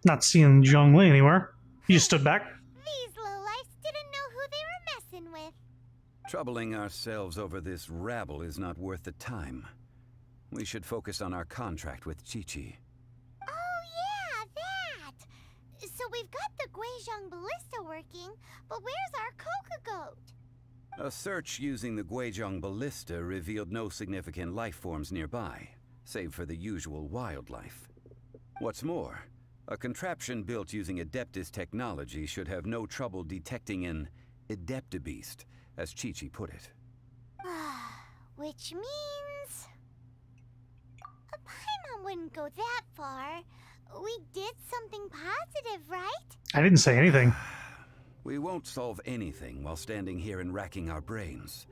Not seeing Zhongli anywhere. He just stood back. These lowlifes didn't know who they were messing with. Troubling ourselves over this rabble is not worth the time. We should focus on our contract with Chi-Chi. Oh yeah, that! So we've got the Guizhong ballista working, but where's our Coca goat? A search using the Guizhong ballista revealed no significant life forms nearby, save for the usual wildlife. What's more, a contraption built using Adeptus technology should have no trouble detecting an Adeptabeast, as Chi-Chi put it. Which means... A Paimon wouldn't go that far. We did something positive, right? I didn't say anything. We won't solve anything while standing here and racking our brains.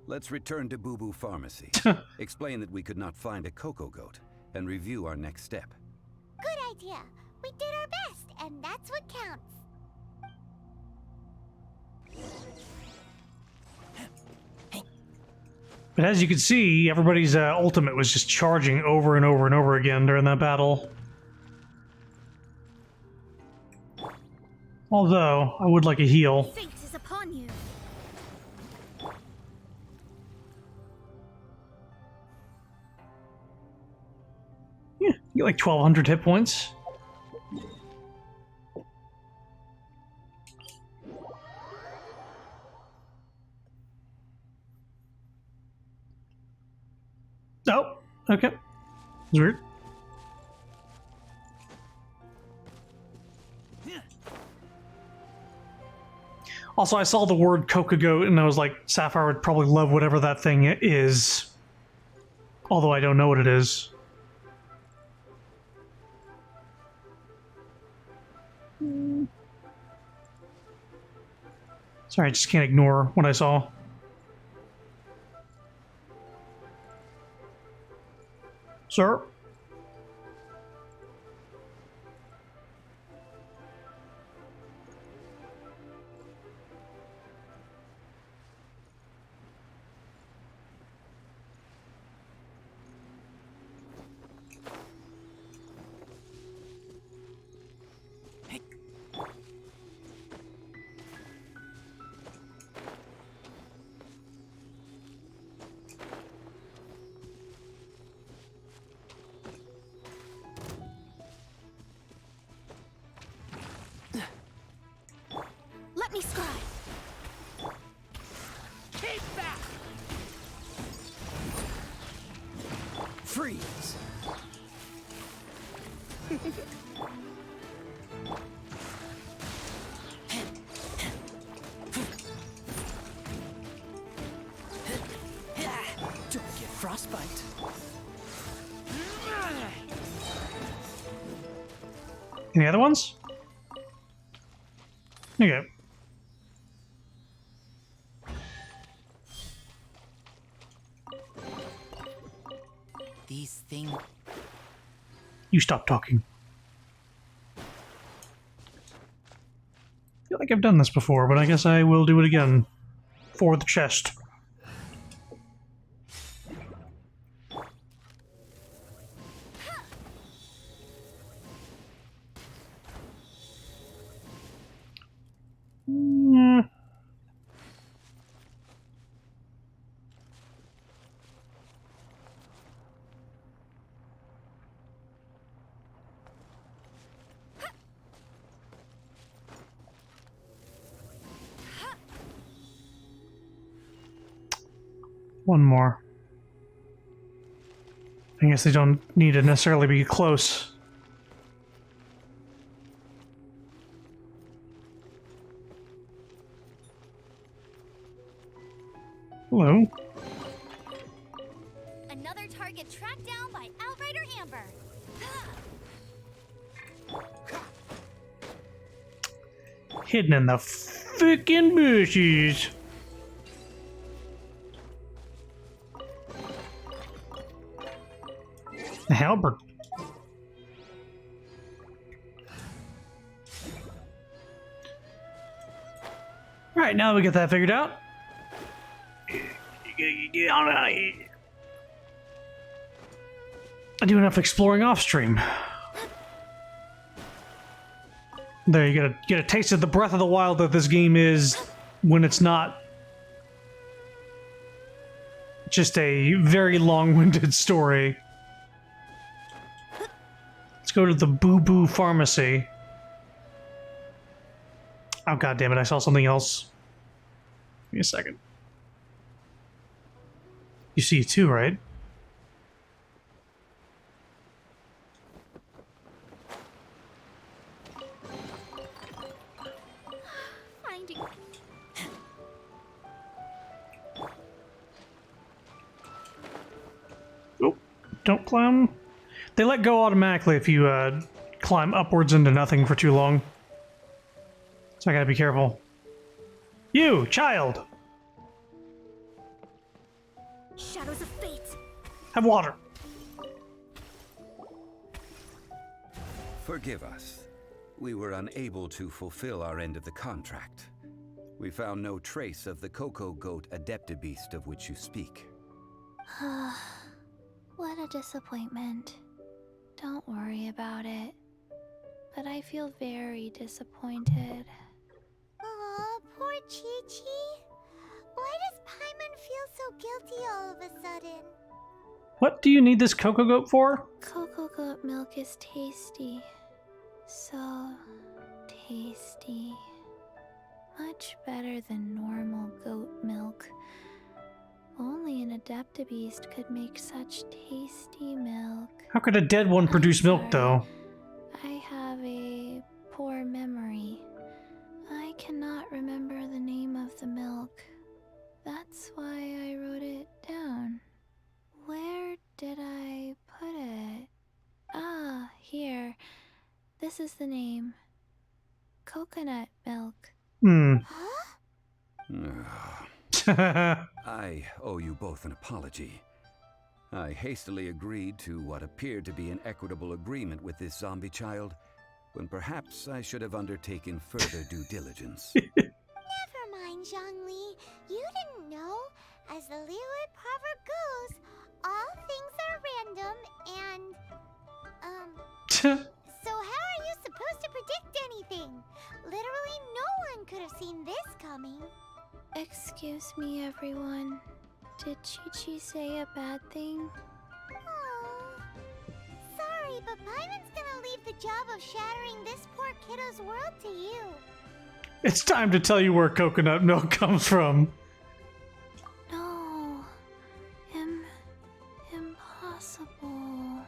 Let's return to Boo Boo Pharmacy. Explain that we could not find a Coco Goat, and review our next step. Good idea. We did our best, and that's what counts. But as you can see, everybody's ultimate was just charging over and over and over again during that battle. Although, I would like a heal. Fate is upon you. Yeah, you get like 1,200 hit points. Oh, okay. That's weird. Also, I saw the word Coca Goat and I was like, Sapphire would probably love whatever that thing is. Although I don't know what it is. Sorry, I just can't ignore what I saw. Sir? Let me scry. Keep back! Freeze! Don't get frostbite. Any other ones? Okay. These things. You stop talking. I feel like I've done this before, but I guess I will do it again. For the chest. One more. I guess they don't need to necessarily be close. Hello. Another target tracked down by Outrider Amber. Hidden in the frickin' bushes. A halberd. Alright, now we get that figured out. I do enough exploring off stream. There, you get a taste of the breath of the wild that this game is when it's not just a very long-winded story. Let's go to the Boo Boo Pharmacy. Oh, god damn it, I saw something else. Give me a second. You see it too, right? Finding. Oh, don't climb. They let go automatically if you climb upwards into nothing for too long. So I gotta be careful. You, child! Shadows of fate. Have water. Forgive us. We were unable to fulfill our end of the contract. We found no trace of the Cocoa Goat Adeptabeast of which you speak. What a disappointment. Don't worry about it. But I feel very disappointed. Aw, poor Chi-Chi. Why does Paimon feel so guilty all of a sudden? What do you need this cocoa goat for? Cocoa goat milk is tasty. So tasty. Much better than normal goat milk. Only an Adeptabeast could make such tasty milk. How could a dead one produce milk, though? I have a poor memory. I cannot remember the name of the milk. That's why I wrote it down. Where did I put it? Ah, here. This is the name. Coconut milk. I owe you both an apology. I hastily agreed to what appeared to be an equitable agreement with this zombie child, when perhaps I should have undertaken further due diligence. Never mind, Zhongli. You didn't know. As the Liyue proverb goes, all things are random and, so how are you supposed to predict anything? Literally no one could have seen this coming. Excuse me, everyone. Did Chi-Chi say a bad thing? Oh, sorry, but Paimon's gonna leave the job of shattering this poor kiddo's world to you. It's time to tell you where coconut milk comes from. No. Impossible.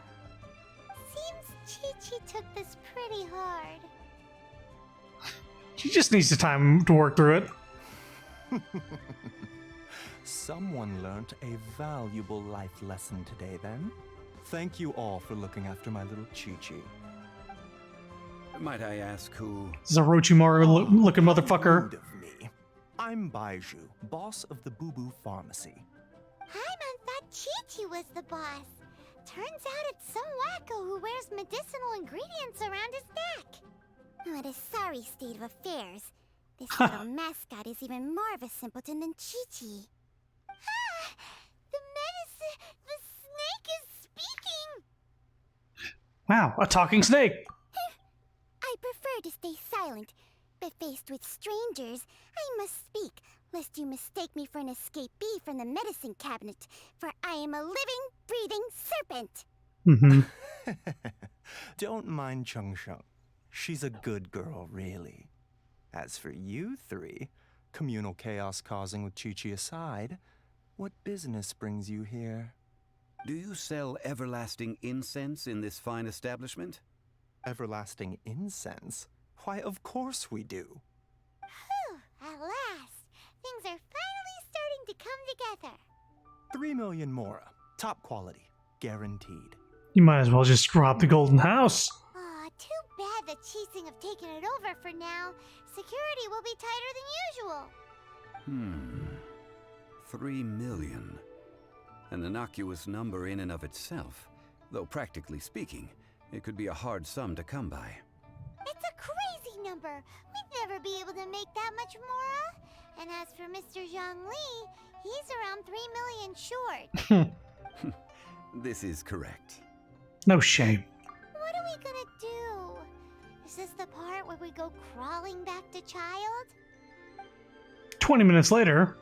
Seems Chi-Chi took this pretty hard. She just needs the time to work through it. Someone learnt a valuable life lesson today, then. Thank you all for looking after my little Chi-Chi. Might I ask who? This is a Orochimaru looking motherfucker. Rude of me. I'm Baiju, boss of the Boo Boo Pharmacy. Paimon thought Chi-Chi was the boss. Turns out it's some wacko who wears medicinal ingredients around his neck. What a sorry state of affairs. This little mascot is even more of a simpleton than Chi-Chi. Ah! The snake is speaking! Wow, a talking snake. I prefer to stay silent, but faced with strangers, I must speak, lest you mistake me for an escapee from the medicine cabinet, for I am a living, breathing serpent. Don't mind Chung Sheng. She's a good girl, really. As for you three, communal chaos causing with Chi-Chi aside, what business brings you here? Do you sell everlasting incense in this fine establishment? Everlasting incense? Why, of course we do. Whew, at last, things are finally starting to come together. 3 million Mora. Top quality. Guaranteed. You might as well just rob the golden house. Aw, too bad the Qixing have taken it over for now. Security will be tighter than usual. 3 million. An innocuous number in and of itself. Though practically speaking, it could be a hard sum to come by. It's a crazy number. We'd never be able to make that much, Mora. And as for Mr. Zhongli, he's around 3 million short. This is correct. No shame. What are we gonna do? Is this the part where we go crawling back to child? 20 minutes later.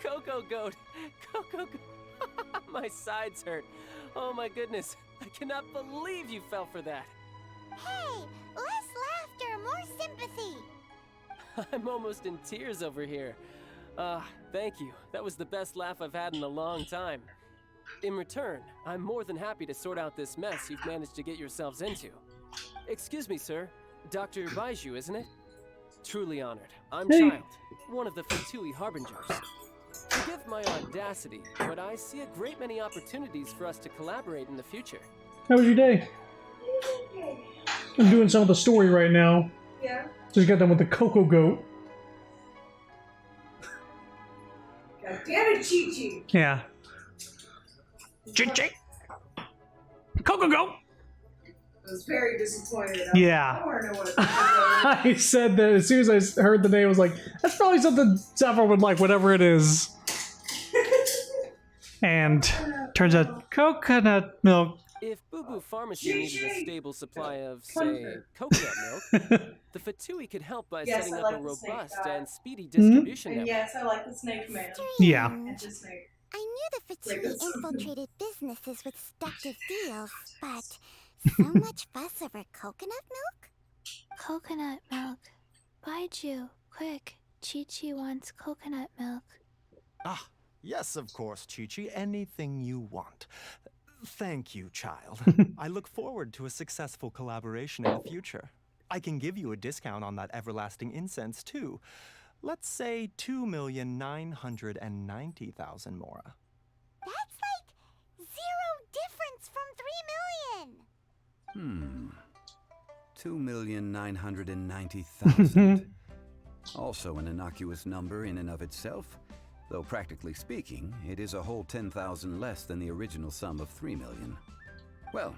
Coco Goat! Coco Goat! My sides hurt. Oh my goodness. I cannot believe you fell for that. Hey, less laughter, more sympathy. I'm almost in tears over here. Thank you. That was the best laugh I've had in a long time. In return, I'm more than happy to sort out this mess you've managed to get yourselves into. Excuse me, sir. Dr. Baiju, isn't it? Truly honored. I'm Child, one of the Fatui Harbingers. Forgive my audacity, but I see a great many opportunities for us to collaborate in the future. How was your day? I'm doing some of the story right now. Yeah. Just got done with the Coco Goat. God damn it, Chi-Chi! Yeah. Chi-Chi! Coco Goat! I was very disappointed. Yeah. I want to know what I said that as soon as I heard the name, I was like, that's probably something Zephyr would like, whatever it is. And turns out coconut milk. If Boo Boo Pharmacy needed a stable supply of, say, coconut milk, the Fatui could help by setting up a robust and speedy distribution network. Yes, I like the snake man. Yeah. And the snake. I knew the Fatui infiltrated businesses with seductive deals, but so much fuss over coconut milk? Coconut milk. Baiju, quick. Chi-Chi wants coconut milk. Ah, yes, of course, Chi-Chi. Anything you want. Thank you, child. I look forward to a successful collaboration in the future. I can give you a discount on that everlasting incense, too. Let's say 2,990,000 Mora. That's like 0 difference from 3 million. 2,990,000. Also an innocuous number in and of itself, though practically speaking, it is a whole 10,000 less than the original sum of 3 million. Well,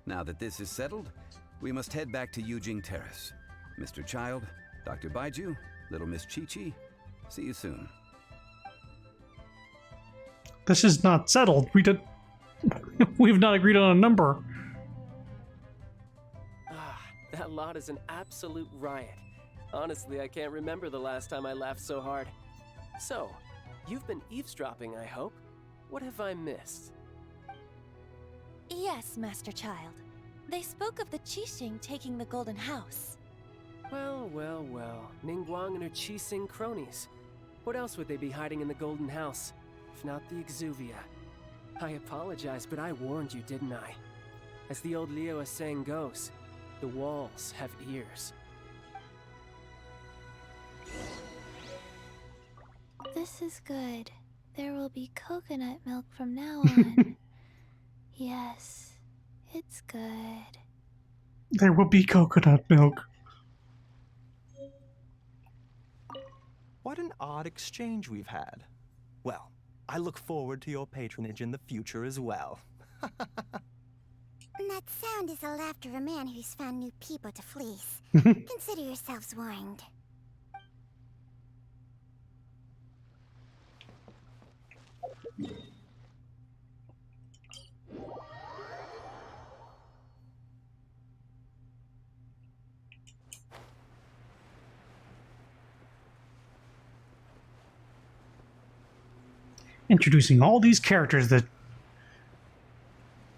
now that this is settled, we must head back to Yujing Terrace. Mr. Child, Dr. Baiju, Little Miss Chi-Chi, see you soon. This is not settled. We've not agreed on a number. That lot is an absolute riot. Honestly, I can't remember the last time I laughed so hard. So, you've been eavesdropping, I hope? What have I missed? Yes, Master Child. They spoke of the Qixing taking the Golden House. Well, well, well. Ningguang and her Qixing cronies. What else would they be hiding in the Golden House, if not the Exuvia? I apologize, but I warned you, didn't I? As the old Liu saying goes, the walls have ears. This is good. There will be coconut milk from now on. Yes, it's good. There will be coconut milk. What an odd exchange we've had. Well, I look forward to your patronage in the future as well. That sound is the laughter of a man who's found new people to fleece. Consider yourselves warned. Introducing all these characters that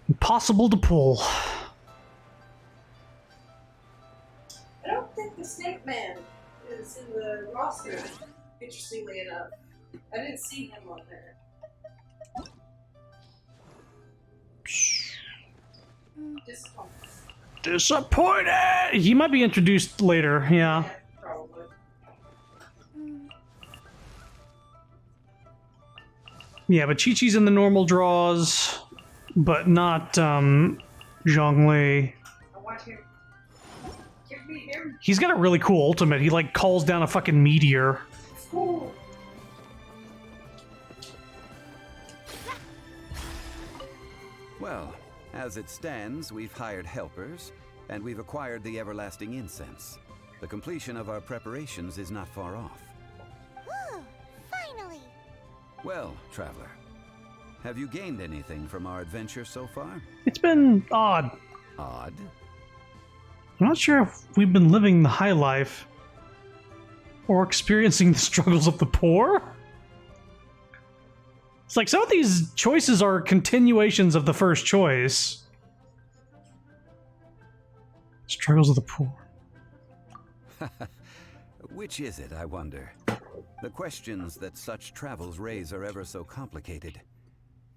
impossible to pull. I don't think the Snake Man is in the roster, interestingly enough. I didn't see him on there. Disappointed! He might be introduced later, yeah. Probably. Yeah, but Chi-Chi's in the normal draws, but not Zhongli. I want him. Give me him. He's got a really cool ultimate. He like calls down a fucking meteor. Cool. Well, as it stands, we've hired helpers, and we've acquired the everlasting incense. The completion of our preparations is not far off. Whew, finally! Well, traveler, have you gained anything from our adventure so far? It's been odd. Odd? I'm not sure if we've been living the high life or experiencing the struggles of the poor. It's like some of these choices are continuations of the first choice. Struggles of the poor. Which is it, I wonder? The questions that such travels raise are ever so complicated.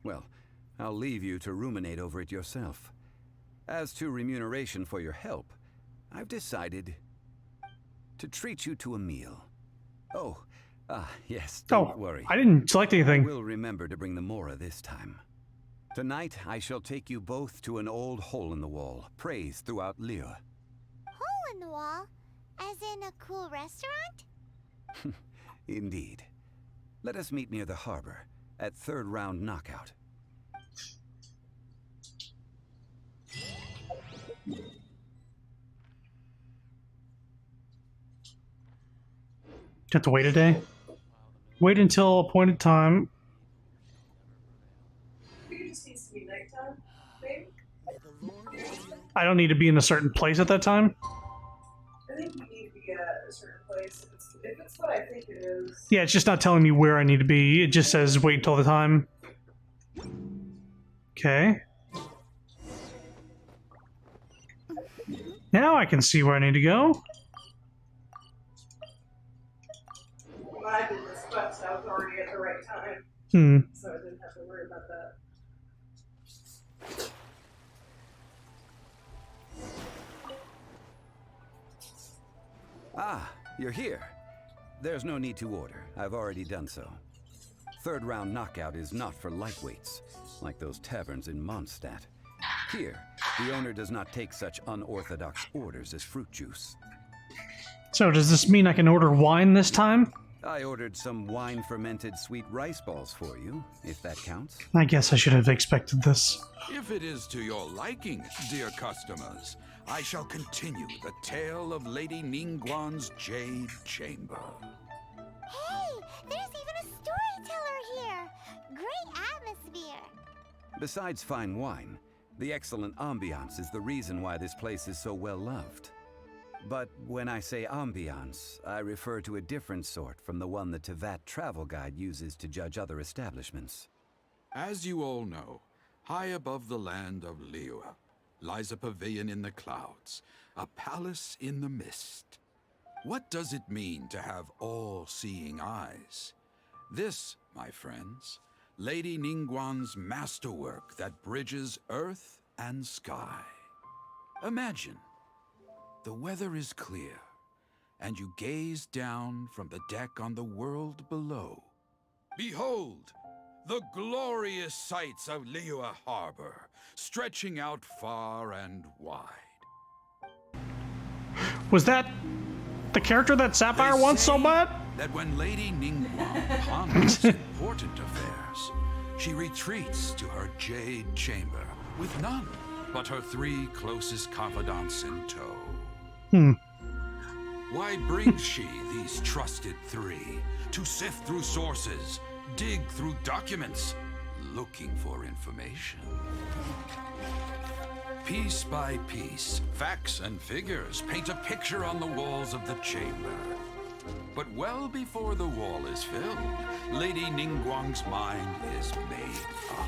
Well, I'll leave you to ruminate over it yourself. As to remuneration for your help, I've decided to treat you to a meal. Oh, yes, don't worry. I didn't select anything. I will remember to bring the Mora this time. Tonight, I shall take you both to an old hole-in-the-wall, praised throughout Liyue. Hole in the wall? As in a cool restaurant? Indeed. Let us meet near the harbor, at third round knockout. Have to wait a day? Wait until appointed time. I think it just needs to be nighttime, maybe? I don't need to be in a certain place at that time. I think you need to be at a certain place. If it's what I think it is. Yeah, it's just not telling me where I need to be. It just says wait until the time. Okay. Now I can see where I need to go. When I did this quest, I was already at the right time. So I didn't have to worry about that. Ah, you're here. There's no need to order. I've already done so. Third round knockout is not for lightweights, like those taverns in Mondstadt. Here, the owner does not take such unorthodox orders as fruit juice. So does this mean I can order wine this time? I ordered some wine-fermented sweet rice balls for you, if that counts. I guess I should have expected this. If it is to your liking, dear customers, I shall continue the tale of Lady Ningguang's Jade Chamber. Hey, there's even a storyteller here! Great atmosphere! Besides fine wine, the excellent ambiance is the reason why this place is so well loved. But when I say ambiance, I refer to a different sort from the one the Tevat travel guide uses to judge other establishments. As you all know, high above the land of Liyue lies a pavilion in the clouds, a palace in the mist. What does it mean to have all-seeing eyes? This, my friends, Lady Ningguang's masterwork that bridges earth and sky. Imagine, the weather is clear, and you gaze down from the deck on the world below. Behold, the glorious sights of Liyue Harbor, stretching out far and wide. Was that the character that Sapphire wants so bad? That when Lady Ningguang ponders important affairs, she retreats to her Jade Chamber with none but her 3 closest confidants in tow. Why brings she these trusted 3 to sift through sources, dig through documents, looking for information? Piece by piece, facts and figures paint a picture on the walls of the chamber. But well before the wall is filled, Lady Ningguang's mind is made up.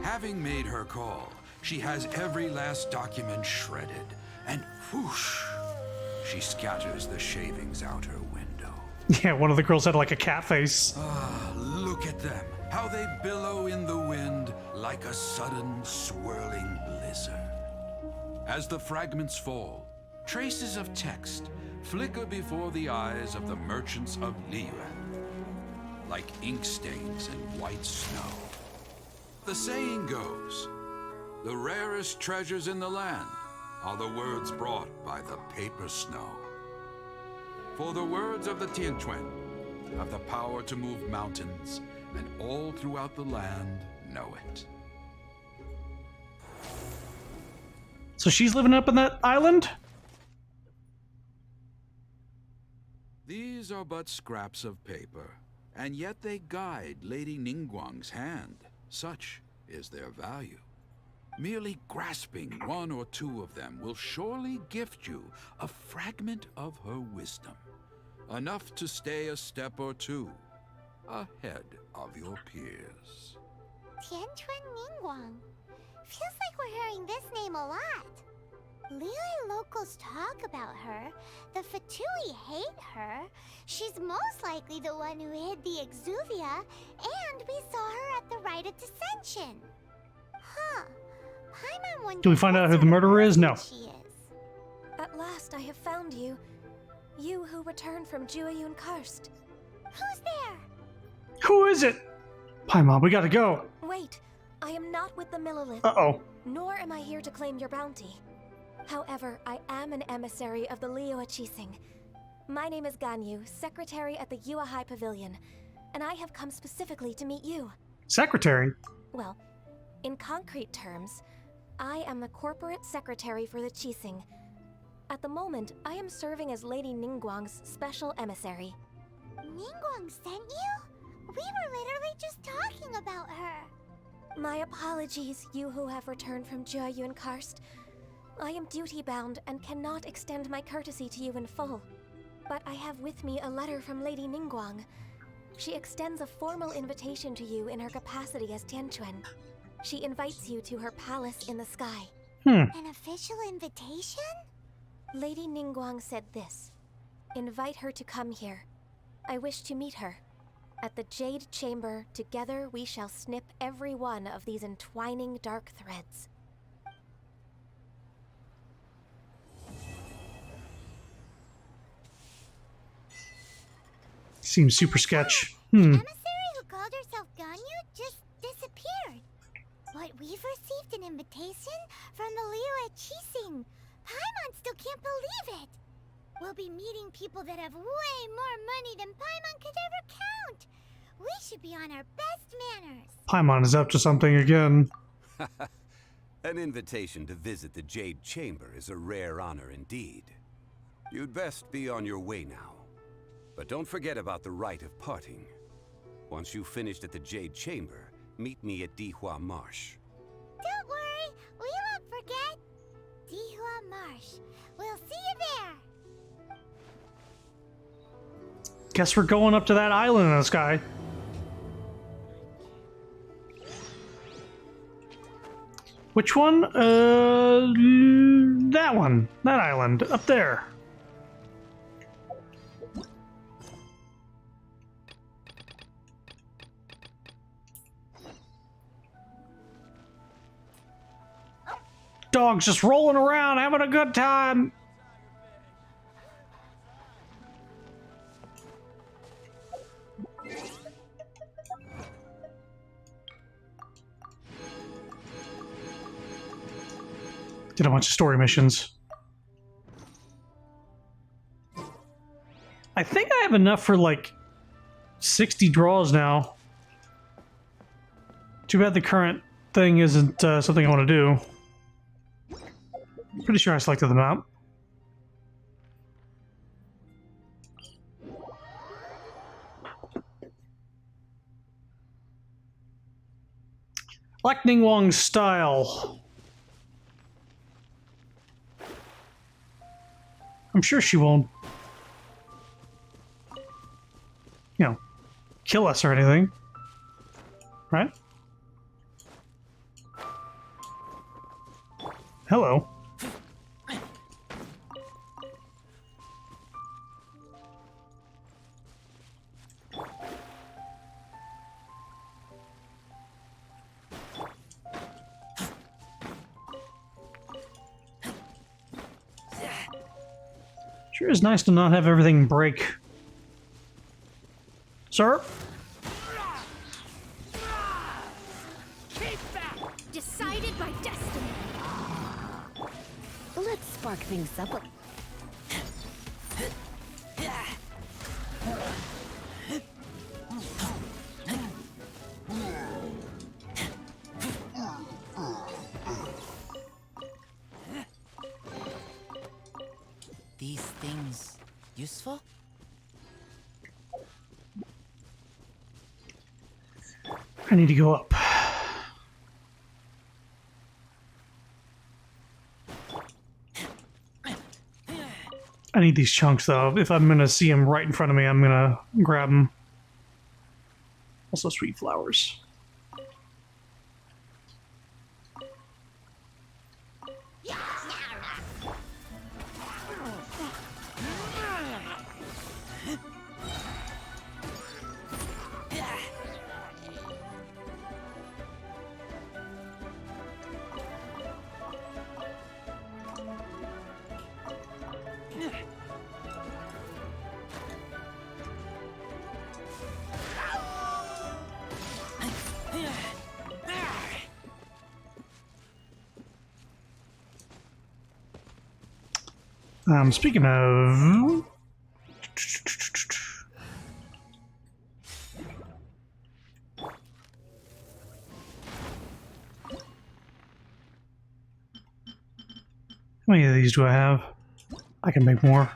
Having made her call, she has every last document shredded, and whoosh, she scatters the shavings out her window. Yeah, one of the girls had like a cat face. Ah, look at them, how they billow in the wind like a sudden swirling blizzard. As the fragments fall, traces of text flicker before the eyes of the merchants of Liyue, like ink stains in white snow. The saying goes, the rarest treasures in the land are the words brought by the paper snow. For the words of the Tianquan have the power to move mountains, and all throughout the land, know it. So she's living up on that island? These are but scraps of paper, and yet they guide Lady Ningguang's hand. Such is their value. Merely grasping one or two of them will surely gift you a fragment of her wisdom, enough to stay a step or two ahead of your peers. Tianchuan Ningguang. Feels like we're hearing this name a lot. Liyue locals talk about her. The Fatui hate her. She's most likely the one who hid the Exuvia, and we saw her at the Rite of Dissension. Huh. Paimon wonders Do we find out who the murderer is? No. she is. At last I have found you. You who returned from Jueyun Karst. Who's there? Who is it? Paimon, we gotta go. Wait, I am not with the Millelith. Uh-oh. Nor am I here to claim your bounty. However, I am an emissary of the Liyue Qixing. My name is Ganyu, secretary at the Yue High Pavilion, and I have come specifically to meet you. Secretary? Well, in concrete terms, I am the corporate secretary for the Qixing. At the moment, I am serving as Lady Ningguang's special emissary. Ningguang sent you? We were literally just talking about her. My apologies, you who have returned from Jueyun Karst. I am duty-bound and cannot extend my courtesy to you in full. But I have with me a letter from Lady Ningguang. She extends a formal invitation to you in her capacity as Tianchuan. She invites you to her palace in the sky. An official invitation? Lady Ningguang said this. Invite her to come here. I wish to meet her. At the Jade Chamber, together we shall snip every one of these entwining dark threads. Seems super sketch. Emissary who called herself Ganyu just disappeared. But we've received an invitation from the Liyue Qixing. Paimon still can't believe it. We'll be meeting people that have way more money than Paimon could ever count. We should be on our best manners. Paimon is up to something again. An invitation to visit the Jade Chamber is a rare honor indeed. You'd best be on your way now. But don't forget about the rite of parting. Once you've finished at the Jade Chamber, meet me at Dihua Marsh. Don't worry, we won't forget. Dihua Marsh. We'll see you there. Guess we're going up to that island in the sky. Which one? That one. That island. Up there. Dog's just rolling around, having a good time. Did a bunch of story missions. I think I have enough for like 60 draws now. Too bad the current thing isn't something I want to do. Pretty sure I selected them out. Like Ningguang's style. I'm sure she won't, you know, kill us or anything. Right? Hello. Sure is nice to not have everything break. Sir? Keep back! Decided by destiny. Let's spark things up. useful? I need to go up. I need these chunks, though. If I'm going to see them right in front of me, I'm going to grab them. Also, sweet flowers. Speaking of... How many of these do I have? I can make more.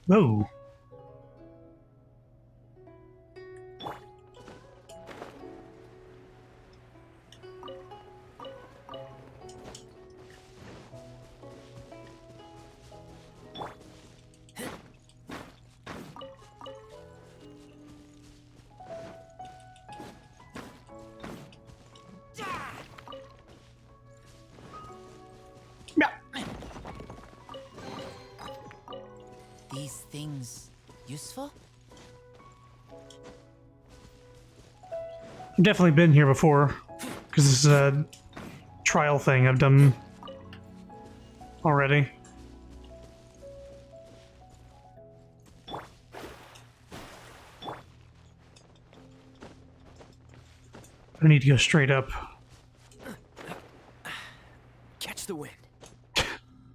Whoa. These things useful? I've definitely been here before, because this is a trial thing I've done already. I need to go straight up. Catch the wind.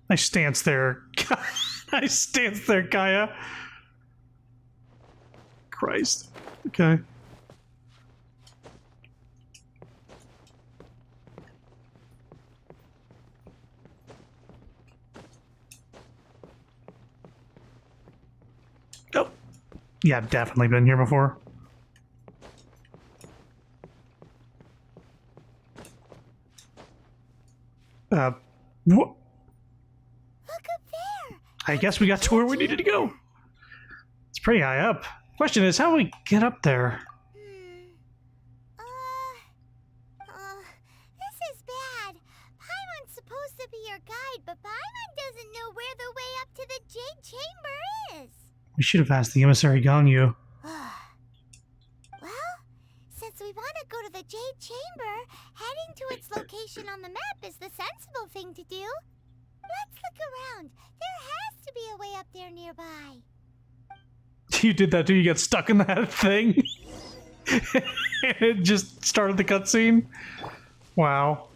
Nice stance there. Nice stance there, Kaya. Christ. Okay. Oh. Yeah, I've definitely been here before. What? Look up there. I guess we got to where we needed to go. It's pretty high up. Question is, how do we get up there? This is bad. Paimon's supposed to be your guide, but Paimon doesn't know where the way up to the Jade Chamber is. We should have asked the emissary Ganyu. Well, since we want to go to the Jade Chamber, heading to its location on the map is the sensible thing to do. Let's look around. There has to be a way up there nearby. You did that too? You got stuck in that thing? And it just started the cutscene? Wow.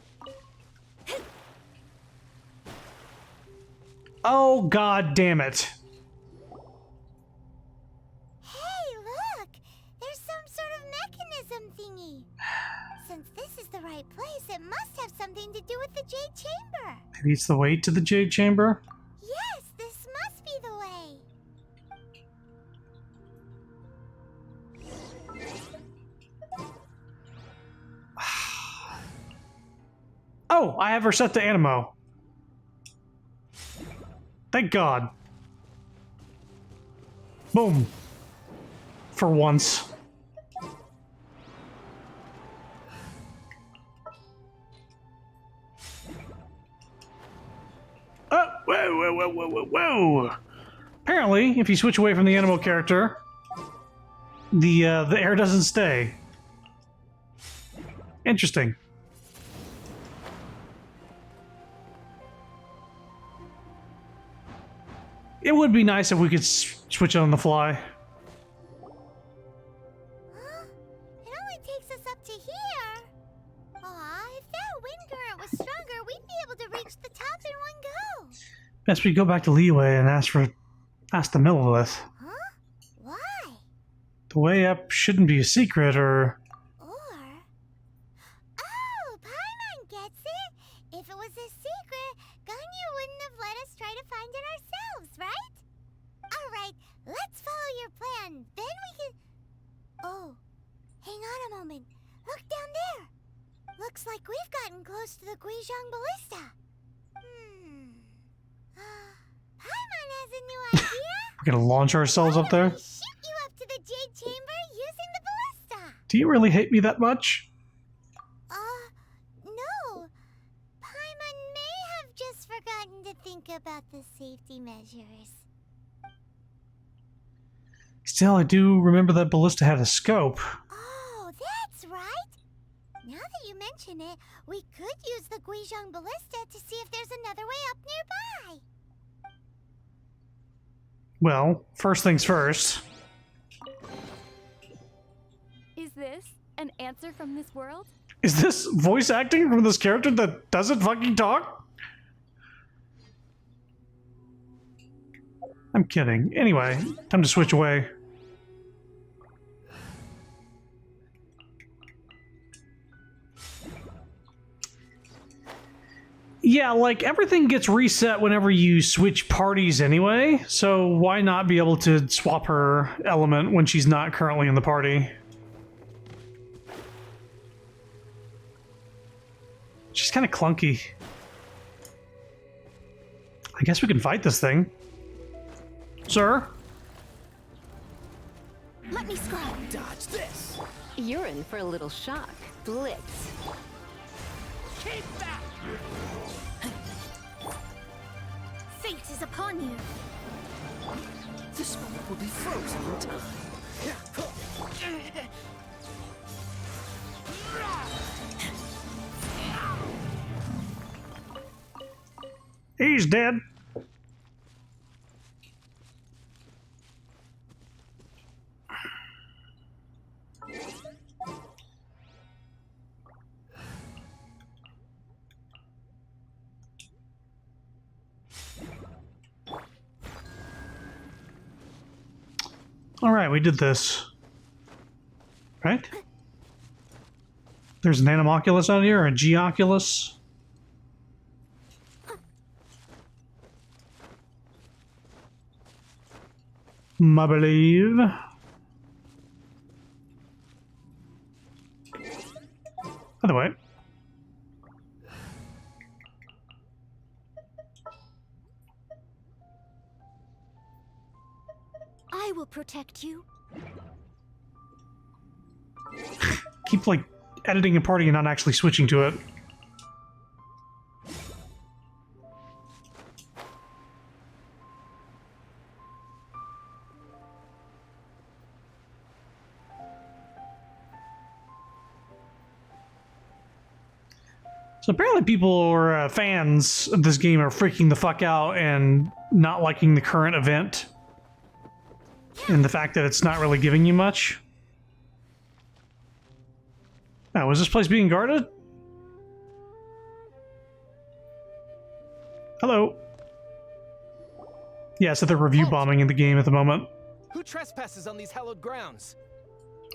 Oh, god damn it. Hey, look! There's some sort of mechanism thingy. Since this is the right place, it must have something to do with the Jade Chamber. Maybe it's the way to the Jade Chamber? Yes, this must be the way. Oh, I have her set to Animo. Thank God. Boom. For once. Oh, whoa. Apparently, if you switch away from the Animo character, the air doesn't stay. Interesting. It would be nice if we could switch it on the fly. It only takes us up to here. Aw, if that wind current was stronger, we'd be able to reach the top in one go. Best we go back to Leeway and ask the Millilith. Huh? Why? The way up shouldn't be a secret, or... Oh, Paimon gets it. If it was a secret, Ganyu wouldn't have let us try to find it ourselves, right? Alright, let's follow your plan. Then we can... Oh, hang on a moment. Look down there. Looks like we've gotten close to the Guizhong Ballista. Paimon has a new idea. We're gonna launch ourselves up there? Shoot you up to the Jade Chamber using the ballista. Do you really hate me that much? No. Paimon may have just forgotten to think about the safety measures. Still, I do remember that ballista had a scope. Oh, that's right. Now that you mention it, we could use the Guizhong Ballista to see if there's another way up nearby. Well, first things first. Is this an answer from this world? Is this voice acting from this character that doesn't fucking talk? I'm kidding. Anyway, time to switch away. Yeah, like, everything gets reset whenever you switch parties anyway, so why not be able to swap her element when she's not currently in the party? She's kind of clunky. I guess we can fight this thing. Sir? Let me scrub. Dodge this. You're in for a little shock. Blitz. Keep that. Fate is upon you. This moment will be frozen in time. He's dead. Alright, we did this. Right? There's an Animoculus out here, or a Geoculus. I believe. By the way. I will protect you. Keep, like, editing a party and not actually switching to it. So apparently people or fans of this game are freaking the fuck out and not liking the current event. And the fact that it's not really giving you much. Now, was this place being guarded? Hello. Yeah, so they're review bombing in the game at the moment. Who trespasses on these hallowed grounds?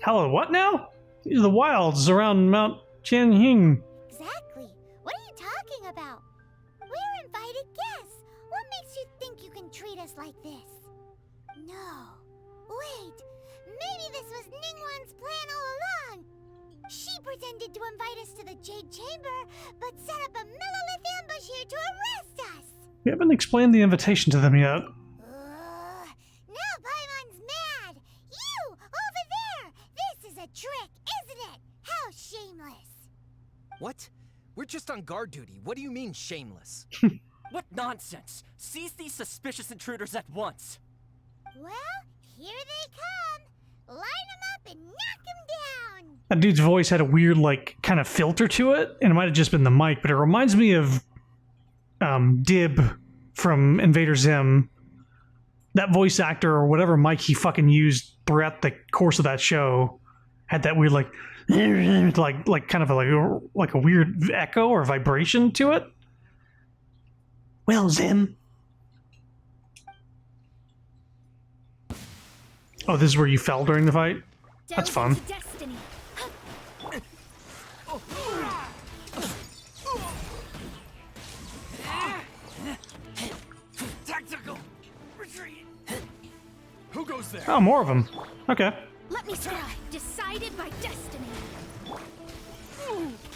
Hello, what now? These are the wilds around Mount Jianhing. Exactly. What are you talking about? We're invited guests. What makes you think you can treat us like this? No. Wait. Maybe this was Ningguang's plan all along. She pretended to invite us to the Jade Chamber, but set up a Millilith ambush here to arrest us. We haven't explained the invitation to them yet. Now Paimon's mad. You, over there. This is a trick, isn't it? How shameless. What? We're just on guard duty. What do you mean, shameless? What nonsense! Seize these suspicious intruders at once! Well, here they come. Line him up and knock him down! That dude's voice had a weird, like, kind of filter to it, and it might have just been the mic, but it reminds me of Dib from Invader Zim. That voice actor or whatever mic he fucking used throughout the course of that show had that weird, like kind of like a weird echo or vibration to it. Well, Zim. Oh, this is where you fell during the fight? That's fun. Destiny. Tactical retreat. Who goes there? Oh, more of them. Okay. Let me try. Decided by destiny.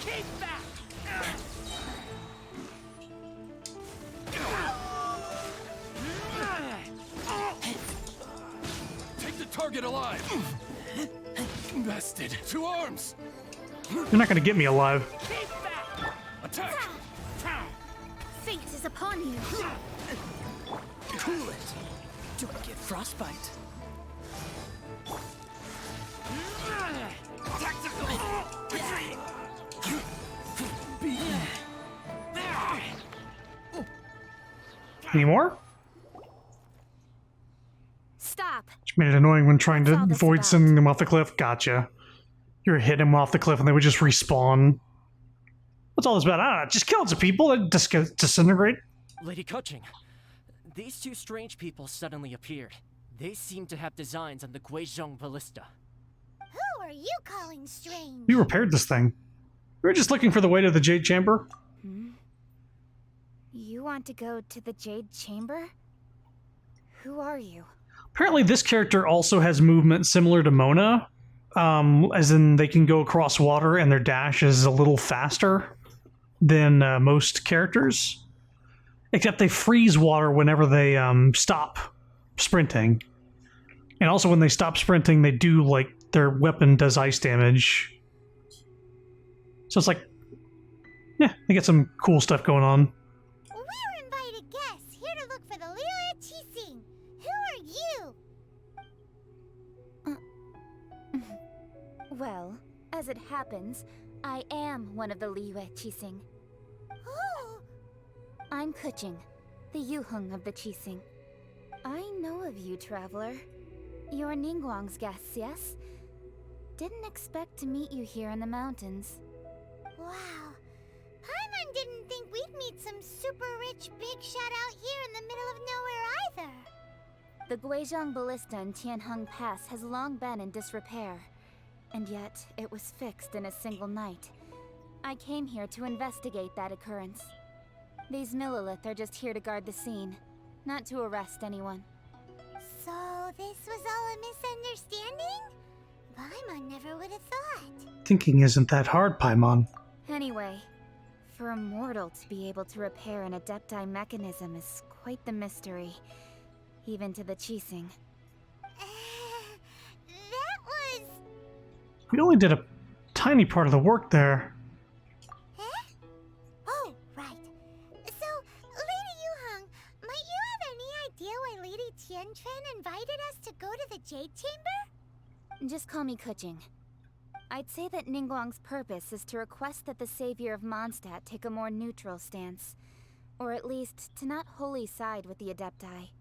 Keep back. Take the target alive. Bested. To arms. You're not gonna get me alive. Keep back. Attack. Fate is upon you. Cool it. Don't get frostbite. Tactical retreat. Any more? Stop. Which made it annoying when trying to That's all this avoid about. sending them off the cliff. Gotcha. You're hitting them off the cliff and they would just respawn. What's all this about? I don't know. Just kill some people and disintegrate. Lady Kuching, these two strange people suddenly appeared. They seem to have designs on the Guizhong Ballista. Who are you calling strange? We repaired this thing. We were just looking for the way to the Jade Chamber. You want to go to the Jade Chamber? Who are you? Apparently this character also has movement similar to Mona. As in they can go across water and their dash is a little faster than most characters. Except they freeze water whenever they stop sprinting. And also when they stop sprinting, they do, like, their weapon does ice damage. So it's like, yeah, they get some cool stuff going on. We're invited guests here to look for the Liyue Qixing. Who are you? Well, as it happens, I am one of the Liyue Qixing. Oh, I'm Kuching, the Yuheng of the Qixing. I know of you, traveler. You're Ningguang's guests, yes? Didn't expect to meet you here in the mountains. wow. Paimon didn't think we'd meet some super rich big shot out here in the middle of nowhere either. The Guizhong Ballista in Tianheng Pass has long been in disrepair, and yet it was fixed in a single night. I came here to investigate that occurrence. These Millilith are just here to guard the scene, not to arrest anyone. So this was all a misunderstanding? Paimon never would have thought. Thinking isn't that hard, Paimon. Anyway, for a mortal to be able to repair an Adepti mechanism is quite the mystery, even to the Qixing. That was... We only did a tiny part of the work there. Huh? Oh, right. So, Lady Yuheng, might you have any idea why Lady Tianquan invited us to go to the Jade Chamber? Just call me Kuching. I'd say that Ningguang's purpose is to request that the savior of Mondstadt take a more neutral stance. Or at least, to not wholly side with the Adepti.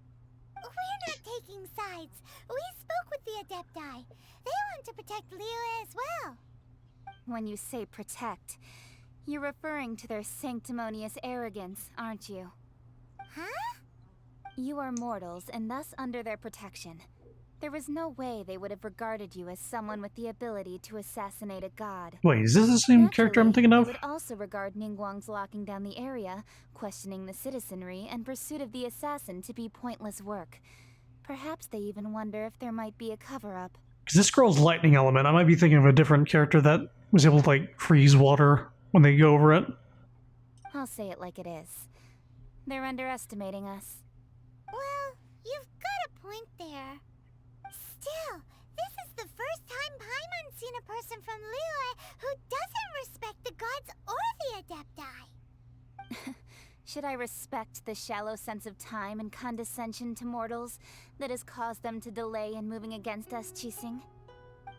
We're not taking sides. We spoke with the Adepti. They want to protect Liyue as well. When you say protect, you're referring to their sanctimonious arrogance, aren't you? Huh? You are mortals, and thus under their protection. There was no way they would have regarded you as someone with the ability to assassinate a god. Wait, is this the same character I'm thinking They of? would also regard Ningguang's locking down the area, questioning the citizenry, and pursuit of the assassin to be pointless work. Perhaps they even wonder if there might be a cover-up. Because this girl's lightning element, I might be thinking of a different character that was able to, like, freeze water when they go over it. I'll say it like it is. They're underestimating us. Well, you've got a point there. Still, this is the first time Paimon's seen a person from Liyue who doesn't respect the gods or the Adepti. Should I respect the shallow sense of time and condescension to mortals that has caused them to delay in moving against us, Qixing?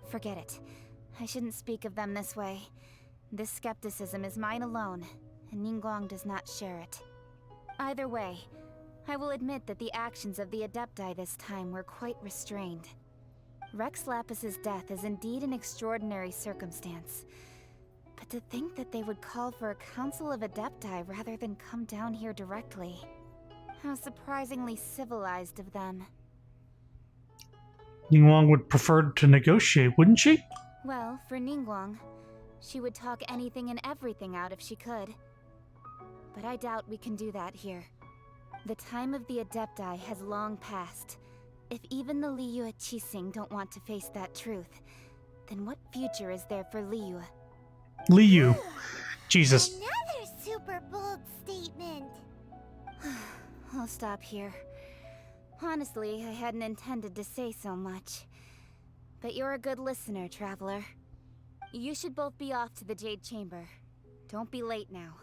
Forget it. I shouldn't speak of them this way. This skepticism is mine alone, and Ningguang does not share it. Either way, I will admit that the actions of the Adepti this time were quite restrained. Rex Lapis's death is indeed an extraordinary circumstance. But to think that they would call for a council of Adepti rather than come down here directly. How surprisingly civilized of them. Ningguang would prefer to negotiate, wouldn't she? Well, for Ningguang, she would talk anything and everything out if she could. But I doubt we can do that here. The time of the Adepti has long passed. If even the Liyue Qixing don't want to face that truth, then what future is there for Liyue? Liu. Jesus. Another super bold statement. I'll stop here. Honestly, I hadn't intended to say so much. But you're a good listener, Traveler. You should both be off to the Jade Chamber. Don't be late now.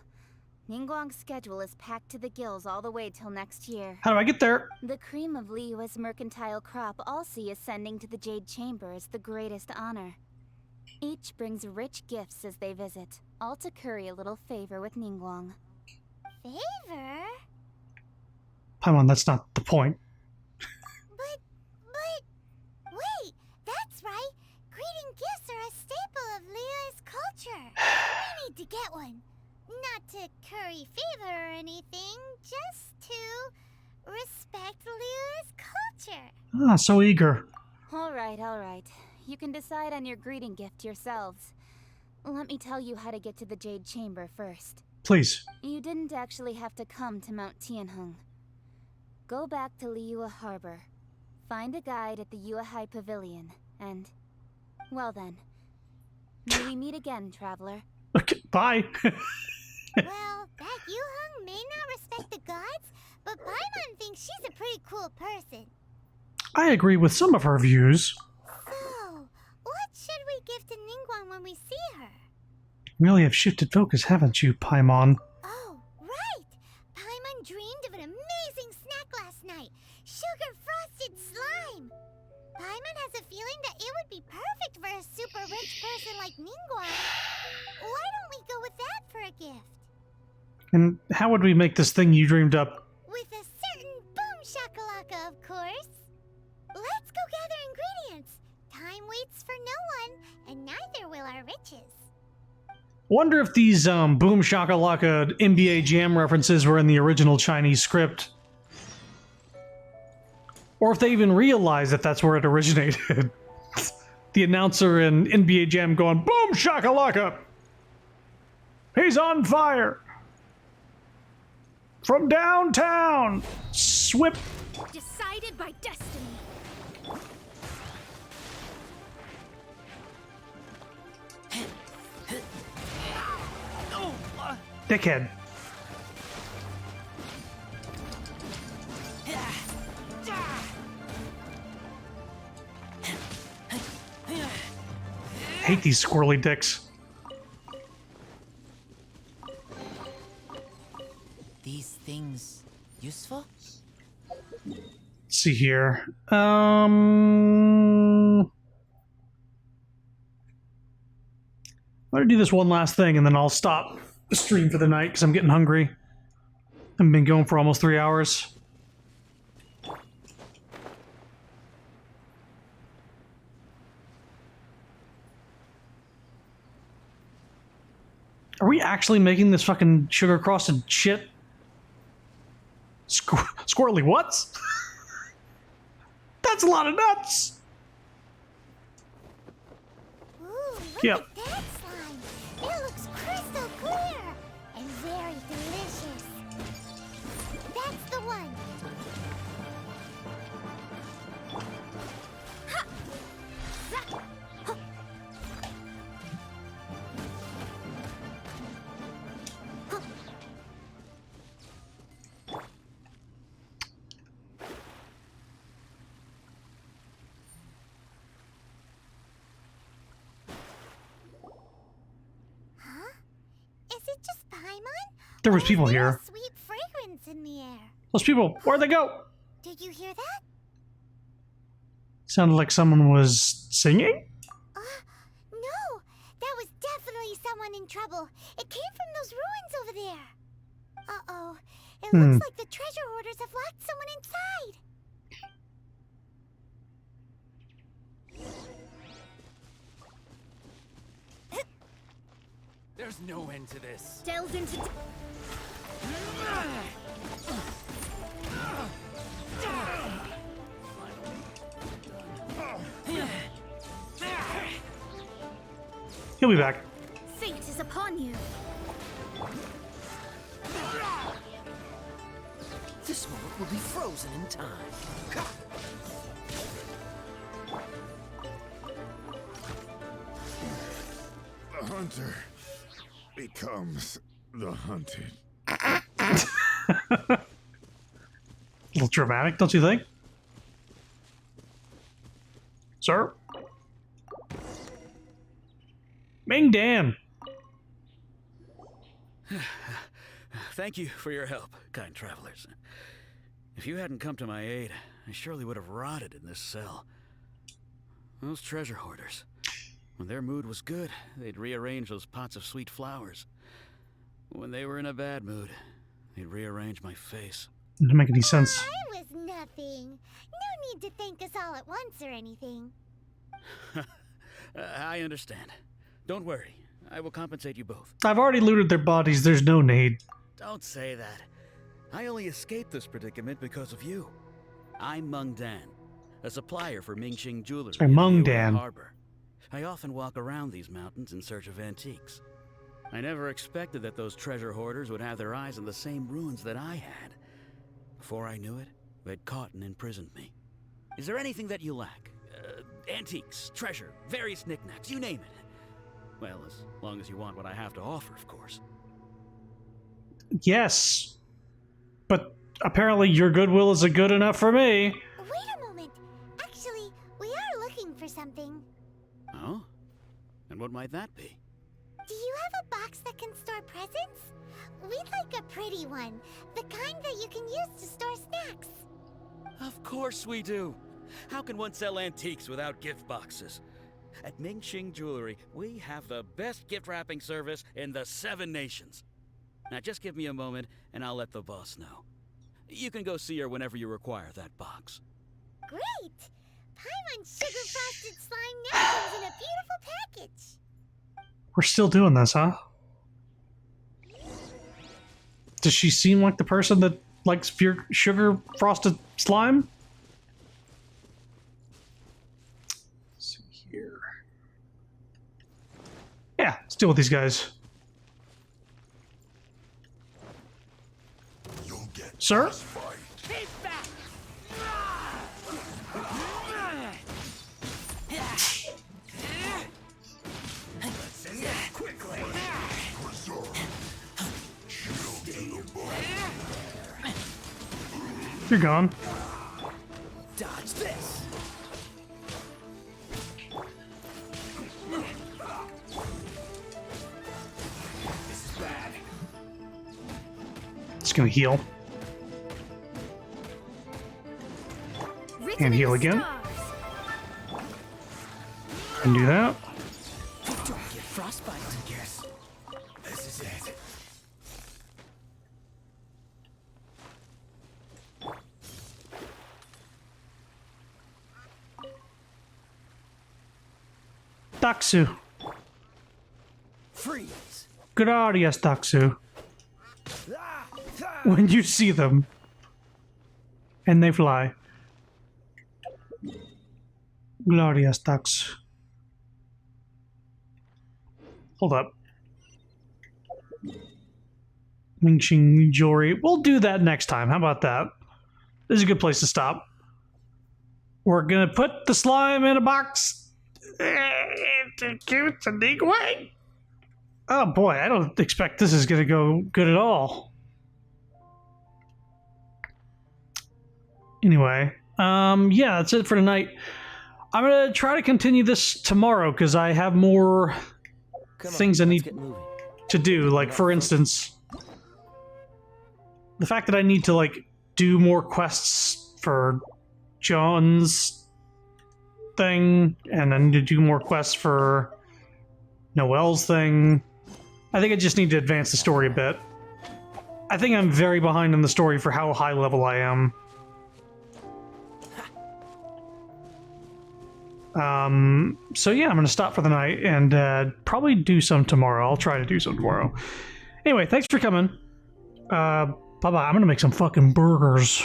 Ningguang's schedule is packed to the gills all the way till next year. How do I get there? The cream of Liyue's mercantile crop all see ascending to the Jade Chamber as the greatest honor. Each brings rich gifts as they visit, all to curry a little favor with Ningguang. Favor? Paimon, that's not the point. Wait, that's right. Greeting gifts are a staple of Liyue's culture. We need to get one. Not to curry favor or anything, just to respect Liyue's culture. Ah, so eager. All right. You can decide on your greeting gift yourselves. Let me tell you how to get to the Jade Chamber first. Please. You didn't actually have to come to Mount Tianheng. Go back to Liyue Harbor. Find a guide at the Yuehai Pavilion, and... well then. May we meet again, Traveler. Okay, bye. Well, that Yuheng may not respect the gods, but Paimon thinks she's a pretty cool person. I agree with some of her views. So, what should we give to Ningguang when we see her? Really have shifted focus, haven't you, Paimon? Oh, right! Paimon dreamed of an amazing snack last night. Sugar-frosted slime! Paimon has a feeling that it would be perfect for a super rich person like Ningguang. Why don't we go with that for a gift? And how would we make this thing you dreamed up? With a certain boom shakalaka, of course. Let's go gather ingredients. Time waits for no one, and neither will our riches. Wonder if these Boom Shakalaka NBA Jam references were in the original Chinese script. Or if they even realized that that's where it originated. The announcer in NBA Jam going, Boom Shakalaka! He's on fire! From downtown! Swip! Decided by destiny. Dickhead. Hate these squirrely dicks. These things useful? Let's see here. Let me do this one last thing and then I'll stop the stream for the night because I'm getting hungry. I've been going for almost 3 hours. Are we actually making this fucking sugar-crusted shit? Squirrely what? That's a lot of nuts! Ooh, look Yep. at that slime. It looks crystal clear and very delicious. That's the one. Ha! Za- huh. Huh. Huh? Is it just Paimon? There was Or is people there a here. sweet fragrance in the air. Those people, where'd they go? Did you hear that? Sounded like someone was singing? Oh, definitely someone in trouble. It came from those ruins over there. Uh-oh. It Hmm. looks like the treasure hoarders have locked someone inside. There's no end to this. Delves into... He'll be back. Fate is upon you. This moment will be frozen in time. The hunter becomes the hunted. A little dramatic, don't you think? Sir? Ming Dan. Thank you for your help, kind travelers. If you hadn't come to my aid, I surely would have rotted in this cell. Those treasure hoarders. When their mood was good, they'd rearrange those pots of sweet flowers. When they were in a bad mood, they'd rearrange my face. Doesn't make any sense. It was nothing. No need to thank us all at once or anything. I understand. Don't worry. I will compensate you both. I've already looted their bodies. There's no need. Don't say that. I only escaped this predicament because of you. I'm Meng Dan, a supplier for Mingxing Jewelry Sorry, in Meng Liyue Dan. Harbor. I often walk around these mountains in search of antiques. I never expected that those treasure hoarders would have their eyes on the same ruins that I had. Before I knew it, they'd caught and imprisoned me. Is there anything that you lack? Antiques, treasure, various knickknacks, you name it. Well, as long as you want what I have to offer, of course. Yes. But apparently your goodwill isn't good enough for me. Wait a moment. Actually, we are looking for something. Oh? And what might that be? Do you have a box that can store presents? We'd like a pretty one. The kind that you can use to store snacks. Of course we do. How can one sell antiques without gift boxes? At Mingxing Jewelry, we have the best gift wrapping service in the 7 nations. Now just give me a moment and I'll let the boss know. You can go see her whenever you require that box. Great! Paimon Sugar Frosted Slime now comes in a beautiful package. We're still doing this, huh? Does she seem like the person that likes sugar frosted slime? Let's see here. Yeah, let's deal with these guys. Sir? You're gone. Dodge this. This is bad. It's gonna heal. And heal again. And do that. Don't get frostbite, I guess. This is it. Daksu. Freeze. Gracias, Daksu. When you see them. And they fly. Glorious ducks. Hold up. Mingxing Jewelry. We'll do that next time. How about that? This is a good place to stop. We're gonna put the slime in a box. Cute and dig away. Oh boy, I don't expect this is gonna go good at all. Anyway, yeah, that's it for tonight. I'm gonna try to continue this tomorrow because I have more things I need to do. Like, for instance, the fact that I need to like do more quests for John's thing, and I need to do more quests for Noelle's thing. I think I just need to advance the story a bit. I think I'm very behind in the story for how high level I am. So yeah, I'm gonna stop for the night and probably do some tomorrow. I'll try to do some tomorrow. Anyway, thanks for coming. Bye-bye. I'm gonna make some fucking burgers.